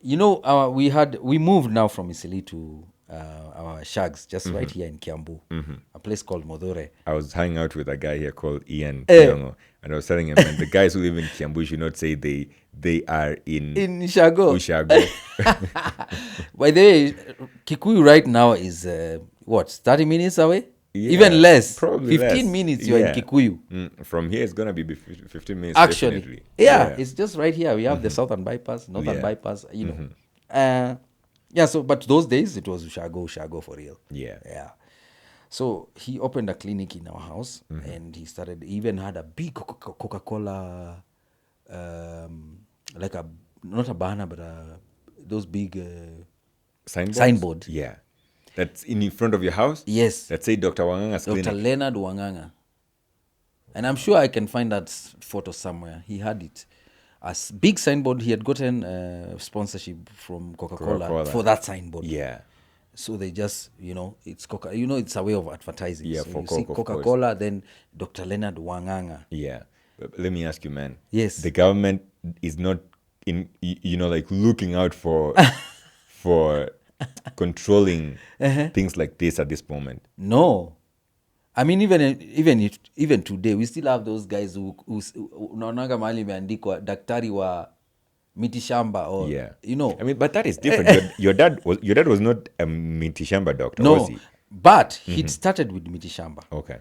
we moved now from Isili to our shags, just right here in Kiambu, a place called Modore. I was hanging out with a guy here called Ian Kiongo, and I was telling him, man, the guys who live in Kiambu should not say they are in Ushago. By the way, Kikuyu right now is 30 minutes away? Yeah, even less. Probably 15 less. minutes you're in Kikuyu. From here, it's going to be 15 minutes. Actually. Definitely. Yeah, it's just right here. We have the southern bypass, northern bypass, so, but those days, it was Ushago for real. Yeah. So he opened a clinic in our house, and he even had a big Coca-Cola, like not a banner, but those big signboard. Yeah. That's in front of your house? Yes. Let's say Dr. Wang'ang'a's clinic. Dr. Leonard Wang'ang'a. And I'm sure I can find that photo somewhere. He had it. A big signboard. He had gotten sponsorship from Coca-Cola for that signboard. Yeah. So they just, it's it's a way of advertising. Yeah, so for you see Coca-Cola, then Dr. Leonard Wang'ang'a. Yeah. Let me ask you, man. Yes. The government is not looking out for controlling things like this at this moment. No. I mean, even today, we still have those guys who unaonaga mahali imeandikwa daktari wa mitishamba or, I mean, but that is different. your dad was not a mitishamba doctor, was he? But he'd started with mitishamba. Okay.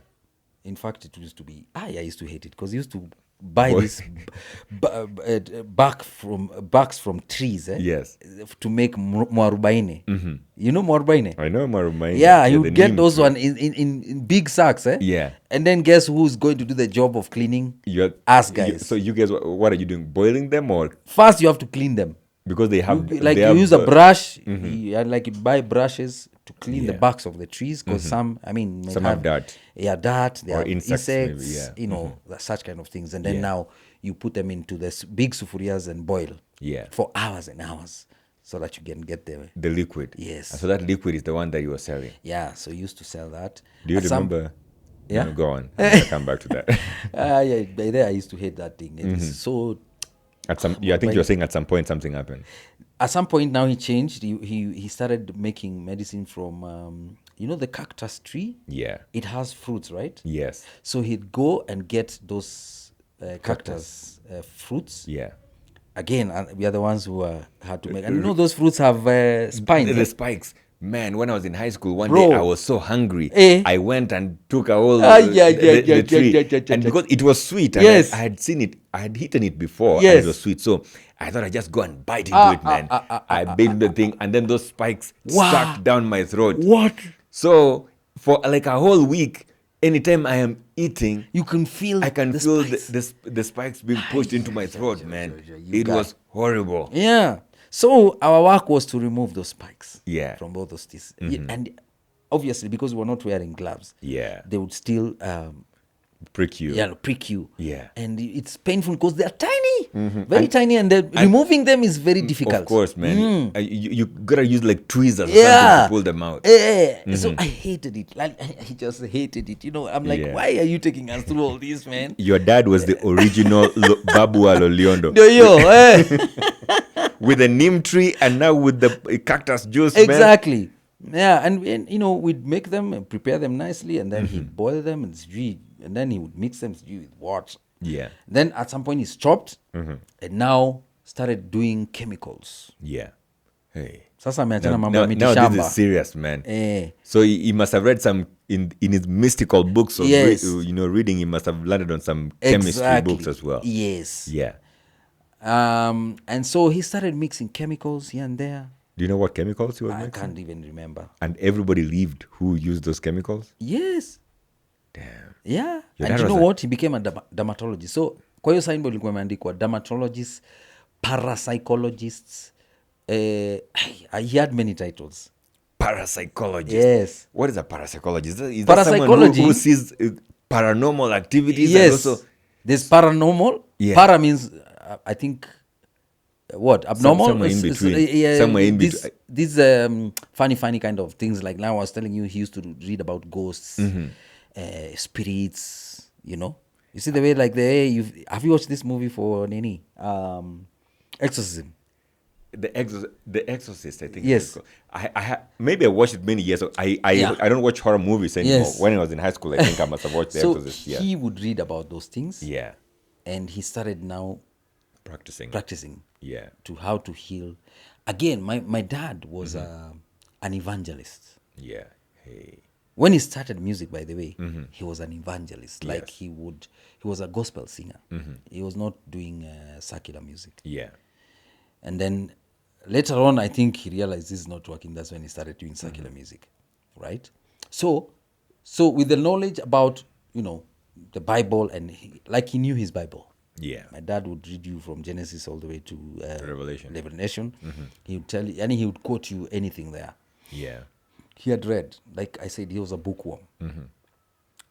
In fact, it used to be, I used to hate it because he used to buy this barks from trees. Yes. To make mwarubaine. You know mwarubaine? I know mwarubaine. Yeah, you would get those one in big sacks. Yeah. And then guess who's going to do the job of cleaning? Us guys. So you guys, what are you doing? Boiling them or? First, you have to clean them. Because they have... You use a brush. You buy brushes to clean the barks of the trees because some have dirt. Yeah, dirt. They have insects maybe, such kind of things. And then now you put them into the big sufurias and boil for hours and hours so that you can get the liquid. Yes. And so that liquid is the one that you were selling. Yeah, so you used to sell that. Do you remember? Yeah. No, go on. I'll come back to that. By there I used to hate that thing. It's so... I think you were saying at some point something happened. At some point now he changed. He started making medicine from, the cactus tree? Yeah. It has fruits, right? Yes. So he'd go and get those cactus fruits. Yeah. Again, we are the ones who had to make. And those fruits have spines. The spikes. Man, when I was in high school, one day I was so hungry. I went and took a whole the tree. And because it was sweet, and I had seen it, I had eaten it before, and it was sweet. So I thought I'd just go and bite into it, man. I bit the thing, and then those spikes stuck down my throat. What? So for like a whole week, anytime I am eating, I can feel the spikes being pushed into my throat, man. It was horrible. Yeah. So our work was to remove those spikes from both those teeth. And obviously, because we were not wearing gloves, they would still prick you. Yeah, prick you. Yeah. And it's painful because they're tiny, very tiny, and removing them is very difficult. Of course, man. You gotta use like tweezers or something to pull them out. So I hated it. I just hated it. I'm like, why are you taking us through all this, man? Your dad was the original Babu Aloliondo. With the neem tree and now with the cactus juice, exactly. Man. Yeah, and we'd make them and prepare them nicely, and then he'd boil them and then he would mix them with what. Yeah. Then at some point he stopped and now started doing chemicals. Yeah. Hey. Sasa ameachana mambo ya miti Now this shamba. is serious, man. So he must have read some in his mystical books of reading. He must have landed on some chemistry books as well. Yes. Yeah. And so he started mixing chemicals here and there. Do you know what chemicals he was I mixing? can't even remember. And everybody lived who used those chemicals? Yes. Damn. Yeah. Your And dad you know was what? He became a dermatologist. So kwa hiyo signboard ilikuwa imeandikwa dermatologists, parapsychologists. He had many titles. Parapsychologist. Yes. What is a parapsychologist? Is that Parapsychology, someone who sees paranormal activities? Yes. And also, there's paranormal. Yeah. Para means, I think, what? Abnormal? Somewhere in between. Somewhere in between. These funny kind of things. Like now I was telling you, he used to read about ghosts, spirits, you know. You see the way, like, have you watched this movie for Nini? Exorcism. The Exorcist, I think. Yes. Maybe I watched it many years ago. I don't watch horror movies anymore. Yes. When I was in high school, I think I must have watched The So Exorcist. Yeah. he would read about those things. Yeah. And he started now Practicing. Yeah. to how to heal. Again, my dad was an evangelist. Yeah. Hey. When he started music, by the way, he was an evangelist. Like he was a gospel singer. He was not doing secular music. Yeah. And then later on, I think he realized this is not working. That's when he started doing secular music, right? So with the knowledge about, the Bible, and he knew his Bible. Yeah. My dad would read you from Genesis all the way to Revelation. He would tell you, and he would quote you anything there. Yeah. He had read. Like I said, he was a bookworm.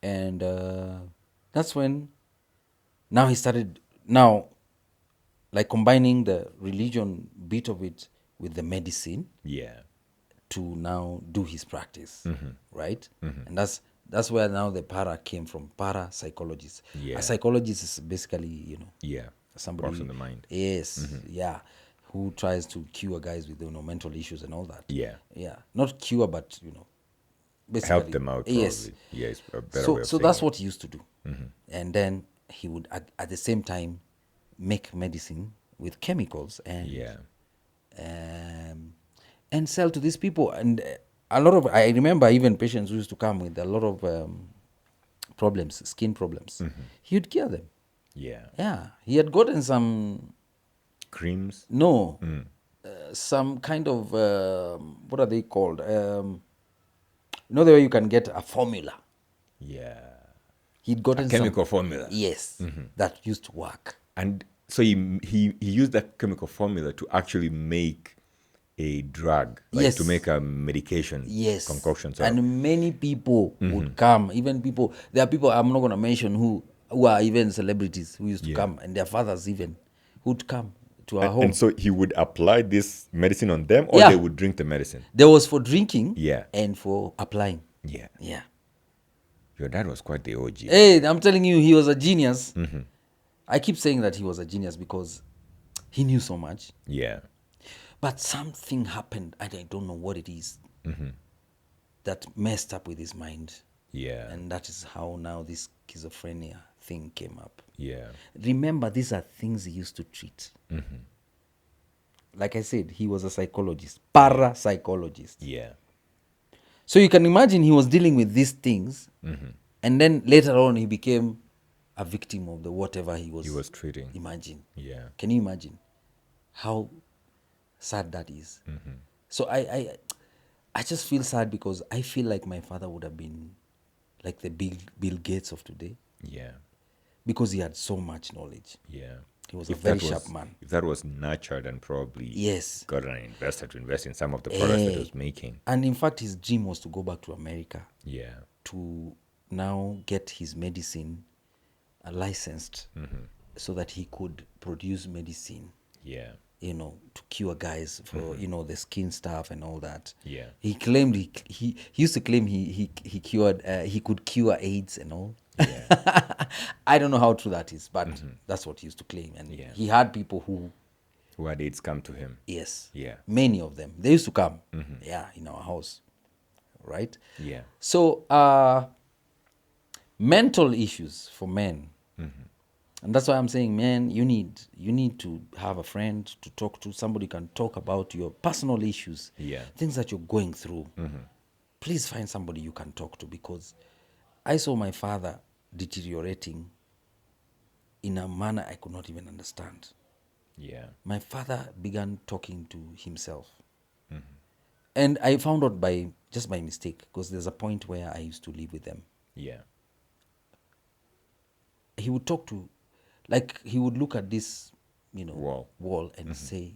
And that's when now he started, like combining the religion bit of it with the medicine. Yeah. To now do his practice, right? And that's where now the para came from, parapsychologist. Yeah. A psychologist is basically, Yeah. somebody Works on the mind. Yes, yeah, who tries to cure guys with mental issues and all that. Yeah. Yeah, not cure, but basically Help them out. Probably. Yes. Yeah, it's a better way of So saying that's it. what he used to do, and then he would at the same time make medicine with chemicals and sell to these people. And a lot of, I remember even patients who used to come with a lot of problems, skin problems. He would cure them. Yeah. Yeah, he had gotten some Creams. some kind of what are they called? The way you can get a formula. Yeah. He'd gotten Chemical some, formula. yes, that used to work. And so he used that chemical formula to actually make a drug, like Yes. to make a medication Yes. concoction. So And many people would come. Even people, there are people I'm not going to mention who are even celebrities who used to come, and their fathers even who'd come to our home. and so he would apply this medicine on them, or Yeah. they would drink the medicine. There was for drinking Yeah. and for applying. Yeah. Yeah. Your dad was quite the OG. Hey, I'm telling you, he was a genius. I keep saying that he was a genius because he knew so much. Yeah. But something happened, and I don't know what it is, that messed up with his mind. Yeah. And that is how now this schizophrenia thing came up. Yeah. Remember, these are things he used to treat. Like I said, he was a psychologist, parapsychologist. Yeah. So you can imagine he was dealing with these things, and then later on he became a victim of the whatever he was treating. Imagine. Yeah. Can you imagine how sad that is? So I just feel sad because I feel like my father would have been like the Bill Gates of today, Yeah. because he had so much knowledge. Yeah. He was a very sharp man. If that was nurtured and probably Yes. got an investor to invest in some of the products that he was making. And in fact, his dream was to go back to America Yeah. to now get his medicine licensed so that he could produce medicine, Yeah. to cure guys for, the skin stuff and all that. Yeah. He claimed he used to claim he cured, he could cure AIDS and all. Yeah. I don't know how true that is, but that's what he used to claim. And Yeah. he had people who, Who had AIDS come to him. yes, Yeah. many of them, they used to come, in our house, right? Yeah. So mental issues for men, And that's why I'm saying, man, you need to have a friend to talk to, somebody can talk about your personal issues, things that you're going through. Please find somebody you can talk to, because I saw my father deteriorating in a manner I could not even understand. My father began talking to himself. And I found out by mistake, because there's a point where I used to live with them. He would talk to, like, he would look at this, wall and say,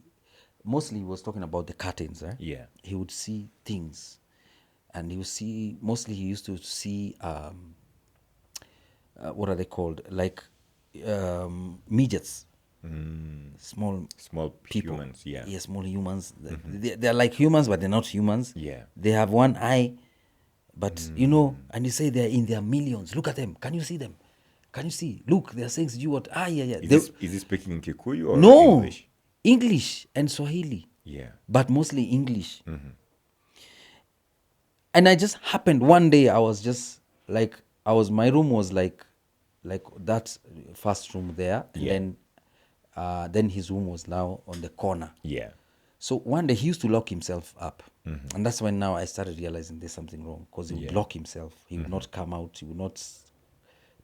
mostly he was talking about the curtains, right? He would see things, and he used to see, what are they called? Like, midgets. Small people. Humans, small humans. They're like humans, but they're not humans. They have one eye, but and you say they're in their millions. Look at them. Can you see them? Can you see? Look, they're saying what? Is he speaking in Kikuyu or no, English? English and Swahili. But mostly English. And I just happened one day, I was just like, my room was like that first room there, and then his room was now on the corner. So one day he used to lock himself up, and that's when now I started realizing there's something wrong, because he would lock himself. He would not come out. He would not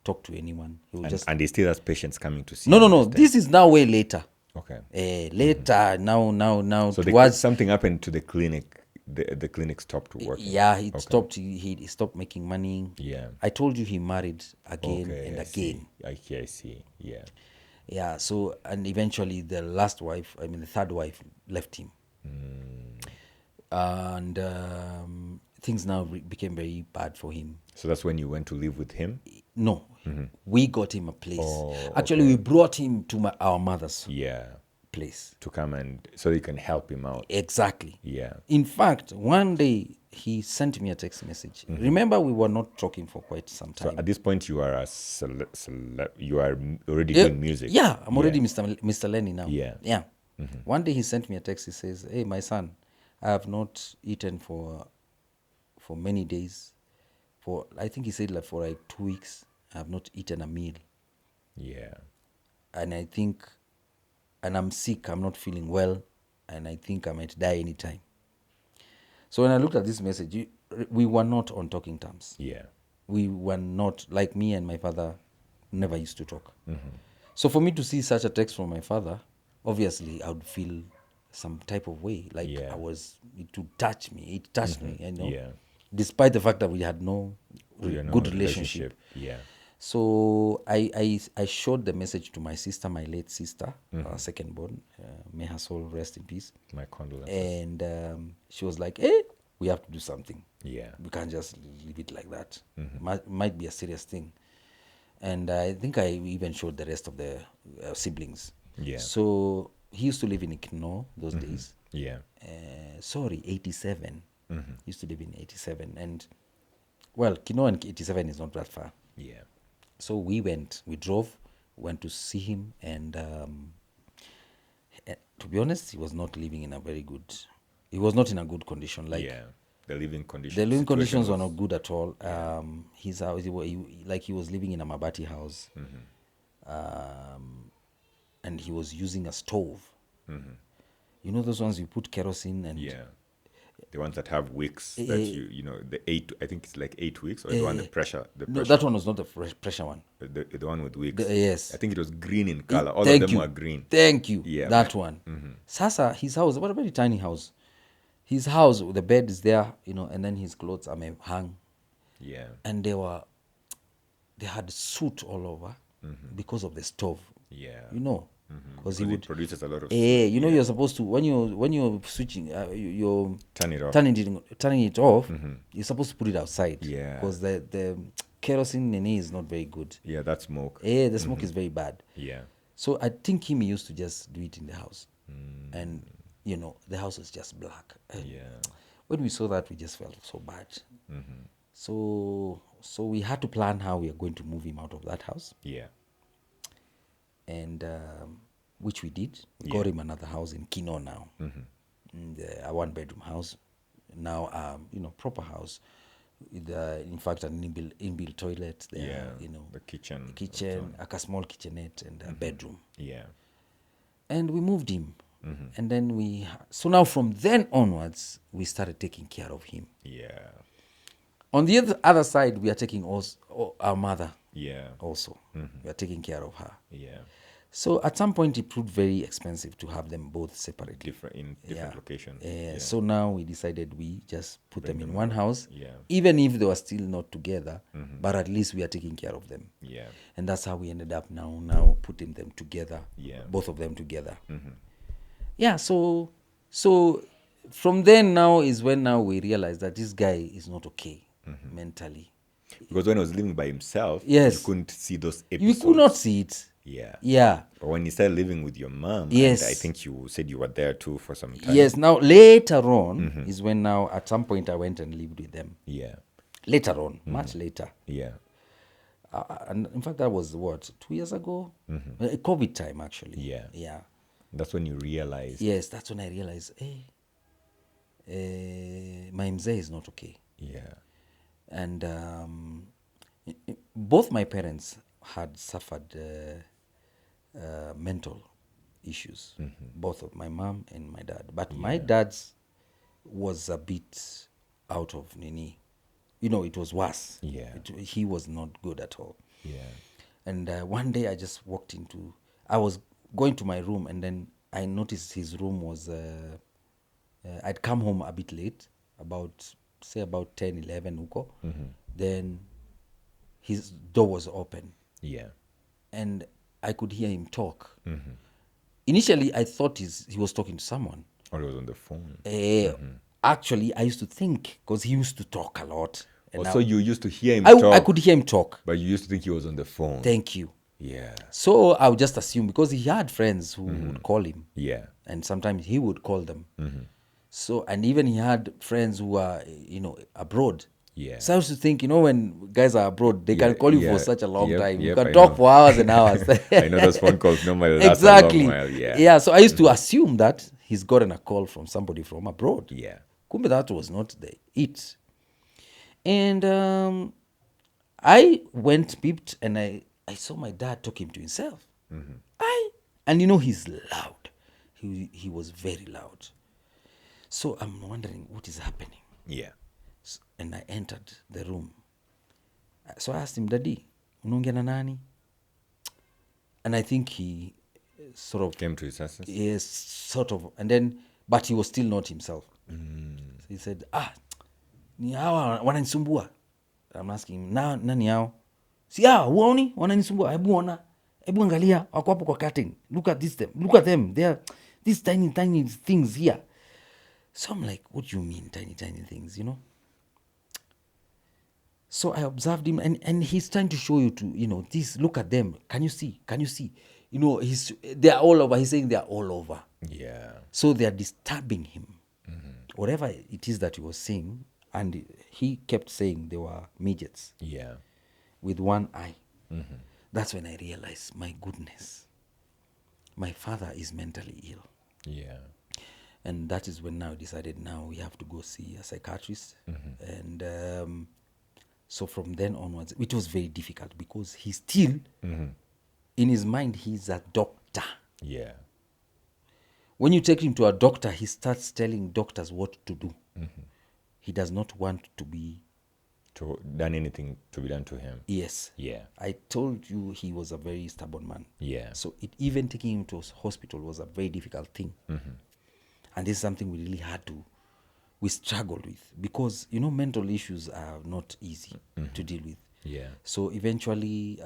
talk to anyone. He would And he still has patients coming to see No. This is now way later. Okay. Later, now. So something happened to the clinic. The clinic stopped working. Yeah, he stopped. He stopped making money. I told you he married again and again. I see. Yeah. So, and eventually the third wife left him, and things now became very bad for him. So that's when you went to live with him? No, we got him a place. Actually, we brought him to our mother's place to come and so you can help him out. Exactly. In fact, one day he sent me a text message. Remember, we were not talking for quite some time. So at this point, you are you are already doing music. Yeah, I'm already Mr. Lenny now. Yeah. One day he sent me a text. He says, "Hey, my son, I have not eaten for many days. I think he said for 2 weeks. I have not eaten a meal. And I'm sick. I'm not feeling well, and I think I might die anytime." So when I looked at this message, we were not on talking terms. We were not, like, me and my father never used to talk. So for me to see such a text from my father, obviously I would feel some type of way, like it would touch me. It touched me, despite the fact that we had no good relationship. So I showed the message to my sister, my late sister, second born. May her soul rest in peace. My condolences. And she was like, "Hey, we have to do something. We can't just leave it like that. Might be a serious thing." And I think I even showed the rest of the siblings. So he used to live in Ikno those days. 87. Used to live in 87. And, well, Kino and 87 is not that far. So we drove, went to see him, and to be honest, he was not living in he was not in a good condition. The living conditions were not good at all. His house, he was living in a mabati house, and he was using a stove. You know those ones you put kerosene and the ones that have wicks that the 8, I think it's like 8 weeks, or the one the pressure. No, that one was not the pressure one. The one with wicks. Yes. I think it was green in color. All of them were green. Thank you. That one. Sasa, his house, what a very tiny house. His house, the bed is there, and then his clothes are hung. And they had soot all over because of the stove. Because he produces a lot of you're supposed to, when you're switching, you're turning it off, you're supposed to put it outside, because the kerosene in it is not very good. That smoke. The smoke is very bad. Yeah. So I think him used to just do it in the house. And, the house was just black. And when we saw that, we just felt so bad. So we had to plan how we are going to move him out of that house. Yeah. And which we did. We got him another house in Kino now. A 1-bedroom house. Now, proper house. with, in fact, an inbuilt toilet there, the kitchen. a small kitchenette and a bedroom. Yeah. And we moved him. And then so now from then onwards, we started taking care of him. Yeah. On the other side, we are taking also our mother. Yeah. Also, we are taking care of her. Yeah. So at some point, it proved very expensive to have them both separately. In different locations. So now we decided we just put them in one house, Yeah. even if they were still not together, but at least we are taking care of them. Yeah. And that's how we ended up now putting them together, both of them together. Yeah, so from then now is when now we realize that this guy is not okay mentally. Because when he was living by himself, Yes. you couldn't see those episodes. You could not see it. Yeah. Yeah. But when you started living with your mom, Yes. and I think you said you were there too for some time. Yes. Now later on is when now at some point I went and lived with them. Yeah. Later on, much later. Yeah. And in fact, that was 2 years ago? COVID time, actually. Yeah. Yeah. That's when you realized. Yes, that's when I realized, my mzee is not okay. Yeah. And both my parents had suffered mental issues, both of my mom and my dad. But my dad's was a bit out of Nini. It was worse. Yeah. He was not good at all. Yeah. And one day I just I was going to my room, and then I noticed his room was, I'd come home a bit late, about 10, 11 uko. Then his door was open. Yeah. And I could hear him talk. Initially, I thought he was talking to someone. Or he was on the phone. Actually, I used to think, because he used to talk a lot. And So you used to hear him talk. I could hear him talk. But you used to think he was on the phone. Thank you. Yeah. So I would just assume, because he had friends who would call him. Yeah. And sometimes he would call them. So, and even he had friends who are, abroad. Yeah. So I used to think, when guys are abroad, they can call you for such a long time. You can I talk know. for hours and hours. I know those phone calls normally last Exactly. a long while. Yeah. Yeah. So I used to assume that he's gotten a call from somebody from abroad. Yeah. Kumbe, that was not it. And I went, peeped, and I saw my dad talking to himself. And he's loud. He was very loud. So I'm wondering what is happening. Yeah. And I entered the room. So I asked him, Daddy, unaongea na nani? And I think he sort of Came to his senses? Yes, sort of. And then, but he was still not himself. So he said, ni hawa wananisumbua. I'm asking him, nani hao? Si hawa, huoni? Wananisumbua. Hebu angalia, wako hapo kwa curtain. Look at them. They are these tiny, tiny things here. So I'm like, what do you mean, tiny, tiny things, So I observed him, and he's trying to show you to, this, look at them. Can you see? They're all over. He's saying they're all over. Yeah. So they're disturbing him. Whatever it is that he was seeing, and he kept saying they were midgets. Yeah. With one eye. That's when I realized, my goodness, my father is mentally ill. Yeah. And that is when now I decided we have to go see a psychiatrist. And so from then onwards, it was very difficult because he still, in his mind, he's a doctor. Yeah. When you take him to a doctor, he starts telling doctors what to do. He does not want to be... done anything to be done to him. Yes. Yeah. I told you he was a very stubborn man. Yeah. So even taking him to hospital was a very difficult thing. And this is something we struggled with because, mental issues are not easy to deal with. Yeah. So eventually,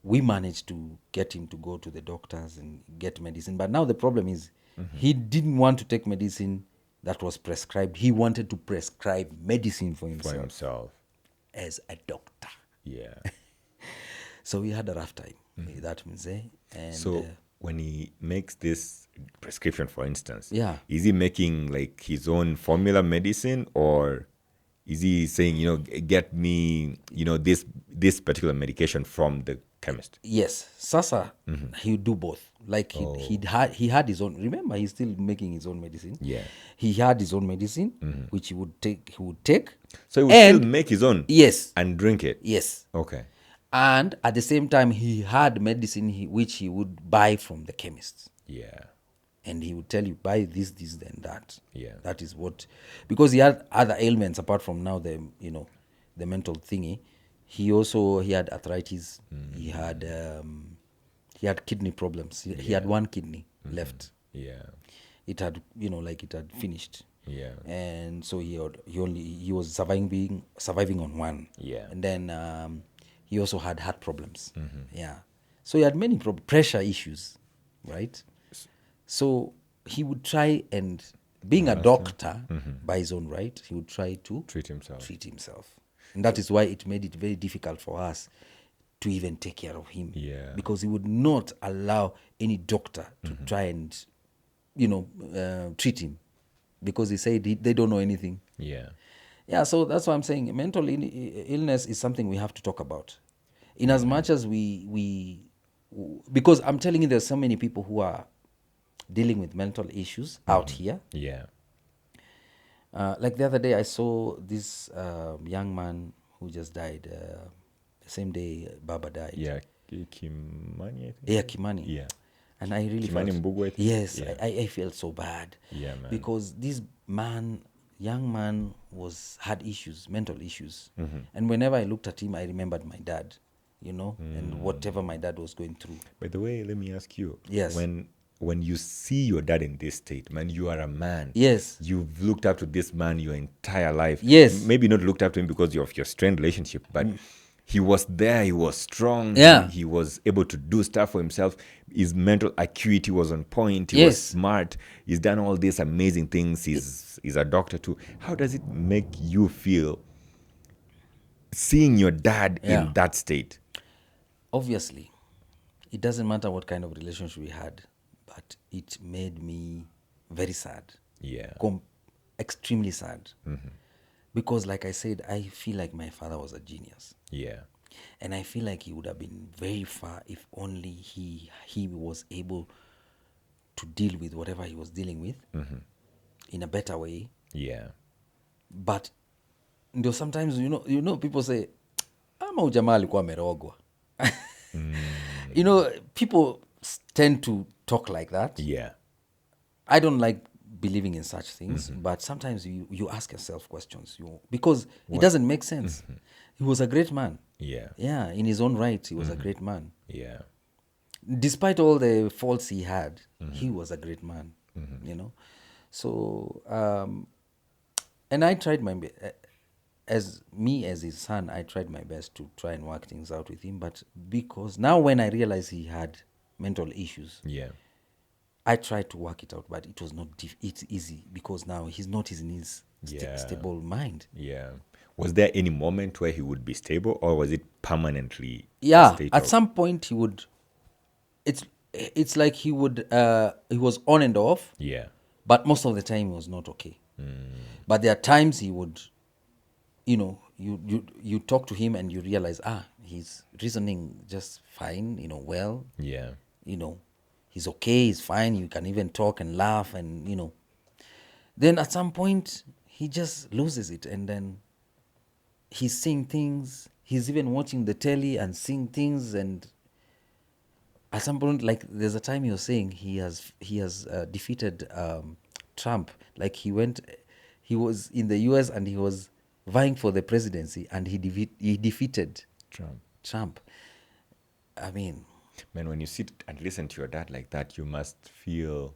we managed to get him to go to the doctors and get medicine. But now the problem is he didn't want to take medicine that was prescribed. He wanted to prescribe medicine for himself. As a doctor. Yeah. So we had a rough time with that mzee. And so when he makes this prescription, for instance, yeah, is he making like his own formula medicine, or is he saying, get me, this particular medication from chemist. Yes, Sasa, he would do both. Like he had his own. Remember, he's still making his own medicine. Yeah. He had his own medicine, which he would take. So he would And- still make his own. Yes, And drink it. yes. Okay. And at the same time, he had medicine which he would buy from the chemists. Yeah. And he would tell you, buy this, and that. Yeah. That is what, because he had other ailments apart from now the mental thingy. He had arthritis. He had kidney problems. He had one kidney left. Yeah. It had it had finished. Yeah. And so he was surviving on one. Yeah. And then he also had heart problems. Yeah. So he had many pressure issues, right? So he would try, and being a doctor by his own right, he would try to Treat himself. And that is why it made it very difficult for us to even take care of him. Yeah. Because he would not allow any doctor to try and, treat him, because he said they don't know anything. Yeah. Yeah, so that's why I'm saying mental illness is something we have to talk about. In as much as because I'm telling you, there's so many people who are dealing with mental issues out here. Yeah. Like the other day, I saw this young man who just died. The same day Baba died. Yeah. Kimani, I think. Yeah, Kimani. Yeah. And I really Kimani felt... Mbugu, I think. Yes, Yeah. I felt so bad. Yeah, man. Because this young man had issues, mental issues. And whenever I looked at him, I remembered my dad, and whatever my dad was going through. By the way, let me ask you. Yes. When you see your dad in this state, man, you are a man. Yes. You've looked up to this man your entire life. Yes. Maybe not looked up to him because of your strained relationship, but he was there. He was strong. Yeah. He was able to do stuff for himself. His mental acuity was on point. He was smart. He's done all these amazing things. He's a doctor too. How does it make you feel seeing your dad in that state? Obviously, it doesn't matter what kind of relationship we had, but it made me very sad. Yeah. Extremely sad. Because like I said, I feel like my father was a genius. Yeah. And I feel like he would have been very far if only he was able to deal with whatever he was dealing with in a better way. Yeah. But sometimes, people say, ama ujamaa alikuwa amerogwa. People tend to talk like that. Yeah. I don't like believing in such things, but sometimes you ask yourself questions, because it doesn't make sense. He was a great man. Yeah. Yeah, in his own right, he was a great man. Yeah. Despite all the faults he had, he was a great man, So, and I tried my best. As his son, I tried my best to try and work things out with him. But because now when I realized he had mental issues, I tried to work it out, but it was not it's easy, because now he's not in his stable mind. Yeah. Was there any moment where he would be stable, or was it permanently? At some point he would. It's like he would. He was on and off. Yeah. But most of the time he was not okay. But there are times he would. You talk to him and you realize, he's reasoning just fine, well. Yeah. He's okay, he's fine, you can even talk and laugh and, Then at some point, he just loses it, and then he's seeing things, he's even watching the telly and seeing things, and at some point, like, there's a time he was saying he has defeated Trump. Like, he was in the US and he was vying for the presidency, and he defeated Trump. I mean, man, when you sit and listen to your dad like that, you must feel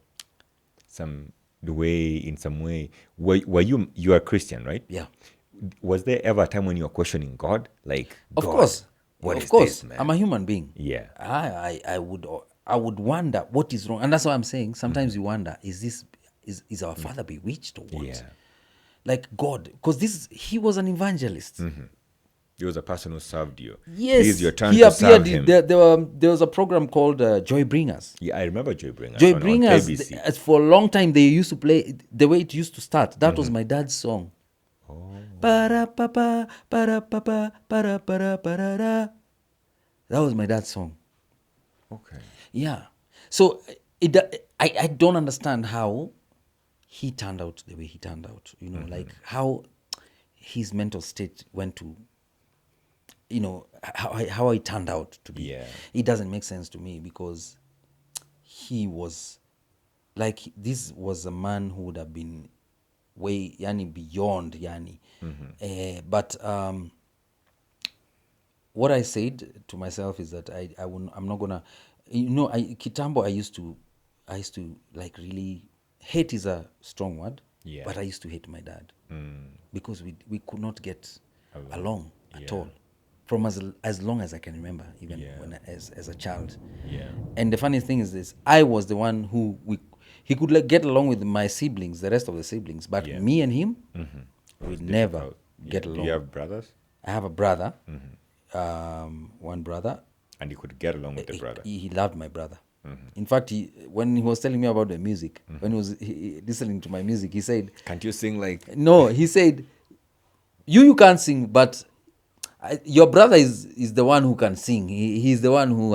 in some way. Were you are Christian, right? Yeah. Was there ever a time when you were questioning God? Like, of God, course, what of is course, this, man? I'm a human being. Yeah. I would wonder what is wrong, and that's what I'm saying. Sometimes you wonder, is our father bewitched or what? Yeah. Like God, because he was an evangelist. He was a person who served you. Yes, this is your turn he to appeared. serve him. There was a program called Joy Bringers. Yeah, I remember Joy Bringers. Joy on Bringers. KBC. For a long time, they used to play the way it used to start. That was my dad's song. Para pa pa para pa pa para para para ra. That was my dad's song. Okay. Yeah. So I don't understand how he turned out the way he turned out. You know, like how his mental state went to, you know, how he turned out to be. Yeah. It doesn't make sense to me because he was like, this was a man who would have been way beyond but what I said to myself is that I'm not gonna, you know, kitambo I used to like really, hate is a strong word, Yeah. but I used to hate my dad because we could not get along at Yeah. all from as long as I can remember, even Yeah. when as a child. Yeah. And the funny thing is this: I was the one who he could like get along with my siblings, the rest of the siblings, but Yeah. me and him, It was we never difficult. get Yeah. along. Do you have brothers? I have a brother, one brother. And you could get along with the brother. He loved my brother. In fact, when he was telling me about the music, when he was listening to my music, he said, Can't you sing like... no, he said, you can't sing, but your brother is the one who can sing. He's the one who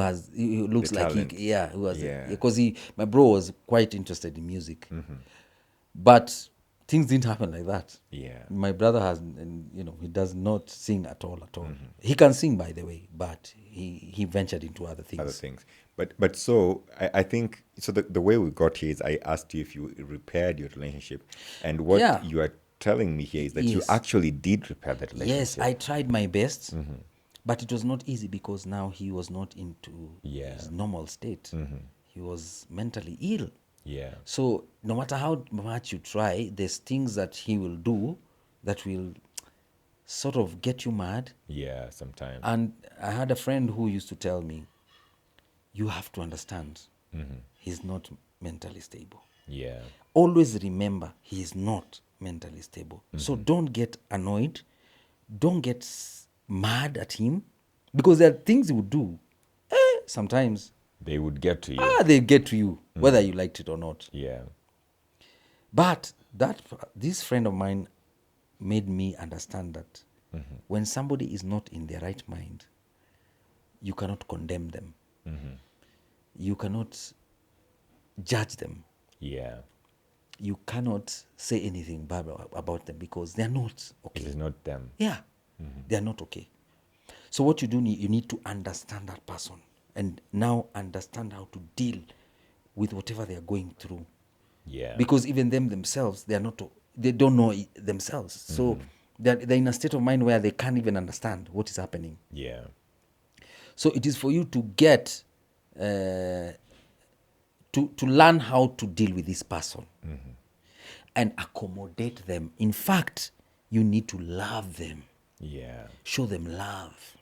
looks like talent. who has Yeah. because my bro was quite interested in music, but things didn't happen like that. Yeah. My brother has, and you know, he does not sing at all. He can sing, by the way, but he ventured into other things. Other things. But so I think so the way we got here is I asked you if you repaired your relationship, and what Yeah. you are telling me here is that you Yes. actually did repair that relationship. Yes, I tried my best, but it was not easy because now he was not into Yeah. his normal state. He was mentally ill. Yeah. So no matter how much you try, there's things that he will do that will sort of get you mad. Yeah, sometimes. And I had a friend who used to tell me, you have to understand, he's not mentally stable. Yeah. Always remember, he is not mentally stable. So don't get annoyed. Don't get mad at him, because there are things he would do. Sometimes They would get to you. they get to you, whether you liked it or not. Yeah. But this friend of mine made me understand that when somebody is not in their right mind, you cannot condemn them. You cannot judge them. Yeah. You cannot say anything bad about them because they're not okay. It is not them. Yeah, they're not okay. So what you do, you need to understand that person and now understand how to deal with whatever they are going through. Yeah. Because even themselves, they don't know themselves. So they're in a state of mind where they can't even understand what is happening. Yeah. So it is for you to get, to learn how to deal with this person and accommodate them. In fact, you need to love them. Yeah. Show them love.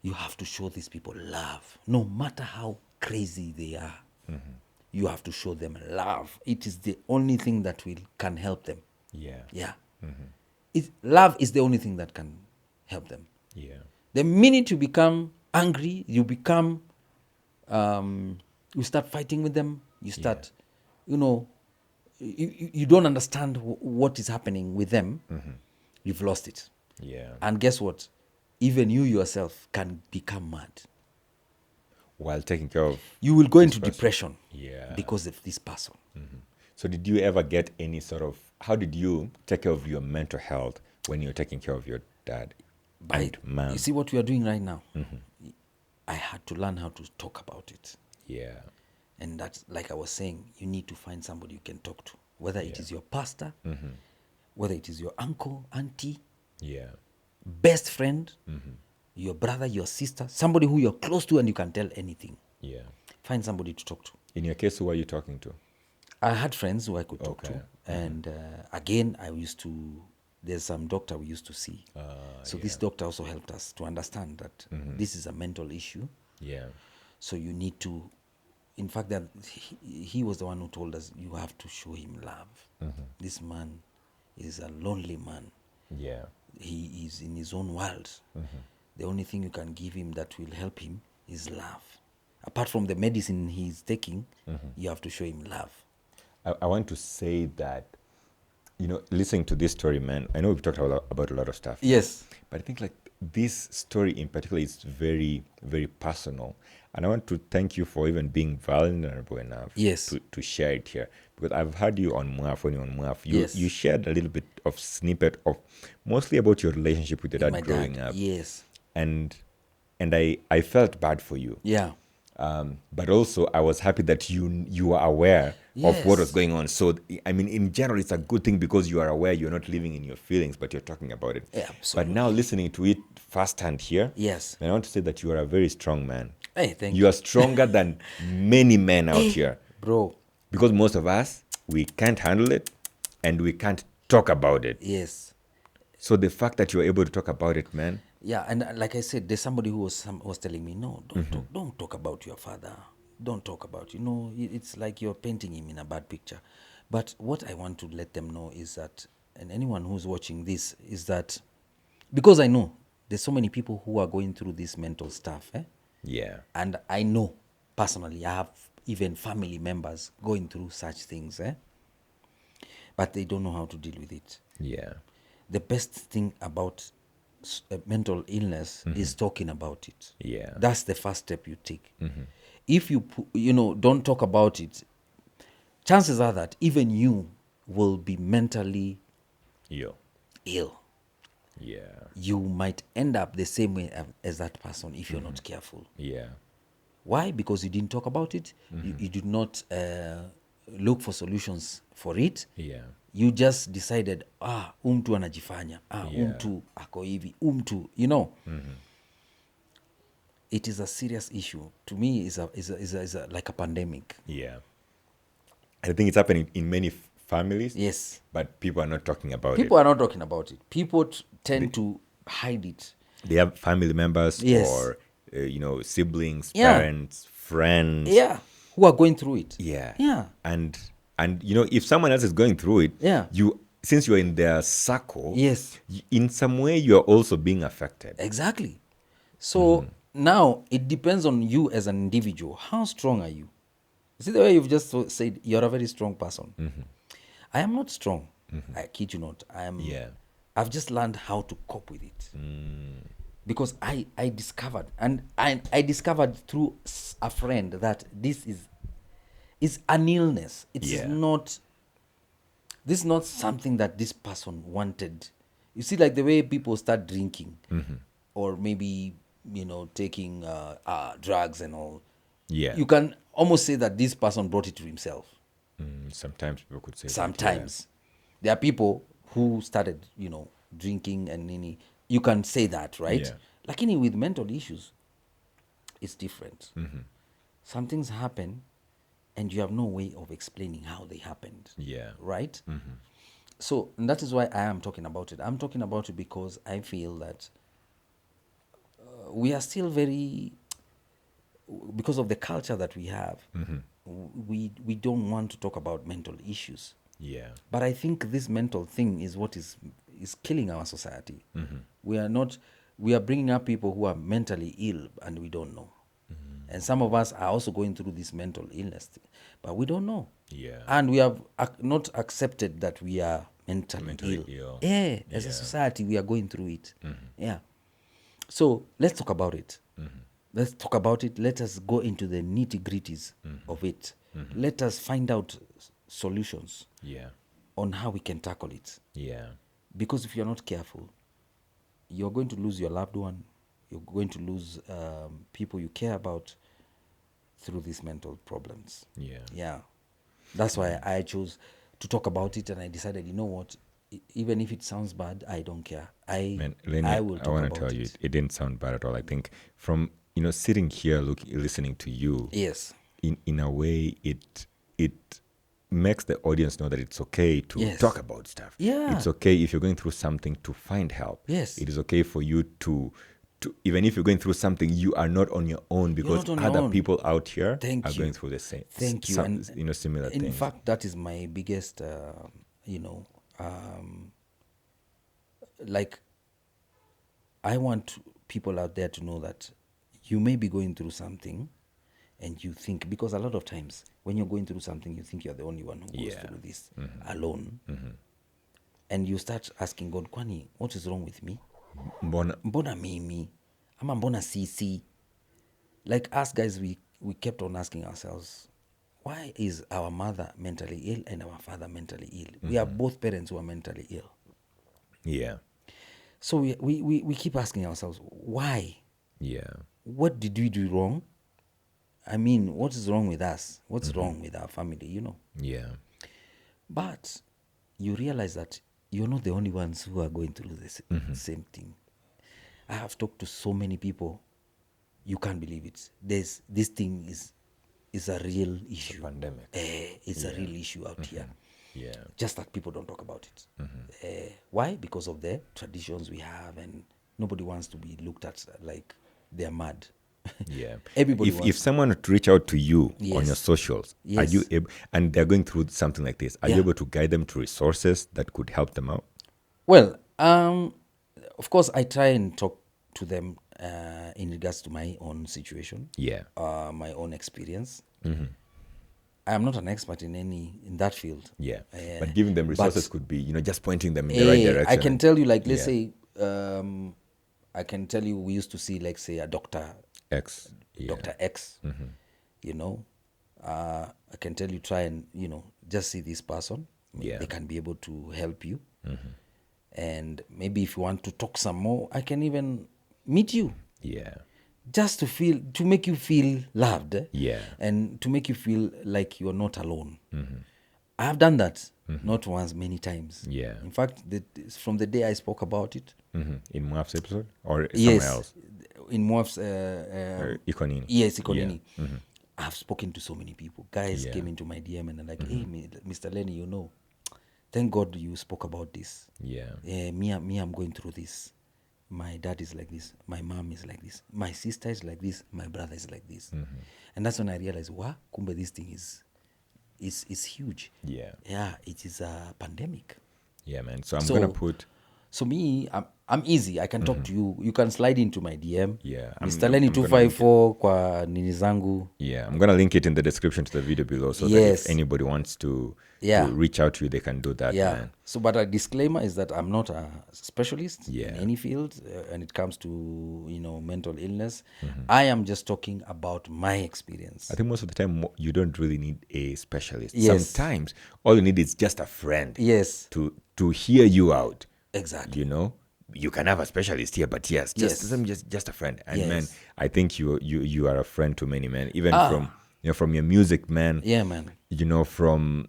You have to show these people love. No matter how crazy they are, you have to show them love. It is the only thing that can help them. Yeah. Yeah. Love is the only thing that can help them. Yeah. The minute you become angry, you become, you start fighting with them, you start, you don't understand what is happening with them, you've lost it. Yeah. And guess what? Even you yourself can become mad. While taking care of... You will go into depression Yeah. because of this person. So did you ever get any sort of... How did you take care of your mental health when you're taking care of your dad and mom? You see what we are doing right now? I had to learn how to talk about it. Yeah. And that's, like I was saying, you need to find somebody you can talk to. Whether it is your pastor, whether it is your uncle, auntie, Yeah. best friend, your brother, your sister, somebody who you're close to and you can tell anything. Yeah. Find somebody to talk to. In your case, who are you talking to? I had friends who I could talk Okay. to. And again, there's some doctor we used to see. So this doctor also helped us to understand that this is a mental issue. Yeah. So you need to, in fact, that he was the one who told us, you have to show him love. This man is a lonely man. Yeah. He is in his own world. The only thing you can give him that will help him is love. Apart from the medicine he's taking, you have to show him love. I want to say that, listening to this story, man, I know we've talked about a lot of stuff. Yes. But I think like this story in particular is very, very personal. And I want to thank you for even being vulnerable enough Yes. to share it here. Because I've heard you on Muaf, when you're on Muaf, Yes. you shared a little bit of snippet of mostly about your relationship with your dad My growing dad. up. Yes. And I felt bad for you. Yeah. But also I was happy that you were aware of what was Yes. going on. So I mean, in general, it's a good thing because you are aware. You're not living in your feelings, but you're talking about it. Yeah, But now listening to it firsthand here, Yes. I want to say that you are a very strong man. Hey, thank You you. are stronger than many men out here. Bro. Because most of us, we can't handle it and we can't talk about it. Yes. So the fact that you're able to talk about it, man. Yeah, and like I said, there's somebody who was telling me, no, don't talk about your father. Don't talk about, it's like you're painting him in a bad picture. But what I want to let them know is that, and anyone who's watching this, is that, because I know there's so many people who are going through this mental stuff, Yeah. and I know personally, I have even family members going through such things, but they don't know how to deal with it. Yeah. The best thing about mental illness is talking about it. Yeah. That's the first step you take. If you don't talk about it, chances are that even you will be mentally Yo. ill. Yeah. You might end up the same way as that person if you're not careful. Yeah. Why? Because you didn't talk about it. You did not look for solutions for it. Yeah. You just decided, mtu anajifanya, Yeah. mtu ako hivi, It is a serious issue. To me, is a like a pandemic. Yeah. I think it's happening in many families. Yes. But people are not talking about People it. are not talking about it. People tend to hide it. They have family members Yes. or, siblings, Yeah. parents, friends. Yeah. Who are going through it. Yeah. Yeah. And if someone else is going through it, Yeah. since you're in their circle, Yes. in some way you're also being affected. Exactly. So now it depends on you as an individual. How strong are you? See the way you've just said you're a very strong person. I am not strong. I kid you not. Yeah. I've just learned how to cope with it. Because I discovered, and I discovered through a friend that this is an illness. This is not something that this person wanted. You see, like the way people start drinking, or maybe taking drugs and all. Yeah. You can almost say that this person brought it to himself. Sometimes people could say Sometimes there are people who started, drinking and nini. You can say that, right? Yeah. Like with mental issues, it's different. Some things happen, and you have no way of explaining how they happened. Yeah. Right? So and that is why I am talking about it. I'm talking about it because I feel that we are still very, because of the culture that we have, we don't want to talk about mental issues. Yeah. But I think this mental thing is what is killing our society. We are bringing up people who are mentally ill and we don't know. And some of us are also going through this mental illness thing, but we don't know. Yeah. And we have not accepted that we are mentally ill. ill. Yeah, as a society, we are going through it. Yeah. So let's talk about it. Let's talk about it. Let us go into the nitty-gritties of it. Let us find out solutions on how we can tackle it. Yeah. Because if you're not careful, you're going to lose your loved one. You're going to lose people you care about through these mental problems. Yeah. Yeah. That's why I chose to talk about it, and I decided, you know what, even if it sounds bad, I don't care. Lenny, I will talk want about to tell it. you, it didn't sound bad at all. I think from sitting here, listening to you, Yes. in a way, it makes the audience know that it's okay to talk about stuff. Yeah. It's okay if you're going through something to find help. Yes. It is okay for you to even if you're going through something, you are not on your own because not on your other own. people out here are Thank you. going through the same. Thank you. Similar in things. fact, that is my biggest, like, I want people out there to know that you may be going through something and you think, because a lot of times when you're going through something, you think you're the only one who goes through this alone. And you start asking God, Kwani, what is wrong with me? mbona mimi ama mbona sisi. Like us guys, we kept on asking ourselves, why is our mother mentally ill and our father mentally ill? We are both parents who are mentally ill. Yeah. So we keep asking ourselves, why? Yeah. What did we do wrong? I mean, what is wrong with us? What's wrong with our family, Yeah. But you realize that you're not the only ones who are going through this same thing. I have talked to so many people. You can't believe it. This thing is a real issue. Pandemic. It's a real issue out here. Yeah. Just that people don't talk about it. Why? Because of the traditions we have, and nobody wants to be looked at like they're mad. Yeah. Everybody if someone would reach out to you on Yes. your socials, are Yes. you able, and they're going through something like this, are you Yeah. able to guide them to resources that could help them out? Well, of course, I try and talk to them in regards to my own situation, Yeah. my own experience. I am not an expert in that field. Yeah. But giving them resources but- could be, just pointing them in the right direction. I can tell you, like, let's Yeah. say, I can tell you, we used to see, like, say, a doctor, X. Yeah. Dr. X, I can tell you, try and, just see this person. Yeah. They can be able to help you. And maybe if you want to talk some more, I can even meet you. Yeah. Just to make you feel loved. Yeah. And to make you feel like you're not alone. I have done that, not once, many times. Yeah. In fact, from the day I spoke about it, In Moab's episode or yes, somewhere else? in Moab's, Ikonini. yes, Ikonini, Yeah. I've spoken to so many people. Guys Yeah. came into my DM and they're like, hey, Mr. Lenny, thank God you spoke about this. Yeah. Me, I'm going through this. My dad is like this. My mom is like this. My sister is like this. My brother is like this. And that's when I realized, wow, kumbe, this thing is huge. Yeah. Yeah, it is a pandemic. Yeah, man. So I'm So- gonna put. So me, I'm easy. I can talk to you. You can slide into my DM. Yeah, Mr. Lenny 254 kwa nini zangu. Yeah, I'm gonna link it in the description to the video below, so that Yes. if anybody wants to Yeah. reach out to you, they can do that. Yeah. Man. So, but a disclaimer is that I'm not a specialist Yeah. in any field when it comes to mental illness. I am just talking about my experience. I think most of the time you don't really need a specialist. Yes. Sometimes all you need is just a friend Yes, to hear you out. exactly. You can have a specialist here, but yes, just a friend. And Yes. man, I think you are a friend to many men, even from your music, man. Yeah, man. From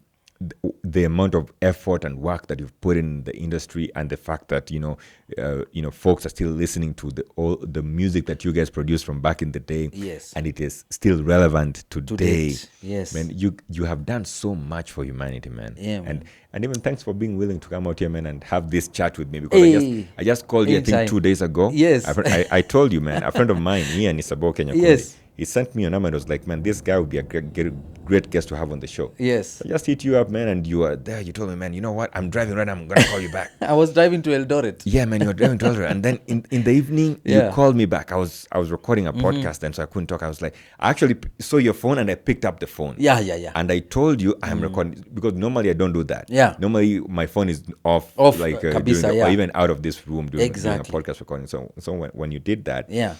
the amount of effort and work that you've put in the industry, and the fact that folks are still listening to the music that you guys produced from back in the day. Yes. And it is still relevant today. date, yes. Man, you have done so much for humanity, man. Yeah, man. And even thanks for being willing to come out here, man, and have this chat with me, because Hey, I just called you, I anytime. think 2 days ago. Yes. I told you, man, a friend of mine, Ian Isabo Kenya Kundi, Yes. he sent me a number and was like, man, this guy would be a great guest to have on the show. Yes. I just hit you up, man, and you are there. You told me, man, you know what? I'm driving right now. I'm going to call you back. I was driving to Eldoret. Yeah, man, you were driving to Eldoret. And then in the evening, Yeah. you called me back. I was recording a podcast then, so I couldn't talk. I was like, I actually saw your phone and I picked up the phone. Yeah. And I told you I'm recording, because normally I don't do that. Yeah. Normally my phone is off like kabisa, or yeah. even out of this room during a Exactly. podcast recording. So when you did that, Yeah.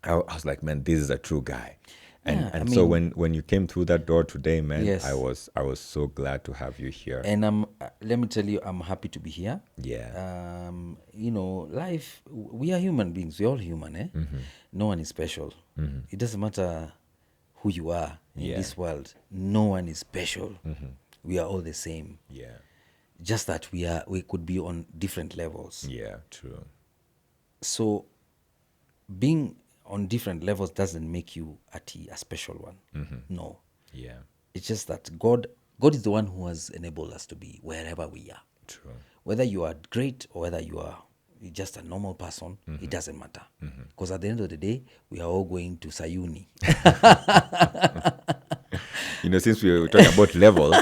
I was like, man, this is a true guy. And Yeah, and I so mean- when you came through that door today, man, Yes. I was so glad to have you here. And let me tell you, I'm happy to be here. Yeah. Life, we are human beings. We're all human, eh? No one is special. It doesn't matter who you are in Yeah. this world. No one is special. We are all the same. Yeah. Just that we could be on different levels. Yeah, true. So being on different levels doesn't make you a special one. No. Yeah, It's just that God is the one who has enabled us to be wherever we are. true. Whether you are great or whether you are just a normal person, it doesn't matter. Because at the end of the day, we are all going to Sayuni. Since we were talking about levels,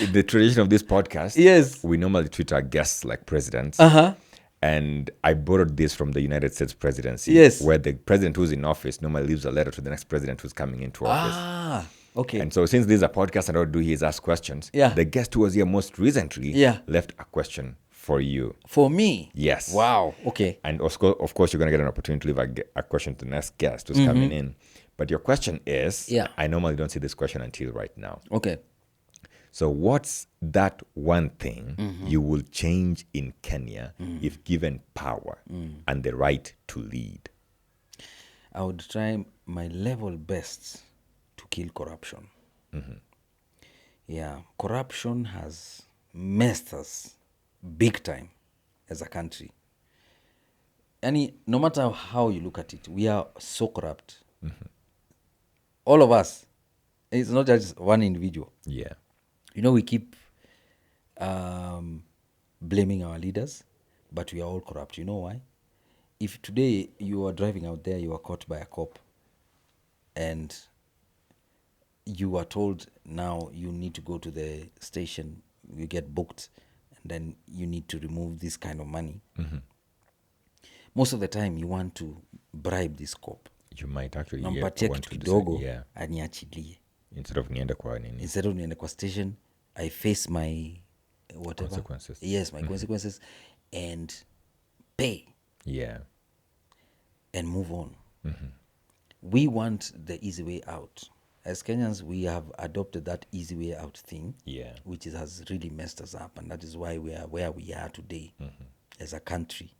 in the tradition of this podcast, Yes. we normally treat our guests like presidents. Uh-huh. And I borrowed this from the United States presidency, Yes. where the president who's in office normally leaves a letter to the next president who's coming into office. Ah, okay. And so since this is a podcast and all I do here is ask questions, Yeah. the guest who was here most recently Yeah. left a question for you. For me? Yes. Wow. Okay. And of course, you're going to get an opportunity to leave a question to the next guest who's coming in. But your question is, Yeah. I normally don't see this question until right now. Okay. So what's that one thing you will change in Kenya if given power and the right to lead? I would try my level best to kill corruption. Yeah, corruption has messed us big time as a country. No matter how you look at it, we are so corrupt. All of us. It's not just one individual. Yeah. We keep blaming our leaders, but we are all corrupt. You know why? If today you are driving out there, you are caught by a cop, and you are told now you need to go to the station, you get booked, and then you need to remove this kind of money. Most of the time you want to bribe this cop. You might actually Nampatia want kitu to kidogo decide, aniachilie. instead of nienda kwa nini. Instead of niende kwa station, I face my whatever. Consequences. Yes, my consequences, and pay Yeah. and move on. We want the easy way out. As Kenyans, we have adopted that easy way out thing, Yeah. which has really messed us up, and that is why we are where we are today as a country.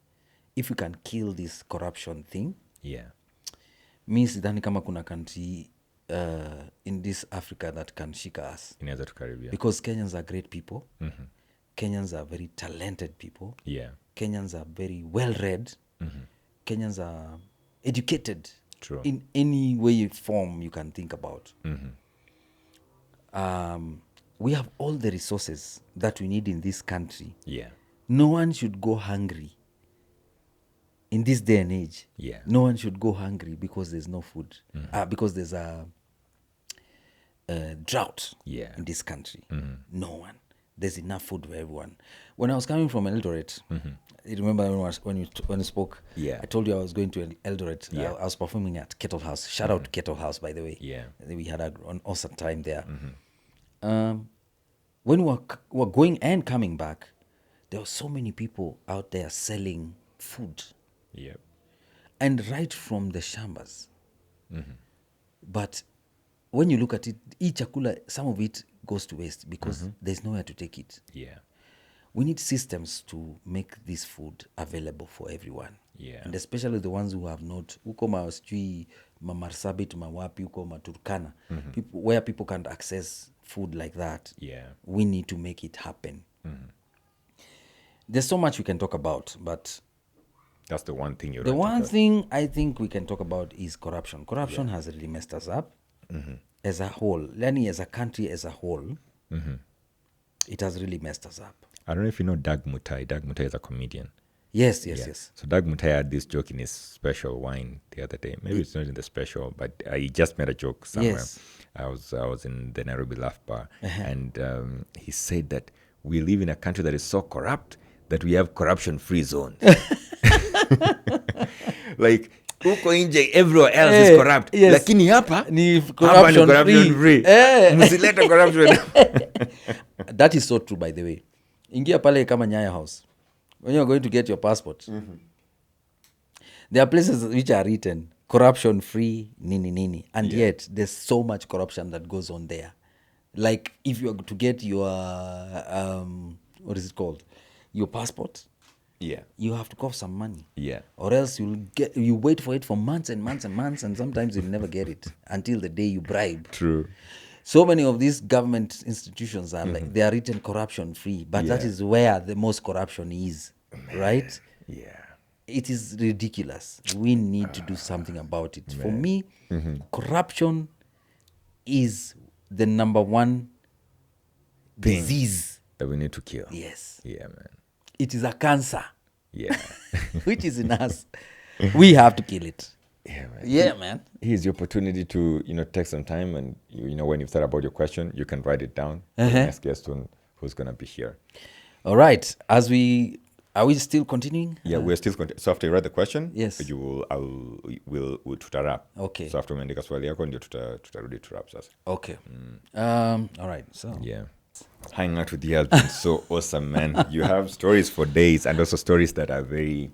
If we can kill this corruption thing, Yeah. mi sidhani kama kuna country in this Africa that can shika us, Inaweza tukaribia. because Kenyans are great people. Kenyans are very talented people. Yeah. Kenyans are very well read. Kenyans are educated. True. In any way form you can think about. We have all the resources that we need in this country. Yeah. No one should go hungry in this day and age. Yeah. No one should go hungry because there's no food, because there's a drought Yeah. in this country. No one. There's enough food for everyone. When I was coming from Eldoret, you remember when you spoke? Yeah. I told you I was going to Eldoret. Yeah. I was performing at Kettle House. Shout out to Kettle House, by the way. Yeah. We had an awesome time there. When we were going and coming back, there were so many people out there selling food, Yep. and right from the shambas. But when you look at it, each chakula, some of it goes to waste because there's nowhere to take it. Yeah. We need systems to make this food available for everyone. Yeah. And especially the ones who have not, huko sijui Marsabit, mawapi, huko Turkana, where people can't access food like that. Yeah. We need to make it happen. There's so much we can talk about, but That's the one thing you're the one thing I think we can talk about is corruption. Corruption has really messed us up as a whole. Lenny, as a country as a whole, it has really messed us up. I don't know if you know Doug Mutai. Doug Mutai is a comedian. Yes. So Doug Mutai had this joke in his special wine the other day. Maybe it's not in the special, but he just made a joke somewhere. Yes. I was in the Nairobi Laugh Bar, and he said that we live in a country that is so corrupt that we have corruption-free zones. Like huko nje everywhere else is corrupt. Yes. Lakini hapa Ni hapa ni corruption corruption free. Msilete corruption. That is so true, by the way. Ingia pale kama Nyaya House. When you're going to get your passport, there are places which are written corruption free, nini. And yet there's so much corruption that goes on there. Like if you are to get your, what is it called? Your passport. Yeah. You have to cough some money. Yeah. Or else you wait for it for months and months and months, and sometimes you'll never get it until the day you bribe. True. So many of these government institutions are like, they are written corruption free, but that is where the most corruption is, right? Yeah. It is ridiculous. We need to do something about it. For me, corruption is the number one disease. That we need to kill. Yes. Yeah, man. It is a cancer, Yeah. which is in us. We have to kill it. Yeah, man. Yeah, man. Here's your opportunity to, take some time, and when you've thought about your question, you can write it down. For the next guest who's gonna be here. All right. Are we still continuing? Yeah, we're still so after you write the question, Yes. we'll tutarap. Okay. So after umeandika swali yako ndio tutarudi turap sasa. Okay. All right. So Yeah. Hanging out with you has been so awesome, man. You have stories for days, and also stories that are very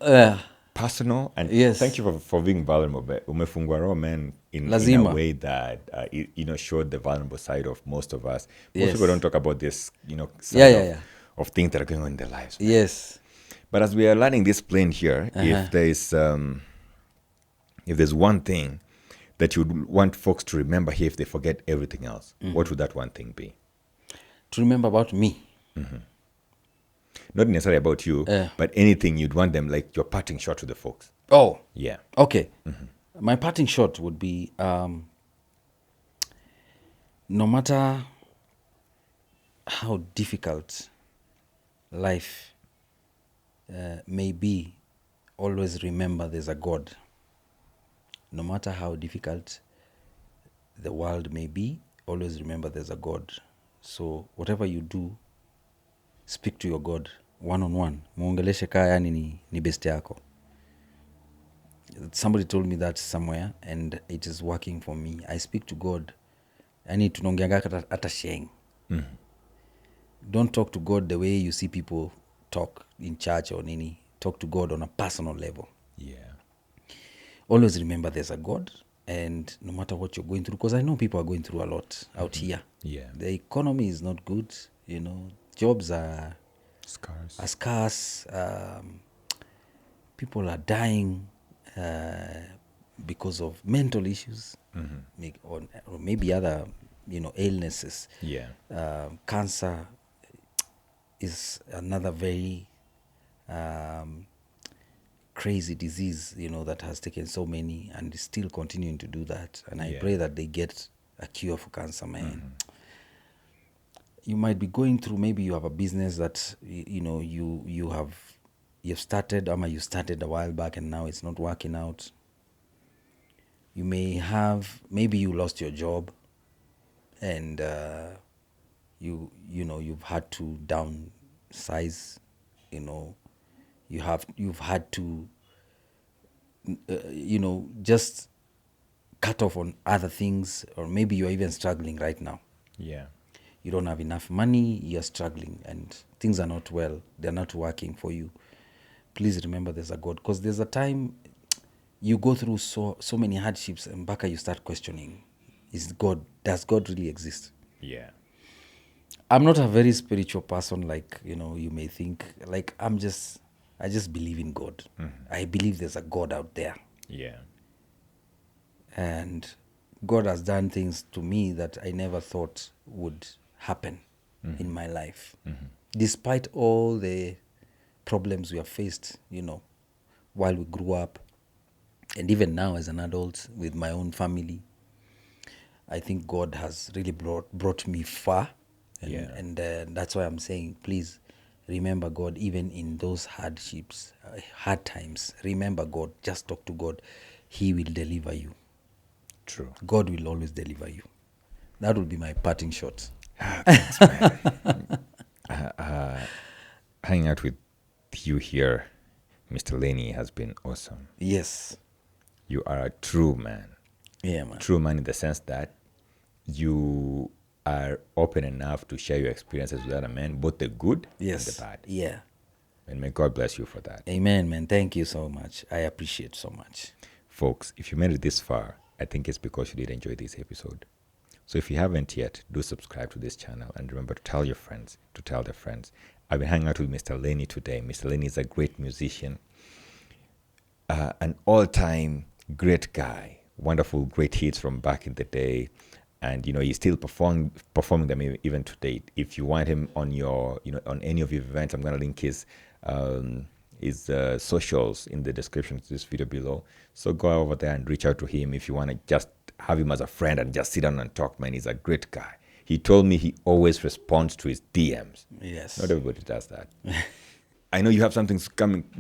personal. And Yes. thank you for being vulnerable. But umefungwa roho, man, in a Lazima. way that showed the vulnerable side of most of us. Most Yes. people don't talk about this, side Yeah. of things that are going on in their lives. Man. Yes. But as we are landing this plane here, if there's one thing that you'd want folks to remember here if they forget everything else, what would that one thing be? To remember about me. Not necessarily about you, but anything you'd want them, like your parting shot to the folks. Oh. Yeah. Okay. My parting shot would be no matter how difficult life may be, always remember there's a God. No matter how difficult the world may be, always remember there's a God. So whatever you do, speak to your God one-on-one. Muongeleshe kaa yani ni best yako. Somebody told me that somewhere and it is working for me. I speak to God. Yani tunongeanga hata sheng. Don't talk to God the way you see people talk in church or nini. Talk to God on a personal level. Yeah. Always remember there's a God, and no matter what you're going through, because I know people are going through a lot out here. Yeah. The economy is not good, jobs are scarce. People are dying because of mental issues, or maybe other, illnesses. Yeah. Cancer is another very crazy disease, that has taken so many and is still continuing to do that. And I pray that they get a cure for cancer, man. You might be going through, maybe you have a business that, you've started, or you started a while back and now it's not working out. You may have, maybe you lost your job and you've had to downsize, you've had to just cut off on other things, or maybe you're even struggling right now. Yeah. You don't have enough money, you're struggling and things are not well, they're not working for you. Please remember there's a God, because there's a time you go through so many hardships and back you start questioning, does God really exist? Yeah. I'm not a very spiritual person, like, you may think. Like, I just believe in God. I believe there's a God out there. Yeah. And God has done things to me that I never thought would happen in my life. Despite all the problems we have faced, while we grew up, and even now as an adult with my own family, I think God has really brought me far. And that's why I'm saying, please remember God, even in those hardships, hard times. Remember God. Just talk to God. He will deliver you. True. God will always deliver you. That will be my parting shot. Thanks, man. Hanging out with you here, Mr. Lenny, has been awesome. Yes. You are a true man. Yeah, man. True man in the sense that you are open enough to share your experiences with other men, both the good and the bad. Yeah. And may God bless you for that. Amen, man. Thank you so much. I appreciate so much. Folks, if you made it this far, I think it's because you did enjoy this episode. So if you haven't yet, do subscribe to this channel and remember to tell your friends, to tell their friends. I've been hanging out with Mr. Lenny today. Mr. Lenny is a great musician, an all-time great guy, wonderful, great hits from back in the day. And, he's still performing them even to date. If you want him on on any of your events, I'm going to link his socials in the description to this video below. So go over there and reach out to him if you want to just have him as a friend and just sit down and talk, man. He's a great guy. He told me he always responds to his DMs. Yes. Not everybody does that. I know you have something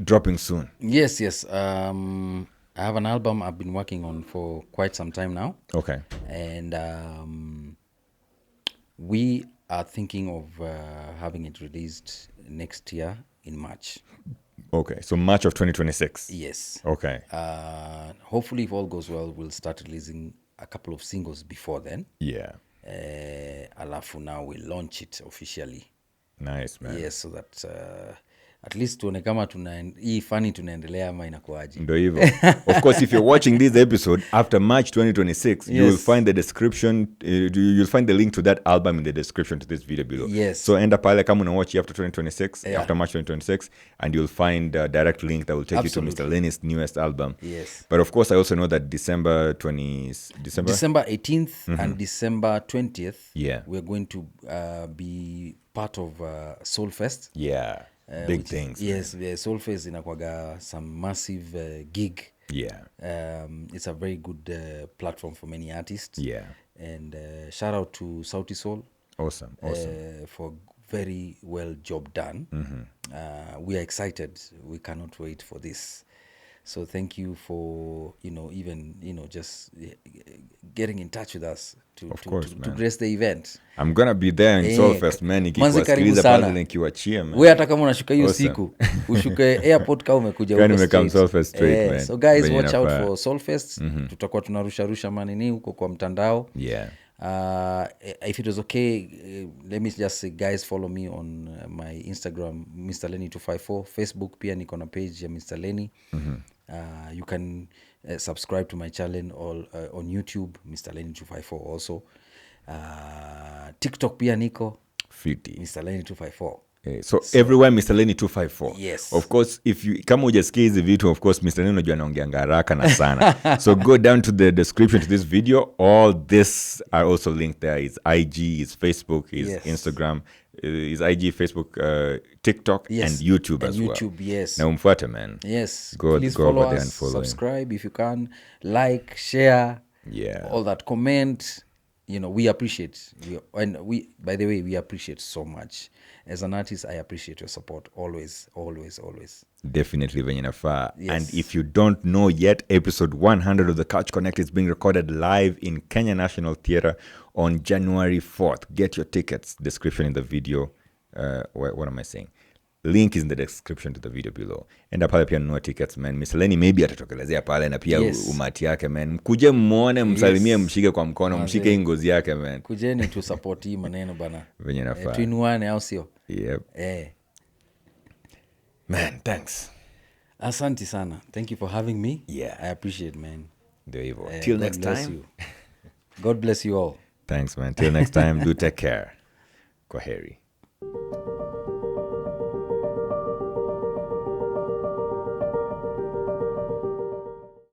dropping soon. Yes. I have an album I've been working on for quite some time now. Okay. And we are thinking of having it released next year in March. Okay, so March of 2026. Yes. Okay. Hopefully, if all goes well, we'll start releasing a couple of singles before then. Yeah. alafu now we'll launch it officially. Nice, man. Yes, so that at least tuone kama hii funny tunaendelea ama inakuaje. Ndo hivyo. Of course, if you're watching this episode after March 2026, you will find the description, you'll find the link to that album in the description to this video below. Yes. So enda pale kama una watch after 2026, after March 2026, and you'll find a direct link that will take you to Mr. Lenny's newest album. Yes. But of course, I also know that December 18th and December 20th, we're going to be part of Solfest. Yeah. Big things. Yes, the Solfest inakwaga some massive gig. Yeah. It's a very good platform for many artists. Yeah. And shout out to Sauti Sol. Awesome. For very well job done. We are excited. We cannot wait for this. So thank you for, just getting in touch with us to grace the event. I'm gonna be there in Solfest, man. Manze karibu sana. Wewe hata kama unashuka hiyo siku, ushuke airport kama umekuja huko Solfest straight, man. So guys, watch out for Solfest. Tutakuwa tunarusha manini huko kwa mtandao. Yeah. If it was okay, let me just say, guys, follow me on my Instagram, Mr. Lenny 254. Facebook pia niko na page ya Mr. Lenny. You can subscribe to my channel on YouTube, Mr. Lenny 254 also. TikTok pia niko Mr. Lenny 254. So everywhere Mr. Lenny 254. Yes. Of course, if you kama hujasikia hizi vitu, of course Mr. Lenny unajua anaongeanga haraka na sana. So go down to the description to this video. All this are also linked there. His IG, his Facebook, his Instagram, his IG, Facebook, TikTok, and YouTube as well. YouTube, yes. Na umfuate, man. Yes. Please follow over there us, and follow subscribe if you can, like, share, all that, comment. We appreciate you, and by the way, we appreciate so much. As an artist, I appreciate your support always. Definitely, venye nafaa. Yes. And if you don't know yet, episode 100 of the Couch Connect is being recorded live in Kenya National Theatre on January 4th. Get your tickets. Description in the video. What am I saying? Link is in the description to the video below. Enda pale pia nunua tickets, man. Miss Lenny maybe atatokelezea pale na pia umati yake, man. Mkuje muone, msalimie, mshike kwa mkono, mshike hii ngozi yake, man. Kujeni tu support hii maneno bana. Venye nafaa. Tuinuane au sio? Yep. Man, thanks. Asante sana. Thank you for having me. Yeah. I appreciate, man. Ndio hivyo. Till next time. God bless you all. Thanks, man. Till next time, do take care. Kwaheri.